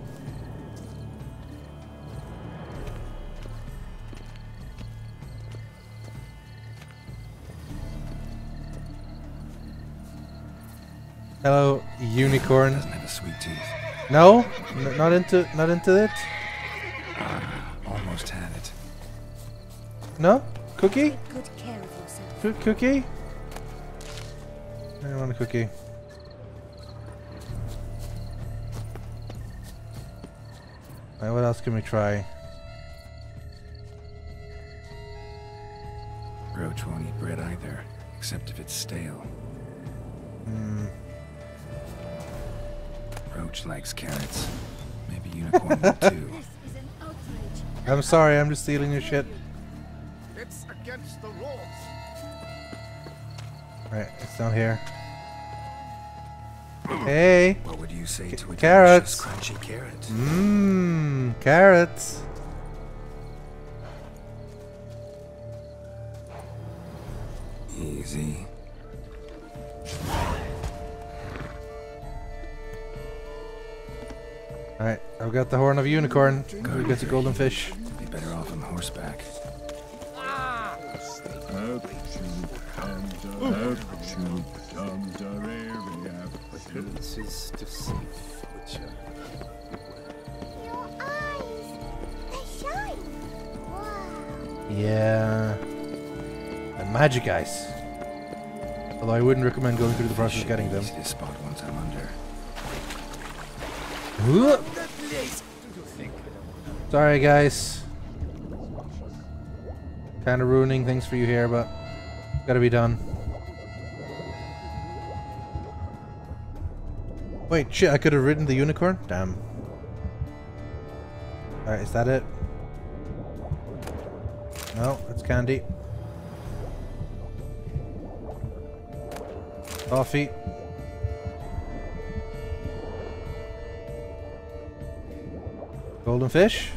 Hello, unicorn. Doesn't have a sweet tooth. No? Not into it? Almost had it. No? Cookie? Take good care of yourself. Cookie? I don't want a cookie. Alright, what else can we try? Roach won't eat bread either, except if it's stale. Roach likes carrots. Maybe unicorn will too. I'm sorry, I'm just stealing your shit. It's against the rules. Right, it's down here. Hey! What would you say to a carrots? delicious crunchy carrot? Mmm, carrots. Easy. Alright, I've got the horn of a unicorn. We get the golden fish. Be better off on horseback. Appearances deceive, Witcher. Your eyes, they shine. Wow. Yeah. And magic eyes. Although I wouldn't recommend going through the process of getting them. This spot once I'm under. Sorry guys. Kinda ruining things for you here, but Gotta be done. Wait, shit, I could have ridden the unicorn? Damn. Alright, is that it? No, that's candy. Coffee. Golden fish.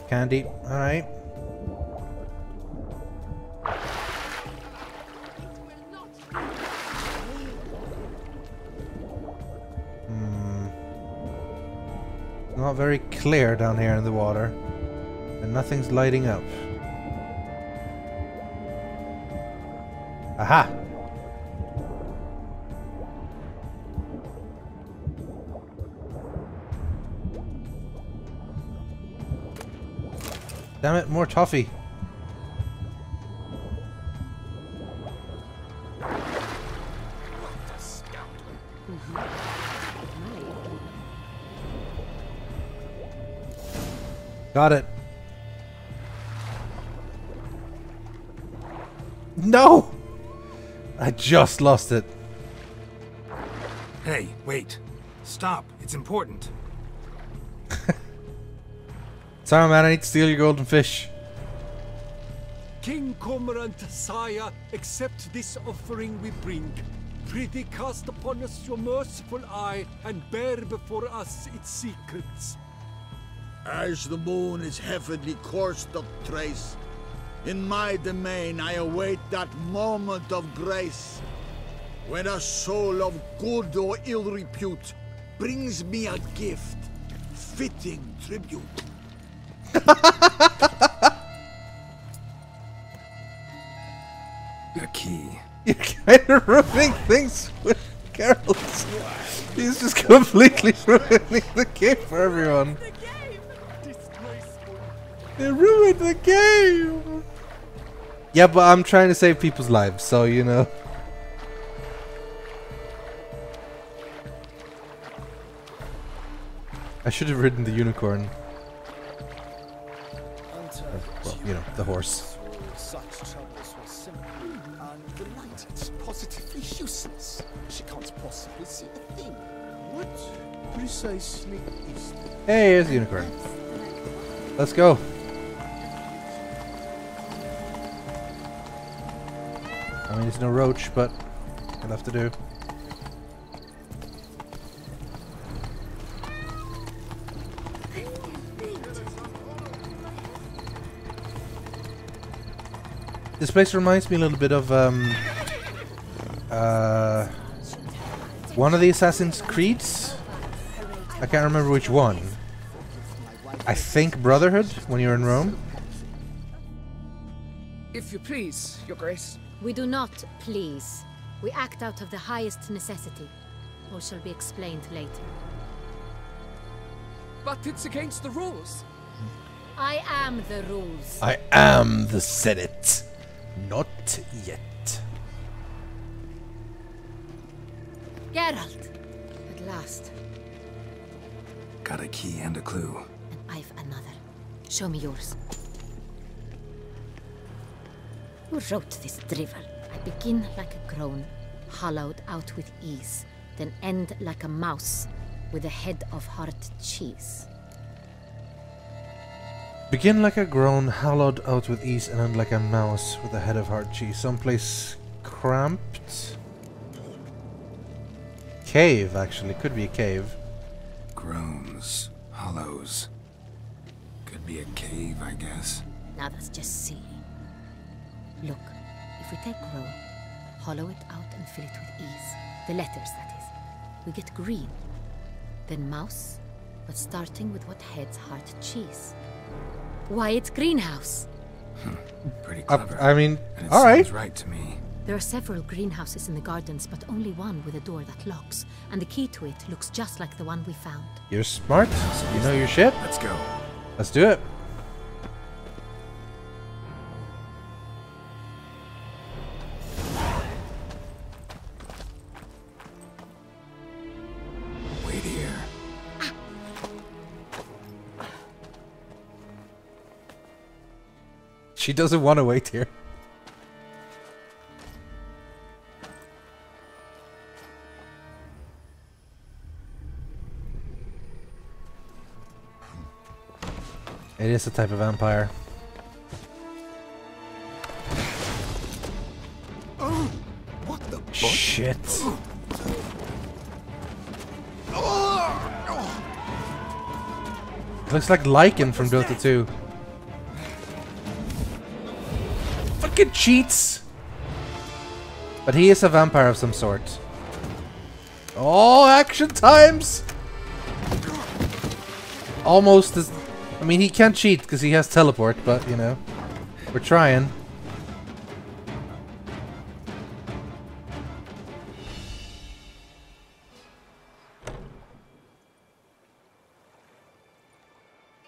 Candy. Alright. Not very clear down here in the water. And nothing's lighting up. Aha! Damn it, more toffee. Got it. No! I just lost it. Hey, wait. Stop. It's important. Sorry, man. I need to steal your golden fish. King Cormorant, sire, accept this offering we bring. Prithee cast upon us your merciful eye and bear before us its secrets. As the moon is heavenly coursed of trace, in my domain I await that moment of grace, when a soul of good or ill repute brings me a gift, fitting tribute. A key. You're kind of ruining things with Carol's. He's just completely ruining the game for everyone. They ruined the game! Yeah, but I'm trying to save people's lives, so you know. I should have ridden the unicorn. Well, you know, the horse. Such troubles were simple, and the light is positively useless. She can't possibly see a thing. What precisely is that? Hey, here's the unicorn. Let's go. I mean, there's no roach, but I'll have to do. This place reminds me a little bit of one of the Assassin's Creeds. I can't remember which one. I think Brotherhood, when you're in Rome. If you please, Your Grace. We do not please. We act out of the highest necessity. All shall be explained later. But it's against the rules. I am the rules. I am the Senate. Not yet. Geralt! At last. Got a key and a clue. And I've another. Show me yours. Who wrote this drivel? I begin like a groan, hollowed out with ease, then end like a mouse, with a head of hard cheese. Begin like a groan, hollowed out with ease, and end like a mouse with a head of hard cheese. Someplace cramped. Cave, actually. Could be a cave. Groans. Hollows. Could be a cave, I guess. Now that's just silly. Look, if we take groan, hollow it out and fill it with ease, the letters, that is, we get green. Then mouse, but starting with what heads hard cheese. Why, it's greenhouse. Pretty clever. I mean, and it alright. sounds right to me. There are several greenhouses in the gardens, but only one with a door that locks, and the key to it looks just like the one we found. You're smart. You know your shit. Let's go. Let's do it. Wait here. She doesn't want to wait here. It is a type of vampire. What the shit? Looks like Lycan from Dota 2. Fucking cheats! But he is a vampire of some sort. Oh, action times! Almost as... I mean, he can't cheat because he has teleport, but, you know, we're trying.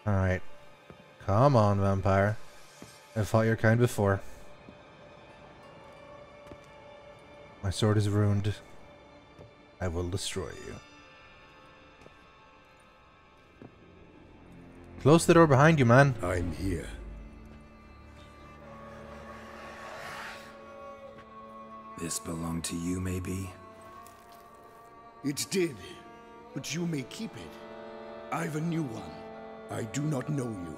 Alright. Come on, vampire. I've fought your kind before. My sword is ruined. I will destroy you. Close the door behind you, man. I'm here. This belonged to you, maybe? It did, but you may keep it. I've a new one. I do not know you.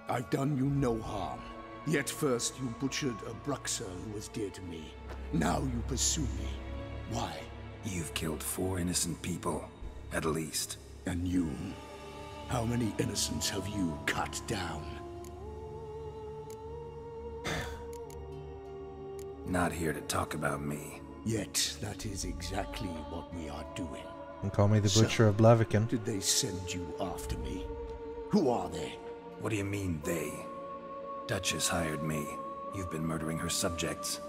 I've done you no harm. Yet first you butchered a Bruxer who was dear to me. Now you pursue me. Why? You've killed 4 innocent people, at least. And you? How many innocents have you cut down? Not here to talk about me. Yet that is exactly what we are doing. And call me the Butcher of Blaviken. Did they send you after me? Who are they? What do you mean, they? Duchess hired me. You've been murdering her subjects.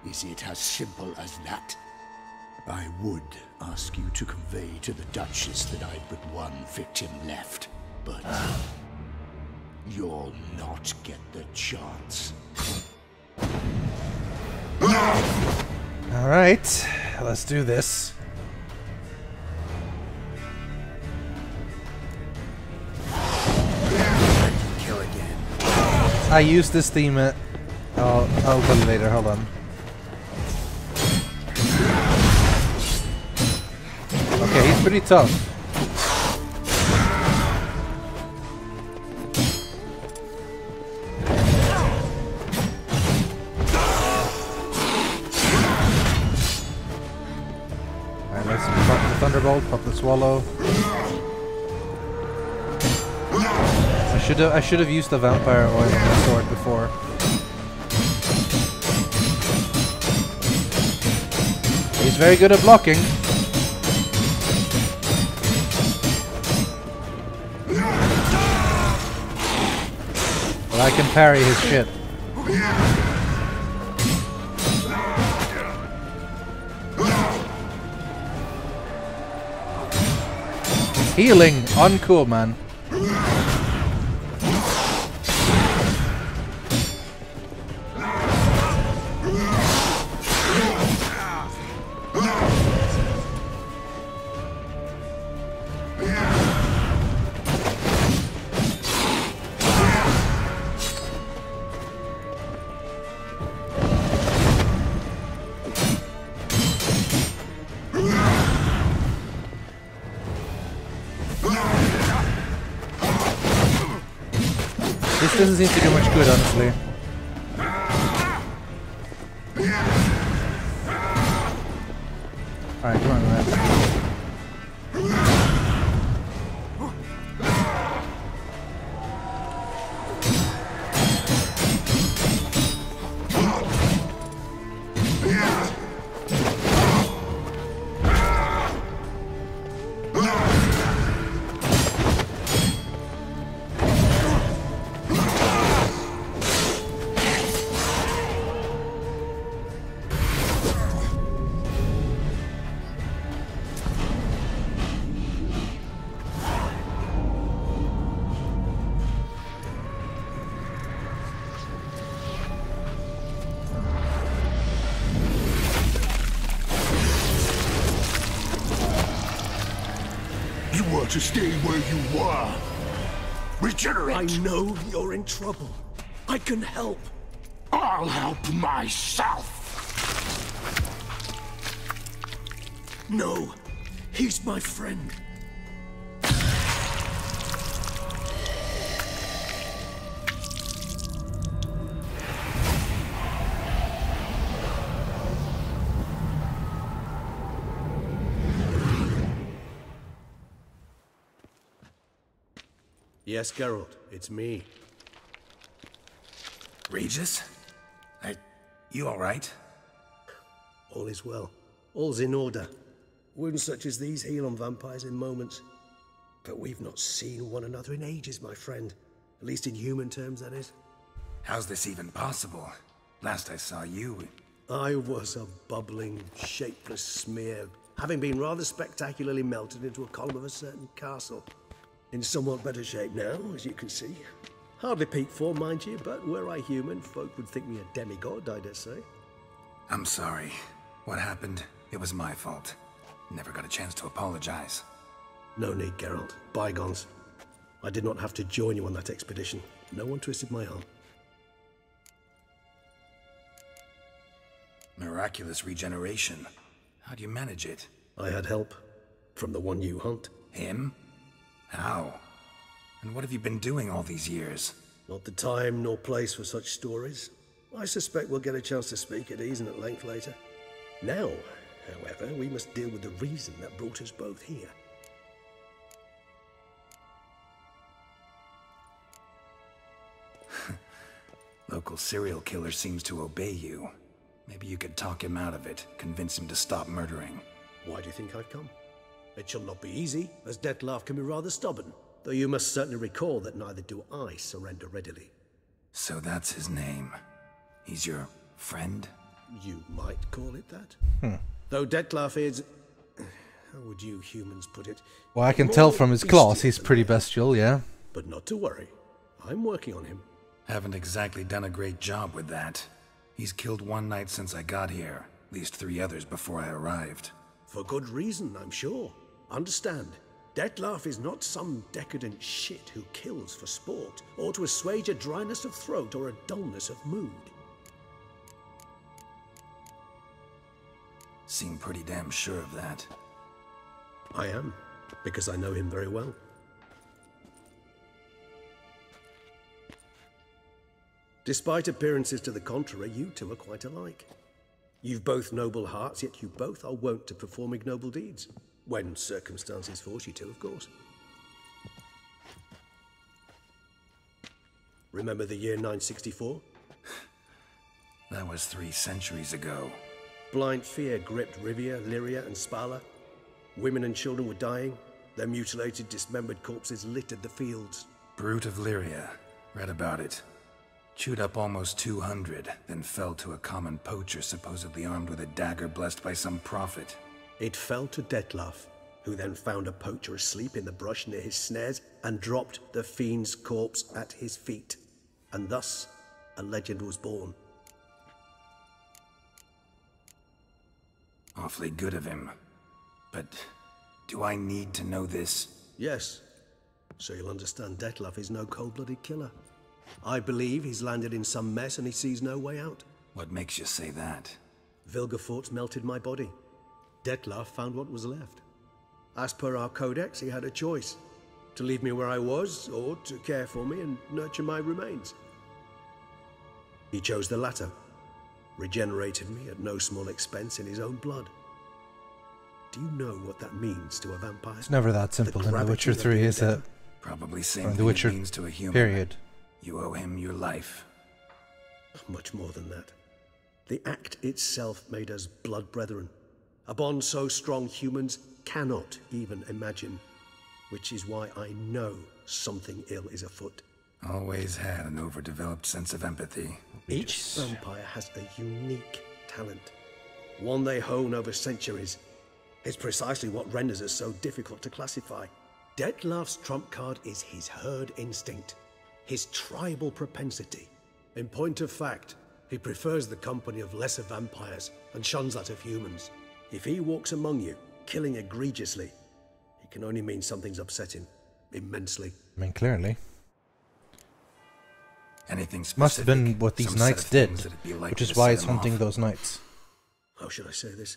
Is it as simple as that? I would ask you to convey to the Duchess that I've but one victim left, but you'll not get the chance. Alright, let's do this. Kill again. I used this theme at... I'll tell you later, hold on. Okay, he's pretty tough. Alright, let's pop the Thunderbolt, pop the Swallow. I should have used the Vampire Oil on my sword before. He's very good at blocking. Well, I can parry his shit. Healing, uncool, man. This doesn't seem to do much good, honestly. Alright, come on, man. to stay where you were. Regenerate! I know you're in trouble. I can help. I'll help myself! No, he's my friend. Yes, Geralt, it's me. Regis? You alright? All is well. All's in order. Wounds such as these heal on vampires in moments. But we've not seen one another in ages, my friend. At least in human terms, that is. How's this even possible? Last I saw you... I was a bubbling, shapeless smear, having been rather spectacularly melted into a column of a certain castle. In somewhat better shape now, as you can see. Hardly peak form, mind you, but were I human, folk would think me a demigod, I dare say. I'm sorry. What happened? It was my fault. Never got a chance to apologize. No need, Geralt. Bygones. I did not have to join you on that expedition. No one twisted my arm. Miraculous regeneration. How do you manage it? I had help. From the one you hunt. Him? How? And what have you been doing all these years? Not the time nor place for such stories. I suspect we'll get a chance to speak at ease and at length later. Now, however, we must deal with the reason that brought us both here. Local serial killer seems to obey you. Maybe you could talk him out of it, convince him to stop murdering. Why do you think I've come? It shall not be easy, as Dettlaff can be rather stubborn. Though you must certainly recall that neither do I surrender readily. So that's his name. He's your friend? You might call it that. Though Dettlaff is... how would you humans put it? Well, I can tell from his claws he's pretty bestial, yeah. But not to worry. I'm working on him. Haven't exactly done a great job with that. He's killed one knight since I got here. At least 3 others before I arrived. For good reason, I'm sure. Understand, Dettlaff is not some decadent shit who kills for sport, or to assuage a dryness of throat or a dullness of mood. Seem pretty damn sure of that. I am, because I know him very well. Despite appearances to the contrary, you two are quite alike. You've both noble hearts, yet you both are wont to perform ignoble deeds. When circumstances force you to, of course. Remember the year 964? That was 3 centuries ago. Blind fear gripped Rivia, Lyria, and Spala. Women and children were dying. Their mutilated, dismembered corpses littered the fields. Brute of Lyria. Read about it. Chewed up almost 200, then fell to a common poacher supposedly armed with a dagger blessed by some prophet. It fell to Dettlaff, who then found a poacher asleep in the brush near his snares and dropped the fiend's corpse at his feet. And thus, a legend was born. Awfully good of him. But do I need to know this? Yes. So you'll understand Dettlaff is no cold-blooded killer. I believe he's landed in some mess and he sees no way out. What makes you say that? Vilgefortz melted my body. Dettlaff found what was left. As per our codex, he had a choice. To leave me where I was, or to care for me and nurture my remains. He chose the latter. Regenerated me at no small expense in his own blood. Do you know what that means to a vampire? It's never that simple in The Witcher 3, is it? Probably same Or The thing Witcher, it means to a human. period. You owe him your life. Much more than that. The act itself made us blood brethren. A bond so strong humans cannot even imagine. Which is why I know something ill is afoot. Always had an overdeveloped sense of empathy. Each vampire has a unique talent. One they hone over centuries. It's precisely what renders us so difficult to classify. Dettlaff's trump card is his herd instinct. His tribal propensity. In point of fact, he prefers the company of lesser vampires and shuns that of humans. If he walks among you, killing egregiously, he It can only mean something's upsetting. Immensely. I mean, clearly. Anything specific? Must have been what these Some set knights of did, things that'd be likely which is to why set it's him hunting off. those knights. How should I say this?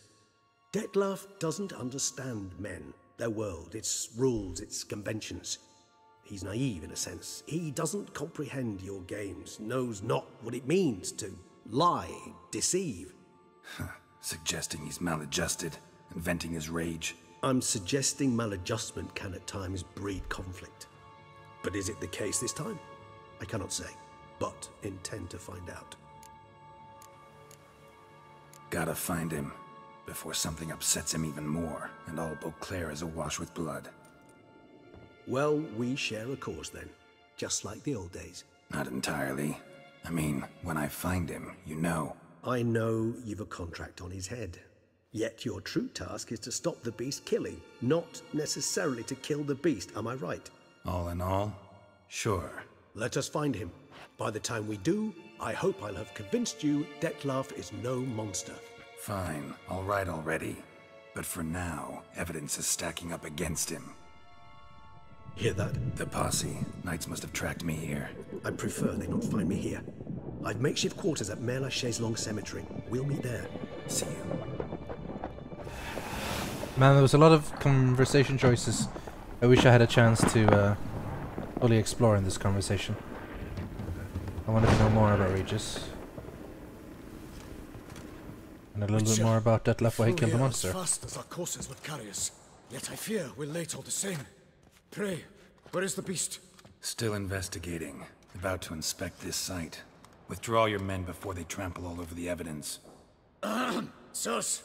Detlef doesn't understand men, their world, its rules, its conventions. He's naive in a sense. He doesn't comprehend your games, knows not what it means to lie, deceive. Suggesting he's maladjusted and venting his rage. I'm suggesting maladjustment can at times breed conflict. But is it the case this time? I cannot say, but intend to find out. Gotta find him before something upsets him even more, and all Beauclair is awash with blood. Well, we share a cause then, just like the old days. Not entirely. I mean, when I find him, you know. I know you've a contract on his head. Yet your true task is to stop the beast killing, not necessarily to kill the beast, am I right? All in all, sure. Let us find him. By the time we do, I hope I'll have convinced you Detlef is no monster. Fine, all right already. But for now, evidence is stacking up against him. Hear that? The posse. Knights must have tracked me here. I prefer they not find me here. I've makeshift quarters at Mère Lachaise Long Cemetery. We'll meet there. See you. Man, there was a lot of conversation choices I wish I had a chance to fully explore in this conversation. I wanted to know more about Regis. And a little bit more about Detlef why he killed the monster. As fast as our courses would carry us. Yet I fear we're late all the same. Pray, where is the beast? Still investigating. About to inspect this site. Withdraw your men before they trample all over the evidence. Sirs,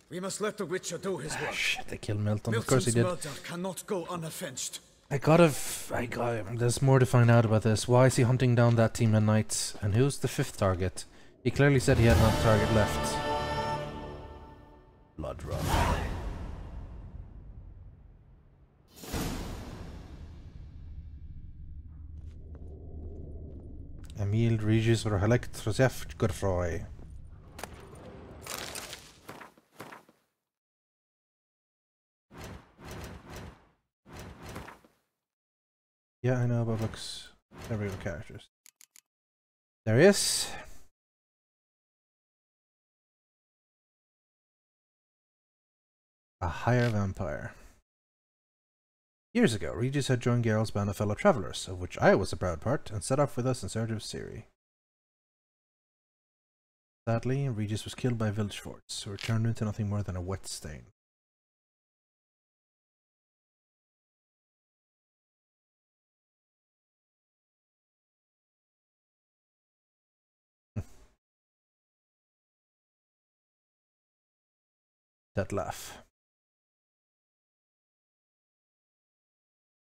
we must let the Witcher do his work. Shit, they killed Milton. Of course he did. Milton's murder cannot go unavenged. I got there's more to find out about this. Why is he hunting down that team of knights? And who's the fifth target? He clearly said he had another target left. Blood run. Emil Regis or Elektrosef Gorfroy. Yeah, I know about books. Every characters. There he is. A higher vampire. Years ago, Regis had joined Geralt's band of fellow travelers, of which I was a proud part, and set off with us in search of Ciri. Sadly, Regis was killed by village forts, who were turned into nothing more than a wet stain. That laugh.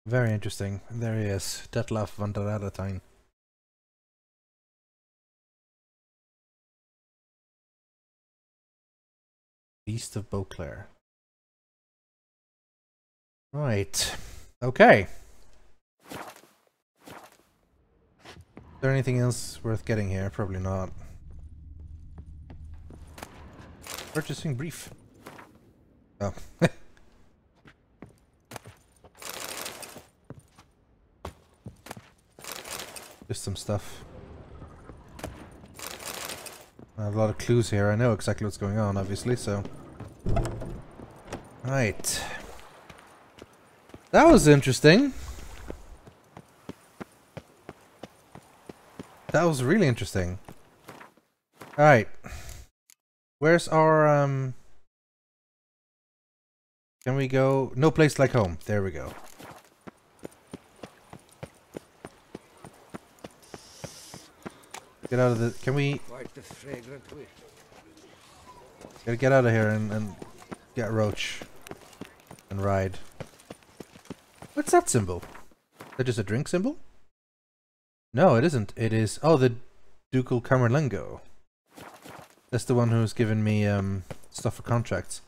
Very interesting. There he is. Detlef van der Adetein. Beast of Beauclair. Right. Okay. Is there anything else worth getting here? Probably not. Purchasing brief. Oh. Just some stuff. I have a lot of clues here. I know exactly what's going on, obviously, so... Right. That was interesting. That was really interesting. Alright. Where's our, Can we go... No place like home. There we go. Get out of the... Can we... Quite the fragrant wish. Gotta get out of here and get Roach. And ride. What's that symbol? Is that just a drink symbol? No, it isn't. It is... Oh, the Ducal Camerlengo. That's the one who's given me stuff for contracts.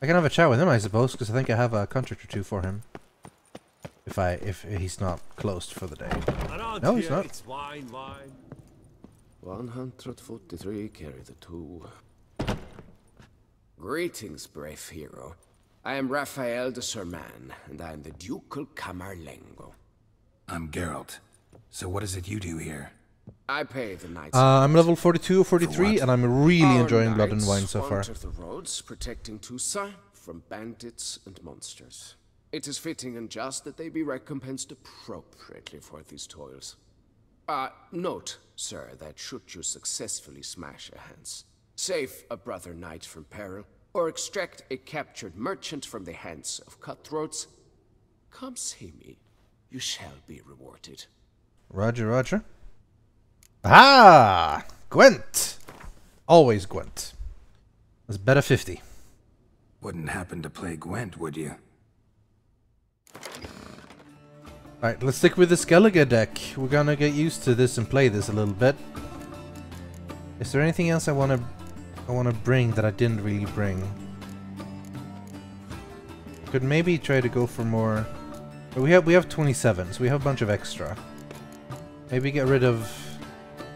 I can have a chat with him, I suppose, because I think I have a contract or two for him. If he's not closed for the day. No, he's not. It's wine. 143 carry the two. Greetings, brave hero. I am Raphael de Serman, and I am the Ducal Camerlengo. I'm Geralt. So what is it you do here? I pay the knights. I'm level 42 or 43, and I'm really enjoying Blood and Wine so far. Wander the roads, protecting Toussaint from bandits and monsters. It is fitting and just that they be recompensed appropriately for these toils. Note, sir, that should you successfully smash a Hans, save a brother knight from peril, or extract a captured merchant from the hands of cutthroats, come see me. You shall be rewarded. Roger, roger. Ah! Gwent! Always Gwent. That's better 50. Wouldn't happen to play Gwent, would you? Alright, let's stick with the Skellige deck. We're gonna get used to this and play this a little bit. Is there anything else I wanna bring that I didn't really bring? Could maybe try to go for more. We have 27, so we have a bunch of extra. Maybe get rid of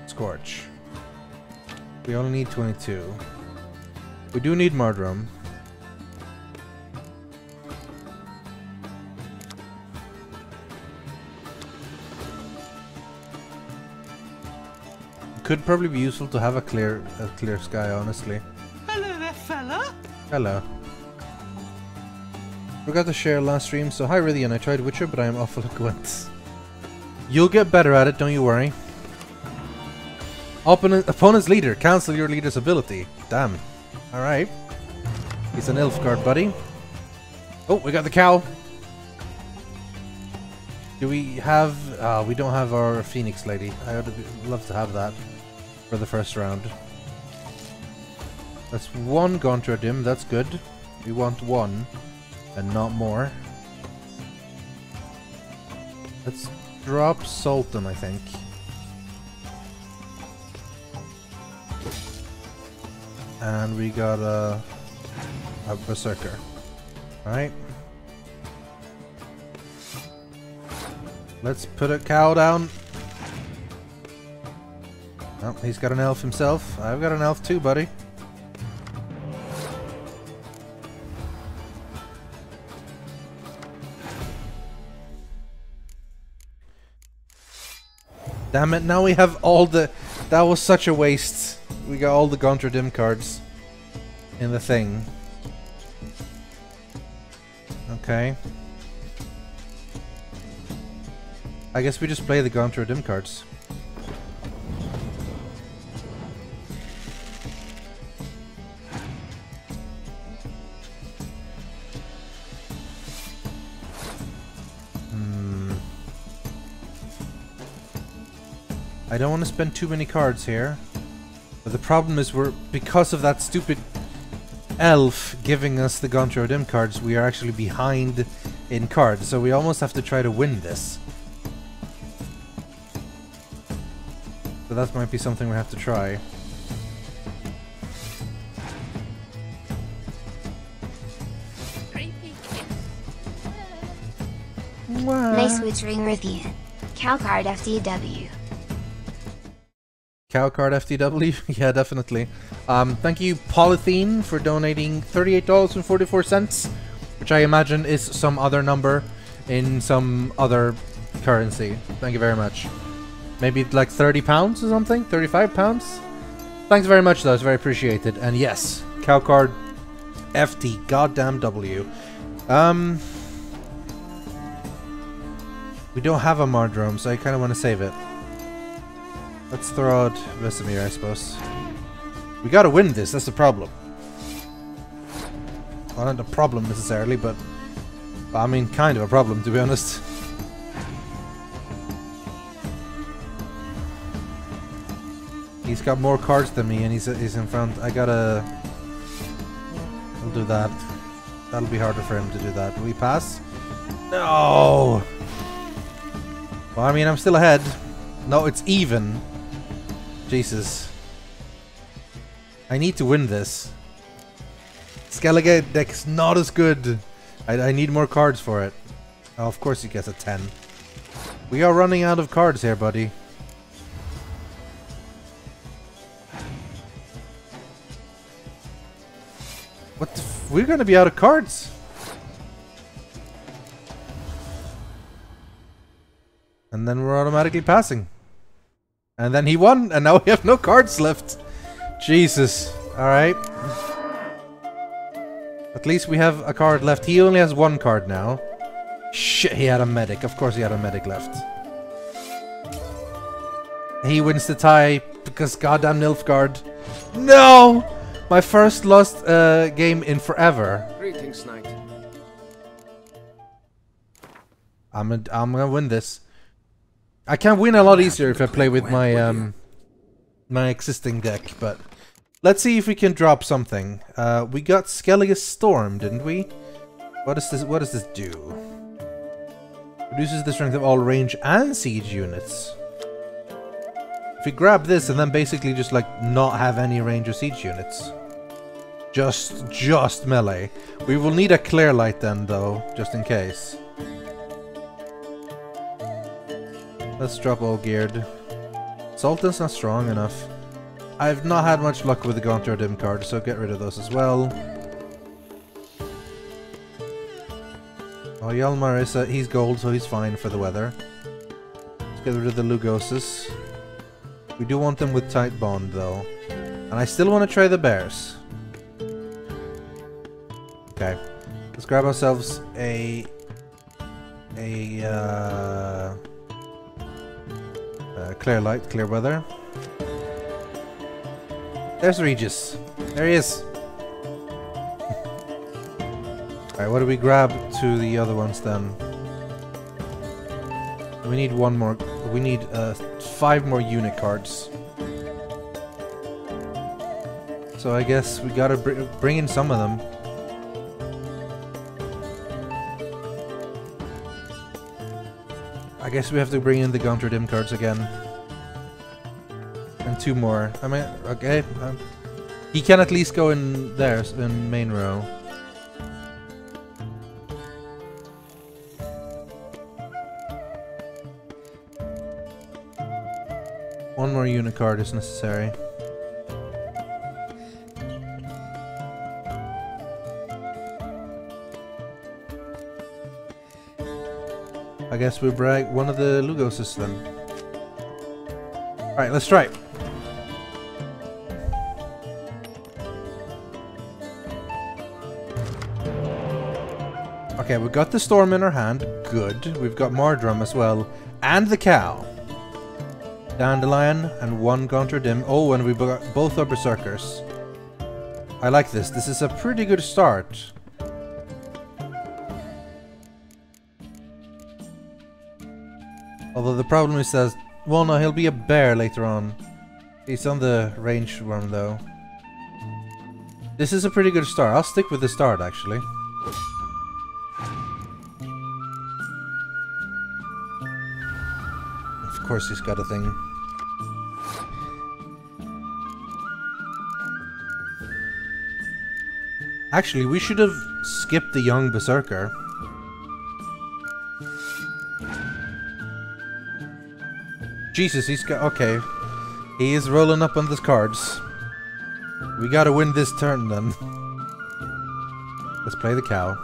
Scorch. We only need 22. We do need Mardrum. Could probably be useful to have a clear sky, honestly. Hello there, fella. Hello. Forgot to share last stream, so hi Rythian, I tried Witcher, but I am awful at Gwent. You'll get better at it, don't you worry. Opponent's leader, cancel your leader's ability. Damn. Alright. He's an Nilfgaard buddy. Oh, we got the cow. Do we have... we don't have our Phoenix lady. I would love to have that for the first round. That's one Gontradym, that's good. We want one, and not more. Let's drop Sultan, I think. And we got a Berserker. Alright. Let's put a cow down. Oh, he's got an elf himself. I've got an elf too, buddy. Damn it, now we have all the... That was such a waste. We got all the Gontradym cards in the thing. Okay. I guess we just play the Gontradym cards. I don't want to spend too many cards here. But the problem is because of that stupid elf giving us the Gontradym cards, we are actually behind in cards. So we almost have to try to win this. So that might be something we have to try. Nice witchering Rythian. Cow card FTW. Cow card FTW? Yeah, definitely. Thank you, Polythene, for donating $38.44, which I imagine is some other number in some other currency. Thank you very much. Maybe like £30 or something? £35? Thanks very much, though. It's very appreciated. And yes, cow card FT goddamn W. We don't have a Mardrome, so I kind of want to save it. Let's throw out Vesemir, I suppose. We gotta win this, that's the problem. Well, not a problem necessarily, but... I mean, kind of a problem, to be honest. He's got more cards than me, and he's in front. I gotta... I'll do that. That'll be harder for him to do that. Will he pass? No! Well, I mean, I'm still ahead. No, it's even. Jesus. I need to win this. Skellige deck's not as good. I need more cards for it. Oh, of course he gets a 10. We are running out of cards here, buddy. What the we're gonna be out of cards. And then we're automatically passing. And then he won, and now we have no cards left. Jesus. Alright. At least we have a card left. He only has one card now. Shit, he had a medic. Of course he had a medic left. He wins the tie because goddamn Nilfgaard. No! My first lost game in forever. Greetings, knight. I'm gonna win this. I can win a lot easier if I play with my my existing deck, but let's see if we can drop something. We got Skellige's Storm, didn't we? What does this do? Reduces the strength of all range and siege units. If we grab this and then basically just like not have any range or siege units. Just melee. We will need a clear light then though, just in case. Let's drop all geared. Sultan's not strong enough. I've not had much luck with the Gaunter Dim card, so get rid of those as well. Oh, Hjalmar is he's gold, so he's fine for the weather. Let's get rid of the Lugoses. We do want them with tight bond though. And I still want to try the bears. Okay. Let's grab ourselves a clear light, clear weather. There's Regis. There he is. Alright, what do we grab to the other ones then? We need one more. We need 5 more unit cards. So I guess we gotta bring in some of them. I guess we have to bring in the Gaunter Dim cards again. And 2 more. I mean, okay. He can at least go in there, in main row. One more unit card is necessary. I guess we brag one of the Lugoses then. Alright, let's try it. Okay, we've got the Storm in our hand. Good. We've got Mardrum as well. And the cow. Dandelion and 1 Gaunter Dim. Oh, and we got both our Berserkers. I like this. This is a pretty good start. Although the problem is that, well, no, he'll be a bear later on. He's on the range run though. This is a pretty good start. I'll stick with the start actually. Of course he's got a thing. Actually, we should have skipped the young Berserker. Jesus, he's got... okay. He is rolling up on the cards. We gotta win this turn then. Let's play the cow.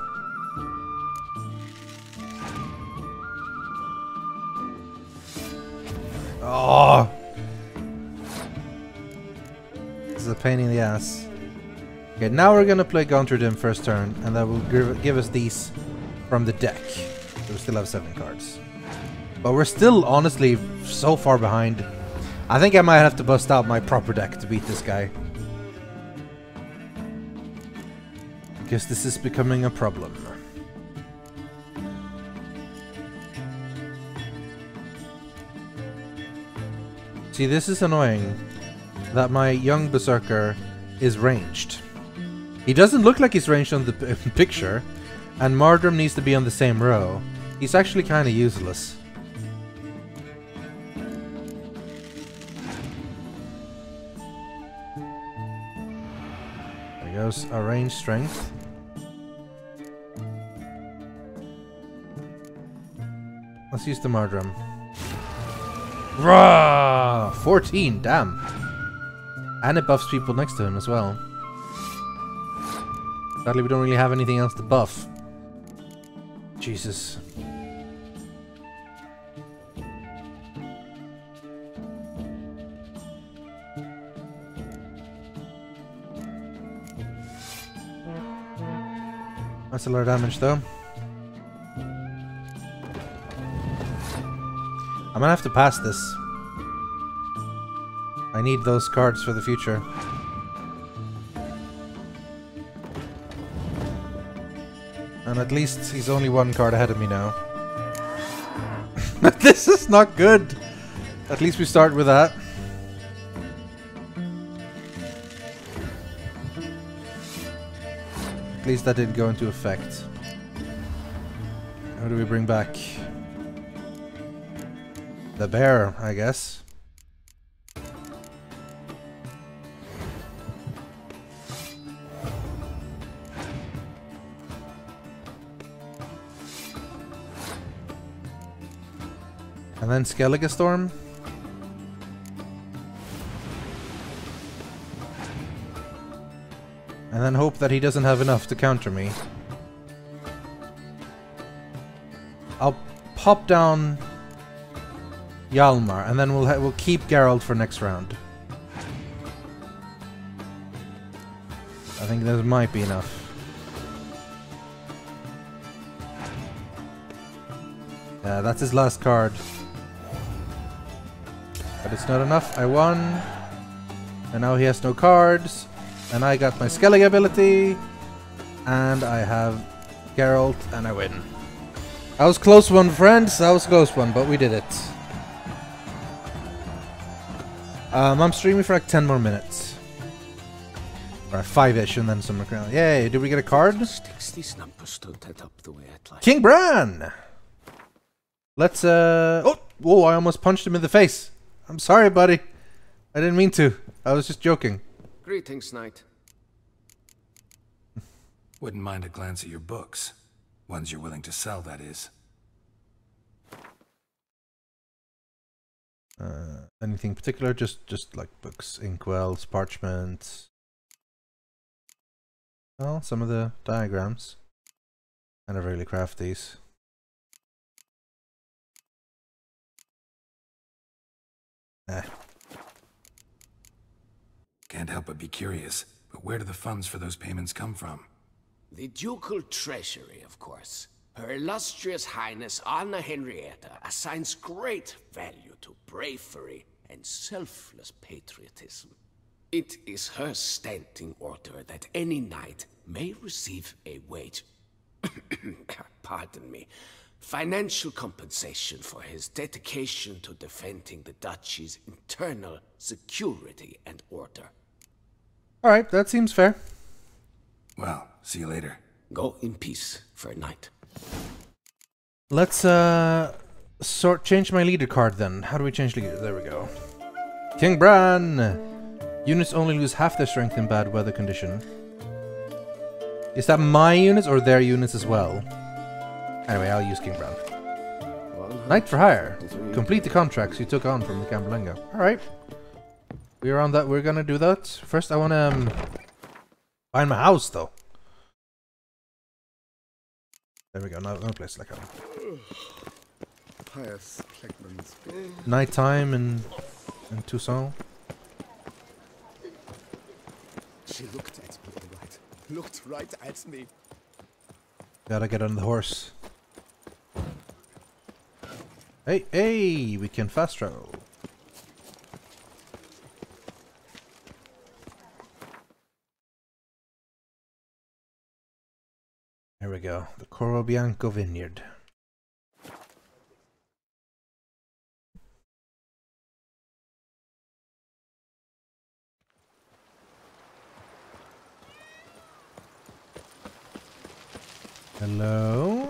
Oh! This is a pain in the ass. Okay, now we're gonna play Gaunter Dim first turn, and that will give us these from the deck. So we still have 7 cards. But we're still, honestly, so far behind. I think I might have to bust out my proper deck to beat this guy. Because this is becoming a problem. See, this is annoying. That my young Berserker is ranged. He doesn't look like he's ranged on the picture. And Mardrum needs to be on the same row. He's actually kind of useless. There goes our range strength. Let's use the Mardrum. Rah! 14, damn. And it buffs people next to him as well. Sadly, we don't really have anything else to buff. Jesus. That's a lot of damage, though. I'm gonna have to pass this. I need those cards for the future. And at least he's only one card ahead of me now. This is not good! At least we start with that. At least that didn't go into effect. Who do we bring back? The bear, I guess. And then Skellige Storm. And then hope that he doesn't have enough to counter me. I'll pop down Hjalmar, and then we'll keep Geralt for next round. I think that might be enough. Yeah, that's his last card. But it's not enough. I won. And now he has no cards. And I got my Skellige ability. And I have Geralt, and I win. That was a close one, friends. That was a close one, but we did it. I'm streaming for like 10 more minutes. Or 5-ish, and then some... Yay, did we get a card? These numbers don't add up the way I'd like. King Bran! Let's, Oh! Whoa, I almost punched him in the face. I'm sorry, buddy. I didn't mean to. I was just joking. Greetings, knight. Wouldn't mind a glance at your books. Ones you're willing to sell, that is. Anything particular? Just like books, inkwells, parchments. Well, some of the diagrams. I never really craft these. Can't help but be curious, but where do the funds for those payments come from? The ducal treasury, of course. Her illustrious highness Anna Henrietta assigns great value to bravery and selfless patriotism. It is her standing order that any knight may receive a wage, pardon me, financial compensation for his dedication to defending the duchy's internal security and order. Alright, that seems fair. Well, see you later. Go in peace for a night. Let's change my leader card then. How do we change leader? There we go. King Bran! Units only lose half their strength in bad weather condition. Is that my units or their units as well? Anyway, I'll use King Bran. Knight for hire. Complete the contracts you took on from the Camberlenga. Alright. We're on that. We're gonna do that. First, I wanna find my house though. There we go. No place like that. Pious Kleckman's. Nighttime in Toussaint. She looked at me, all right. Looked right at me. Gotta get on the horse. Hey, we can fast travel. Here we go. The Corvo Bianco vineyard. Hello?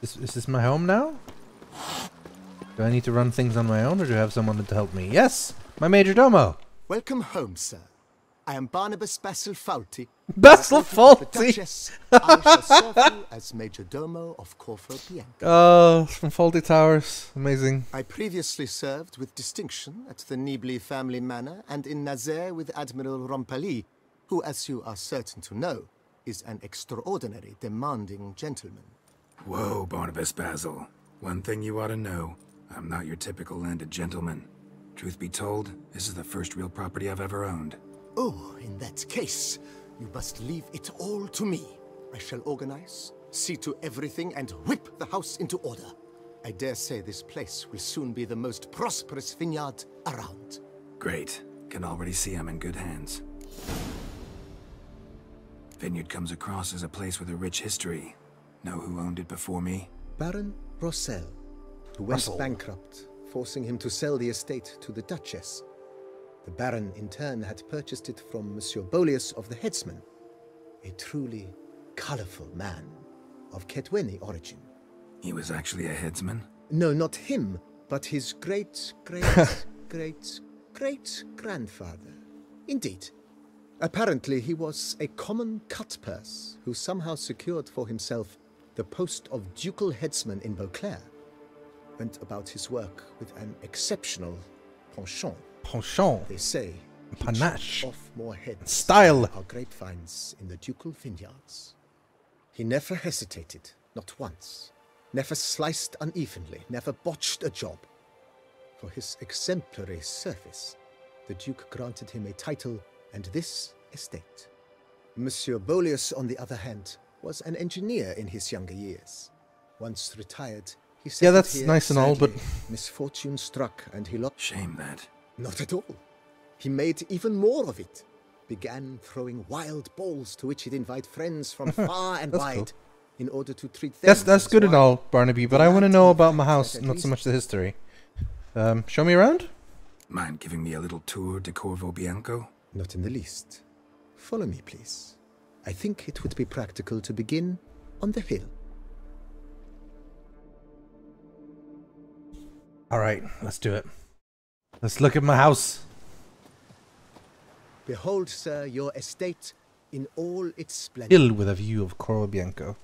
Is this my home now? Do I need to run things on my own, or do I have someone to help me? Yes! My Major Domo! Welcome home, sir. I am Barnabas Basil Fawlty. Basil Fawlty! I shall serve you as Major Domo of Corvo Bianco. Oh, from Fawlty Towers. Amazing. I previously served with distinction at the Nibley family manor and in Nazaire with Admiral Rompali, who, as you are certain to know, is an extraordinary demanding gentleman. Whoa, Barnabas Basil. One thing you ought to know. I'm not your typical landed gentleman. Truth be told, this is the first real property I've ever owned. Oh, in that case, you must leave it all to me. I shall organize, see to everything, and whip the house into order. I dare say this place will soon be the most prosperous vineyard around. Great. Can already see I'm in good hands. Vineyard comes across as a place with a rich history. Know who owned it before me? Baron Rossel, who went bankrupt, forcing him to sell the estate to the Duchess. The Baron, in turn, had purchased it from Monsieur Bolius of the Headsman, a truly colorful man of Ketweni origin. He was actually a headsman? No, not him, but his great-great-great-grandfather. Indeed. Apparently, he was a common cut-purse who somehow secured for himself the post of ducal headsman in Beauclair. Went about his work with an exceptional penchant. Penchant. They say panache. Off more heads. Style. Our grapevines in the ducal vineyards. He never hesitated, not once. Never sliced unevenly, never botched a job. For his exemplary service, the Duke granted him a title and this estate. Monsieur Bolius, on the other hand, was an engineer in his younger years. Once retired, he said, yeah, that's nice and all, but misfortune struck and he lost. Shame that. Not at all. He made even more of it. Began throwing wild balls to which he'd invite friends from far and wide. Cool. In order to treat them. That's good and all, Barnaby, but I want to know about my house, not so much the history. Show me around? Mind giving me a little tour de Corvo Bianco? Not in the least. Follow me, please. I think it would be practical to begin on the hill. Alright, let's do it. Let's look at my house. Behold, sir, your estate in all its splendor. Hill with a view of Corvo Bianco.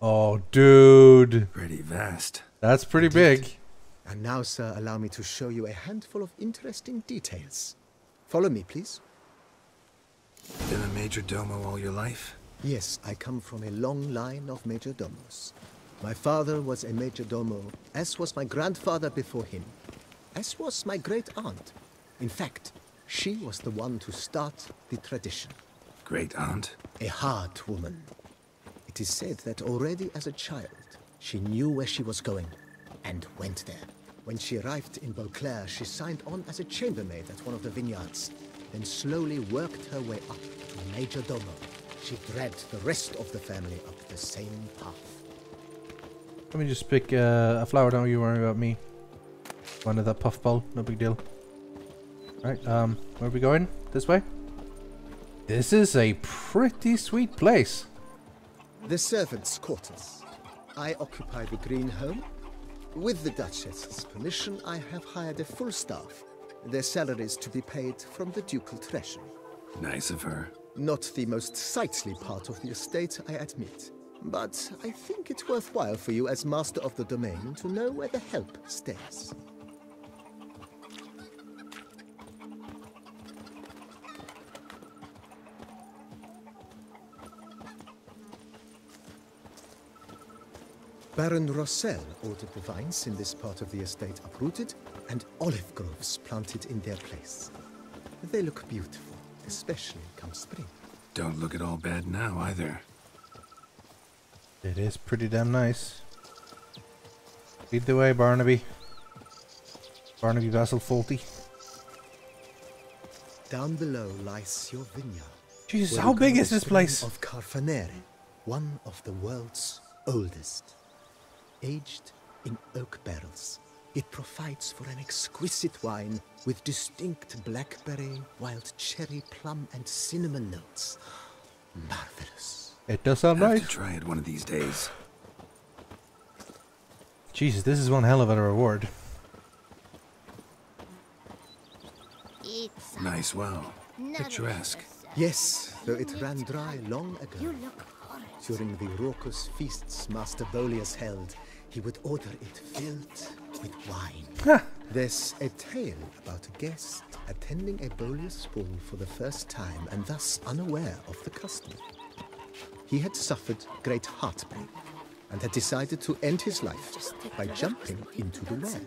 Oh, dude. Pretty vast. That's pretty big. And now, sir, allow me to show you a handful of interesting details. Follow me, please. Been a major domo all your life? Yes, I come from a long line of major domos. My father was a major domo, as was my grandfather before him, as was my great-aunt. In fact, she was the one to start the tradition. Great-aunt? A hard woman. It is said that already as a child, she knew where she was going, and went there. When she arrived in Beauclair, she signed on as a chambermaid at one of the vineyards, then slowly worked her way up to major domo. She dragged the rest of the family up the same path. Let me just pick a flower, don't you worry about me. One of that puffball, no big deal. Right, where are we going? This way? This is a pretty sweet place. The servants' quarters. I occupy the green home. With the Duchess's permission, I have hired a full staff. Their salaries to be paid from the ducal treasury. Nice of her. Not the most sightly part of the estate, I admit. But I think it's worthwhile for you as master of the domain to know where the help stays. Baron Rossel ordered the vines in this part of the estate uprooted and olive groves planted in their place. They look beautiful, especially come spring. Don't look at all bad now, either. It is pretty damn nice. Lead the way, Barnaby. Barnaby Basil Faulty. Down below lies your vineyard. Jesus, how big is this place? Of Carfanere, one of the world's oldest. Aged in oak barrels, it provides for an exquisite wine with distinct blackberry, wild cherry, plum, and cinnamon notes. Marvelous. It does sound Have right. to try it one of these days. Jesus, this is one hell of a reward. Nice well. Picturesque. Yes, though it ran dry long ago. During the raucous feasts Master Bolius held, he would order it filled with wine. There's a tale about a guest attending a Bolius ball for the first time and thus unaware of the custom. He had suffered great heartbreak and had decided to end his life by jumping into the well.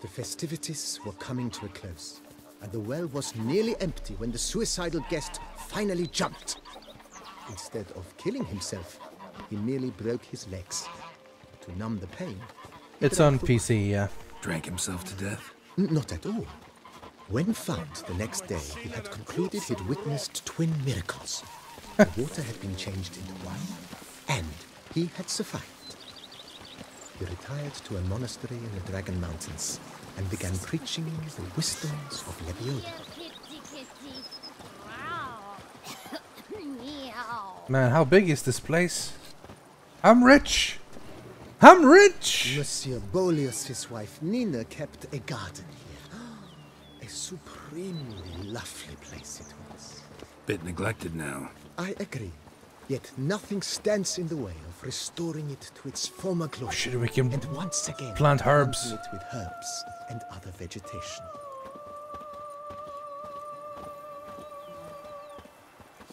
The festivities were coming to a close, and the well was nearly empty when the suicidal guest finally jumped. Instead of killing himself, he merely broke his legs. To numb the pain... It's on PC, yeah. Drank himself to death? Not at all. When found the next day, he had concluded he'd witnessed twin miracles. The water had been changed into wine, and he had survived. He retired to a monastery in the Dragon Mountains and began preaching the wisdoms of Leviosa. Man, how big is this place? I'm rich! I'm rich! Monsieur Bolius, his wife Nina, kept a garden here. A supremely lovely place it was. Bit neglected now. I agree. Yet nothing stands in the way of restoring it to its former glory. Should we can and once again plant herbs? planting it with herbs and other vegetation.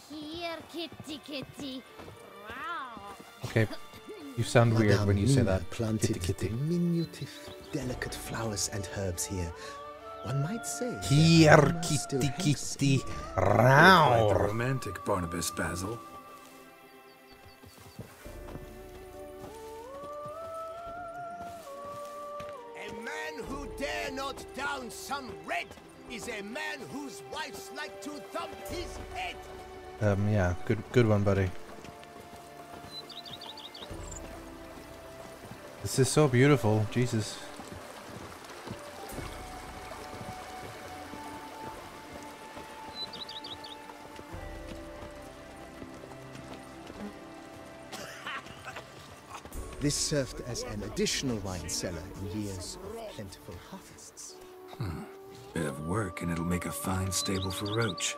Here, kitty. Okay, you sound weird Madame when you say Nina that. planted Kitty. diminutive, delicate flowers and herbs here. One might say. Here, that still kitty, hangs kitty. in there. Quite the Row. romantic, Barnabas Basil. A man who dare not down some red is a man whose wives like to thump his head. Yeah, good one, buddy. This is so beautiful, Jesus. This served as an additional wine cellar in years of plentiful harvests. Bit of work and it'll make a fine stable for Roach.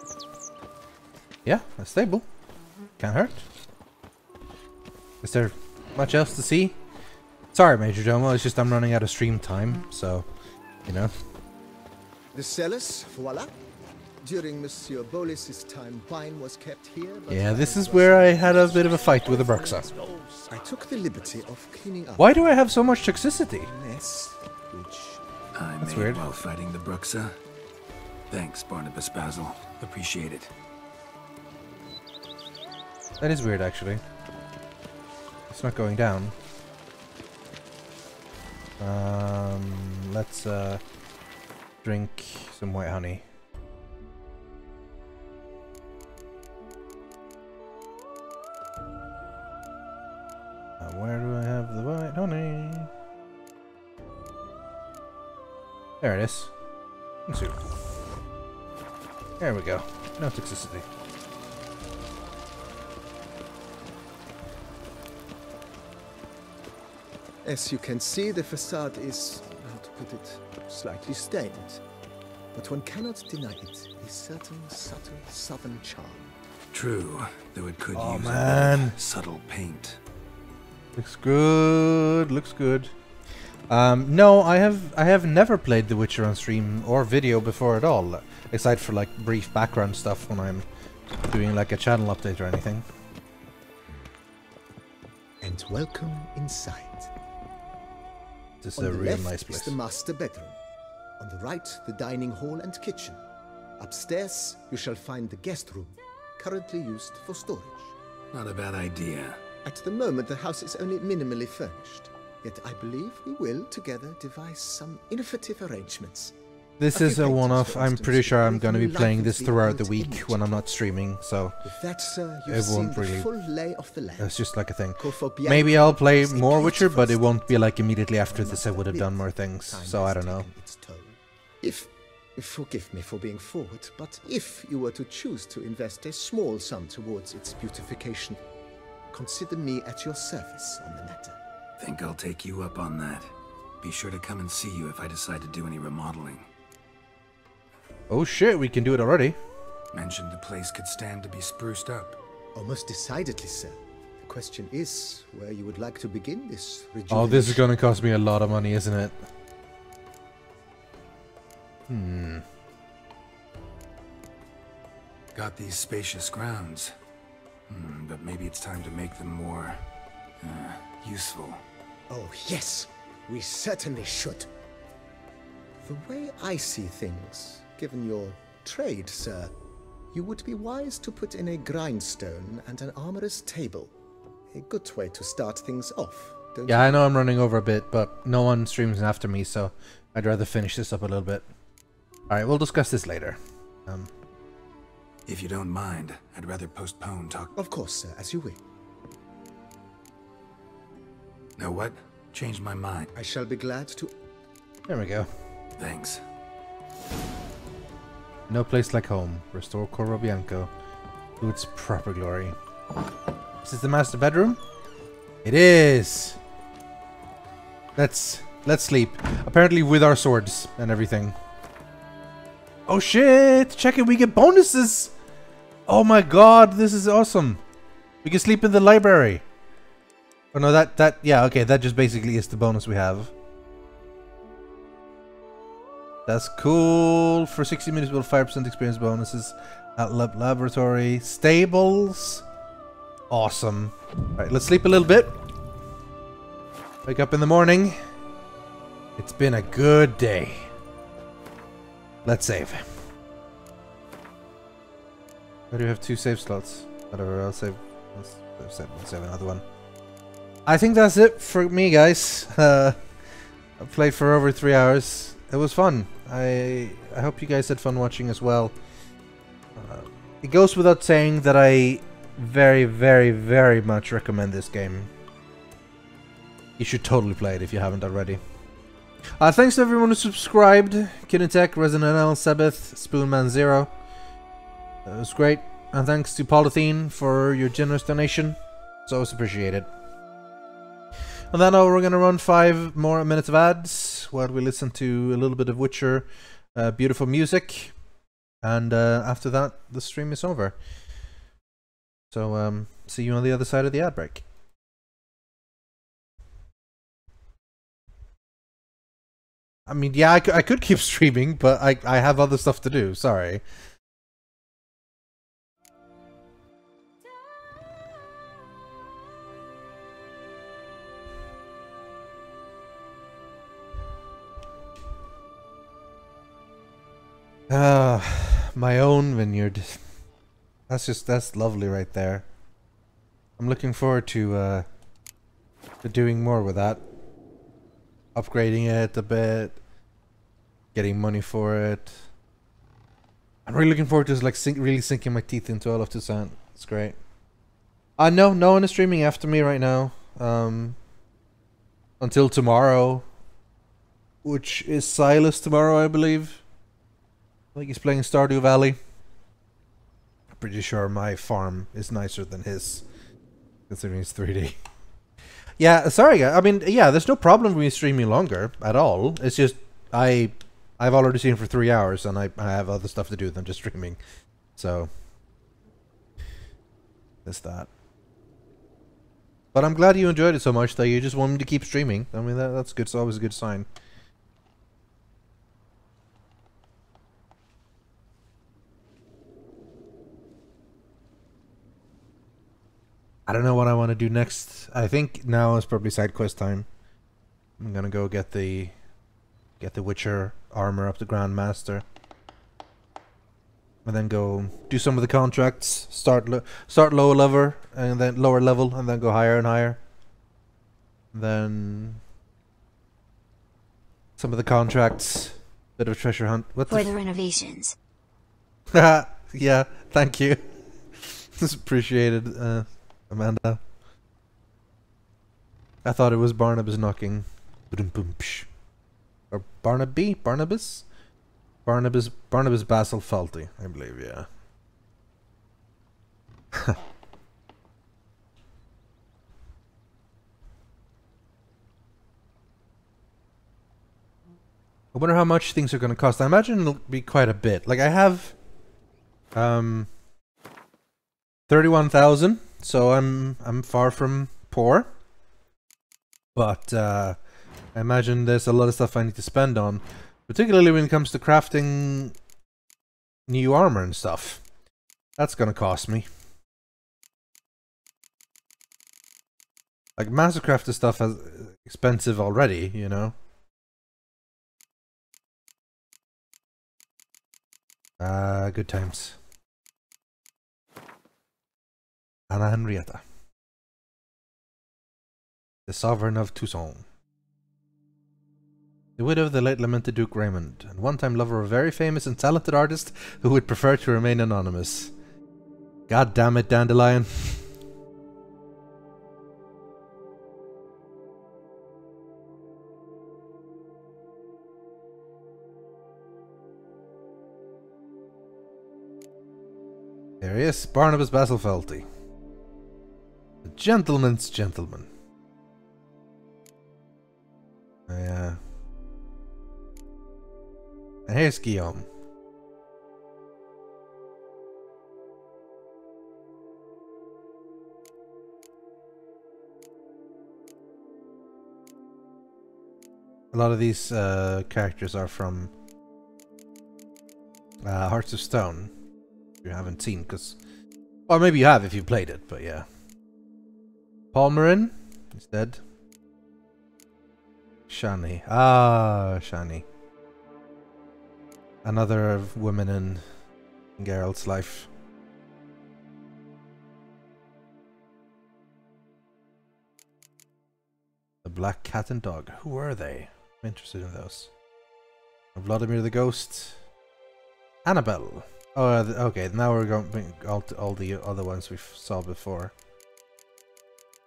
Yeah, a stable. Can't hurt. Is there much else to see? Sorry, Major Domo, it's just I'm running out of stream time, so, you know. The cellars, voila. During Monsieur Bolis's time, wine was kept here. But Yeah, this is where I had a bit of a fight with the Bruxa. I took the liberty of cleaning up. Why do I have so much toxicity? Mess, which I That's made weird. while fighting the Bruxa. Thanks, Barnabas Basil. Appreciate it. That is weird, actually. It's not going down. Let's drink some white honey. Where do I have the white honey? There it is. Let's see. There we go. No toxicity. As you can see, the facade is, how to put it, slightly stained. But one cannot deny it, a certain subtle southern charm. True, though it could Oh, use man. a bit of subtle paint. Looks good. Looks good. No, I have never played The Witcher on stream or video before at all, aside for like brief background stuff when I'm doing like a channel update or anything. And welcome inside. This is On a the real left nice is place. the master bedroom. On the right, the dining hall and kitchen. Upstairs, you shall find the guest room, currently used for storage. Not a bad idea. At the moment, the house is only minimally furnished. Yet I believe we will, together, devise some innovative arrangements. This A is few a paintings, one-off. for I'm instance, pretty sure I'm will going to be playing this lively throughout the and week imaginative. when I'm not streaming, so With that, sir, it you've seen won't the really. full lay of the land. It's just like a thing. Corvo Bianco Maybe I'll play is a more Witcher, beautiful but it won't be like immediately after this. I would have done more things, Time so I has don't know. taken its toll. If, forgive me for being forward, but if you were to choose to invest a small sum towards its beautification, consider me at your service on the matter. Think I'll take you up on that. Be sure to come and see you if I decide to do any remodeling. Oh shit, we can do it already. Mentioned the place could stand to be spruced up. Almost decidedly, sir. The question is where you would like to begin this rejuvenation. Oh, this is going to cost me a lot of money, isn't it? Got these spacious grounds. But maybe it's time to make them more useful. Oh, yes. We certainly should. The way I see things, given your trade, sir, you would be wise to put in a grindstone and an armorer's table. A good way to start things off, don't Yeah, you? I know I'm running over a bit, but no one streams after me, so I'd rather finish this up a little bit. Alright, we'll discuss this later. If you don't mind, I'd rather postpone talk. Of course, sir, as you wish. Know what? Changed my mind. I shall be glad to... There we go. Thanks. No place like home. Restore Corvo Bianco to its proper glory. Is this the master bedroom? It is! Let's sleep. Apparently with our swords and everything. Oh shit! Check it, we get bonuses! Oh my god, this is awesome! We can sleep in the library. Oh no, yeah, okay, that just basically is the bonus we have. That's cool. For 60 minutes, we'll 5% experience bonuses at laboratory. Stables. Awesome. Alright, let's sleep a little bit. Wake up in the morning. It's been a good day. Let's save. I do have 2 save slots. Whatever, I'll save. Let's save another one. I think that's it for me, guys. I played for over 3 hours. It was fun. I hope you guys had fun watching as well. It goes without saying that I very, very, very much recommend this game. You should totally play it if you haven't already. Thanks to everyone who subscribed. Kinetech, Resident L, Sabbath, Spoonman Zero. That was great. And thanks to Polythene for your generous donation. It's always appreciated. And then we're going to run 5 more minutes of ads while we listen to a little bit of Witcher beautiful music. And after that, the stream is over. So, see you on the other side of the ad break. I mean, yeah, I could keep streaming, but I have other stuff to do. Sorry. My own vineyard. That's lovely right there. I'm looking forward to doing more with that. Upgrading it a bit. Getting money for it. I'm really looking forward to like really sinking my teeth into all of Toussaint. It's great. No one is streaming after me right now. Until tomorrow. Which is Silas tomorrow, I believe. I think he's playing Stardew Valley. I'm pretty sure my farm is nicer than his, considering it's 3D. Yeah, sorry guys. I mean, yeah, there's no problem with me streaming longer at all. It's just I've already seen for 3 hours and I have other stuff to do than just streaming. So that's that. But I'm glad you enjoyed it so much that you just want me to keep streaming. I mean, that's good. It's always a good sign. I don't know what I want to do next. I think now is probably side quest time. I'm gonna go get the Witcher armor up to Grandmaster, and then go do some of the contracts. Start lower level and then lower level, and then go higher and higher. Then some of the contracts. Bit of a treasure hunt. What For the renovations. Yeah, thank you. It's appreciated. Amanda. I thought it was Barnabas knocking. Or Barnaby? Barnabas? Barnabas Basil Faulty, I believe, yeah. I wonder how much things are going to cost. I imagine it'll be quite a bit. Like I have 31,000, so I'm far from poor. But I imagine there's a lot of stuff I need to spend on, particularly when it comes to crafting new armor and stuff. That's going to cost me. Like Mastercrafted stuff is expensive already, you know. Good times. Anna Henrietta. the sovereign of Toussaint. The widow of the late lamented Duke Raymond, and one-time lover of a very famous and talented artist who would prefer to remain anonymous. God damn it, Dandelion. There he is, Barnabas Basilfelty. The gentleman's gentleman. Yeah. And here's Guillaume. A lot of these characters are from Hearts of Stone. You haven't seen, because... Or maybe you have if you played it, but yeah. Palmerin is dead. Shani. Ah, Shani. Another woman in Geralt's life. The Black Cat and Dog. Who were they? I'm interested in those. Vladimir the Ghost. Annabelle. Oh, okay. Now we're going all the other ones we saw before.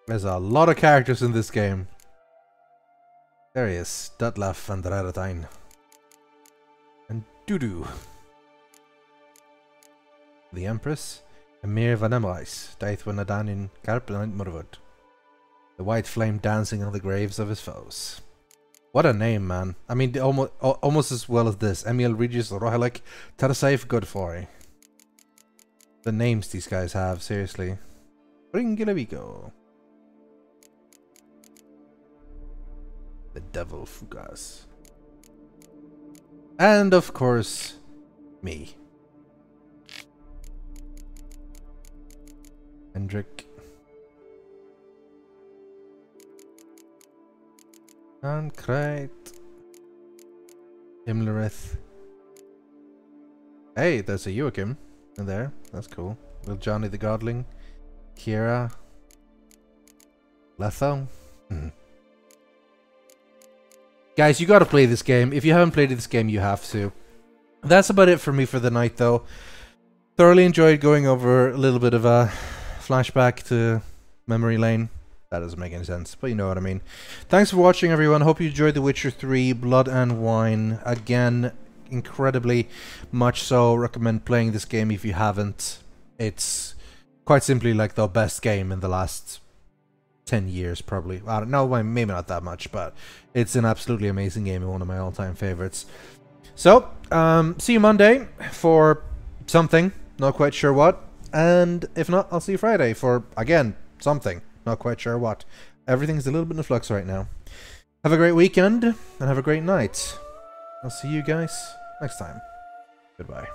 There's a lot of characters in this game. There he is. Detlef and Rythian. And Dudu. The Empress. Emir van Emreis. Daith Wanadan in Karp and Murwood. The white flame dancing on the graves of his foes. What a name, man. I mean, almost as well as this. Emil, Regis, Rohalek, Toussaint, Godfrey. The names these guys have, seriously. Bringilavico. The Devil Fugas. And, of course, me. Hendrik. And Kreit. Himlerith. Hey, there's a Joachim in there. That's cool. Will Johnny the Godling. Kira. Letho. Guys, you gotta play this game. If you haven't played this game, you have to. That's about it for me for the night, though. Thoroughly enjoyed going over a little bit of a flashback to memory lane. That doesn't make any sense, but you know what I mean. Thanks for watching, everyone. Hope you enjoyed The Witcher 3 Blood and Wine. Again, incredibly much so recommend playing this game if you haven't. It's quite simply like the best game in the last 10 years, probably. I don't know, maybe not that much, but it's an absolutely amazing game and one of my all-time favorites. So, see you Monday for something. Not quite sure what. And if not, I'll see you Friday for, again, something. Not quite sure what. Everything's a little bit in flux right now. Have a great weekend, and have a great night. I'll see you guys next time. Goodbye.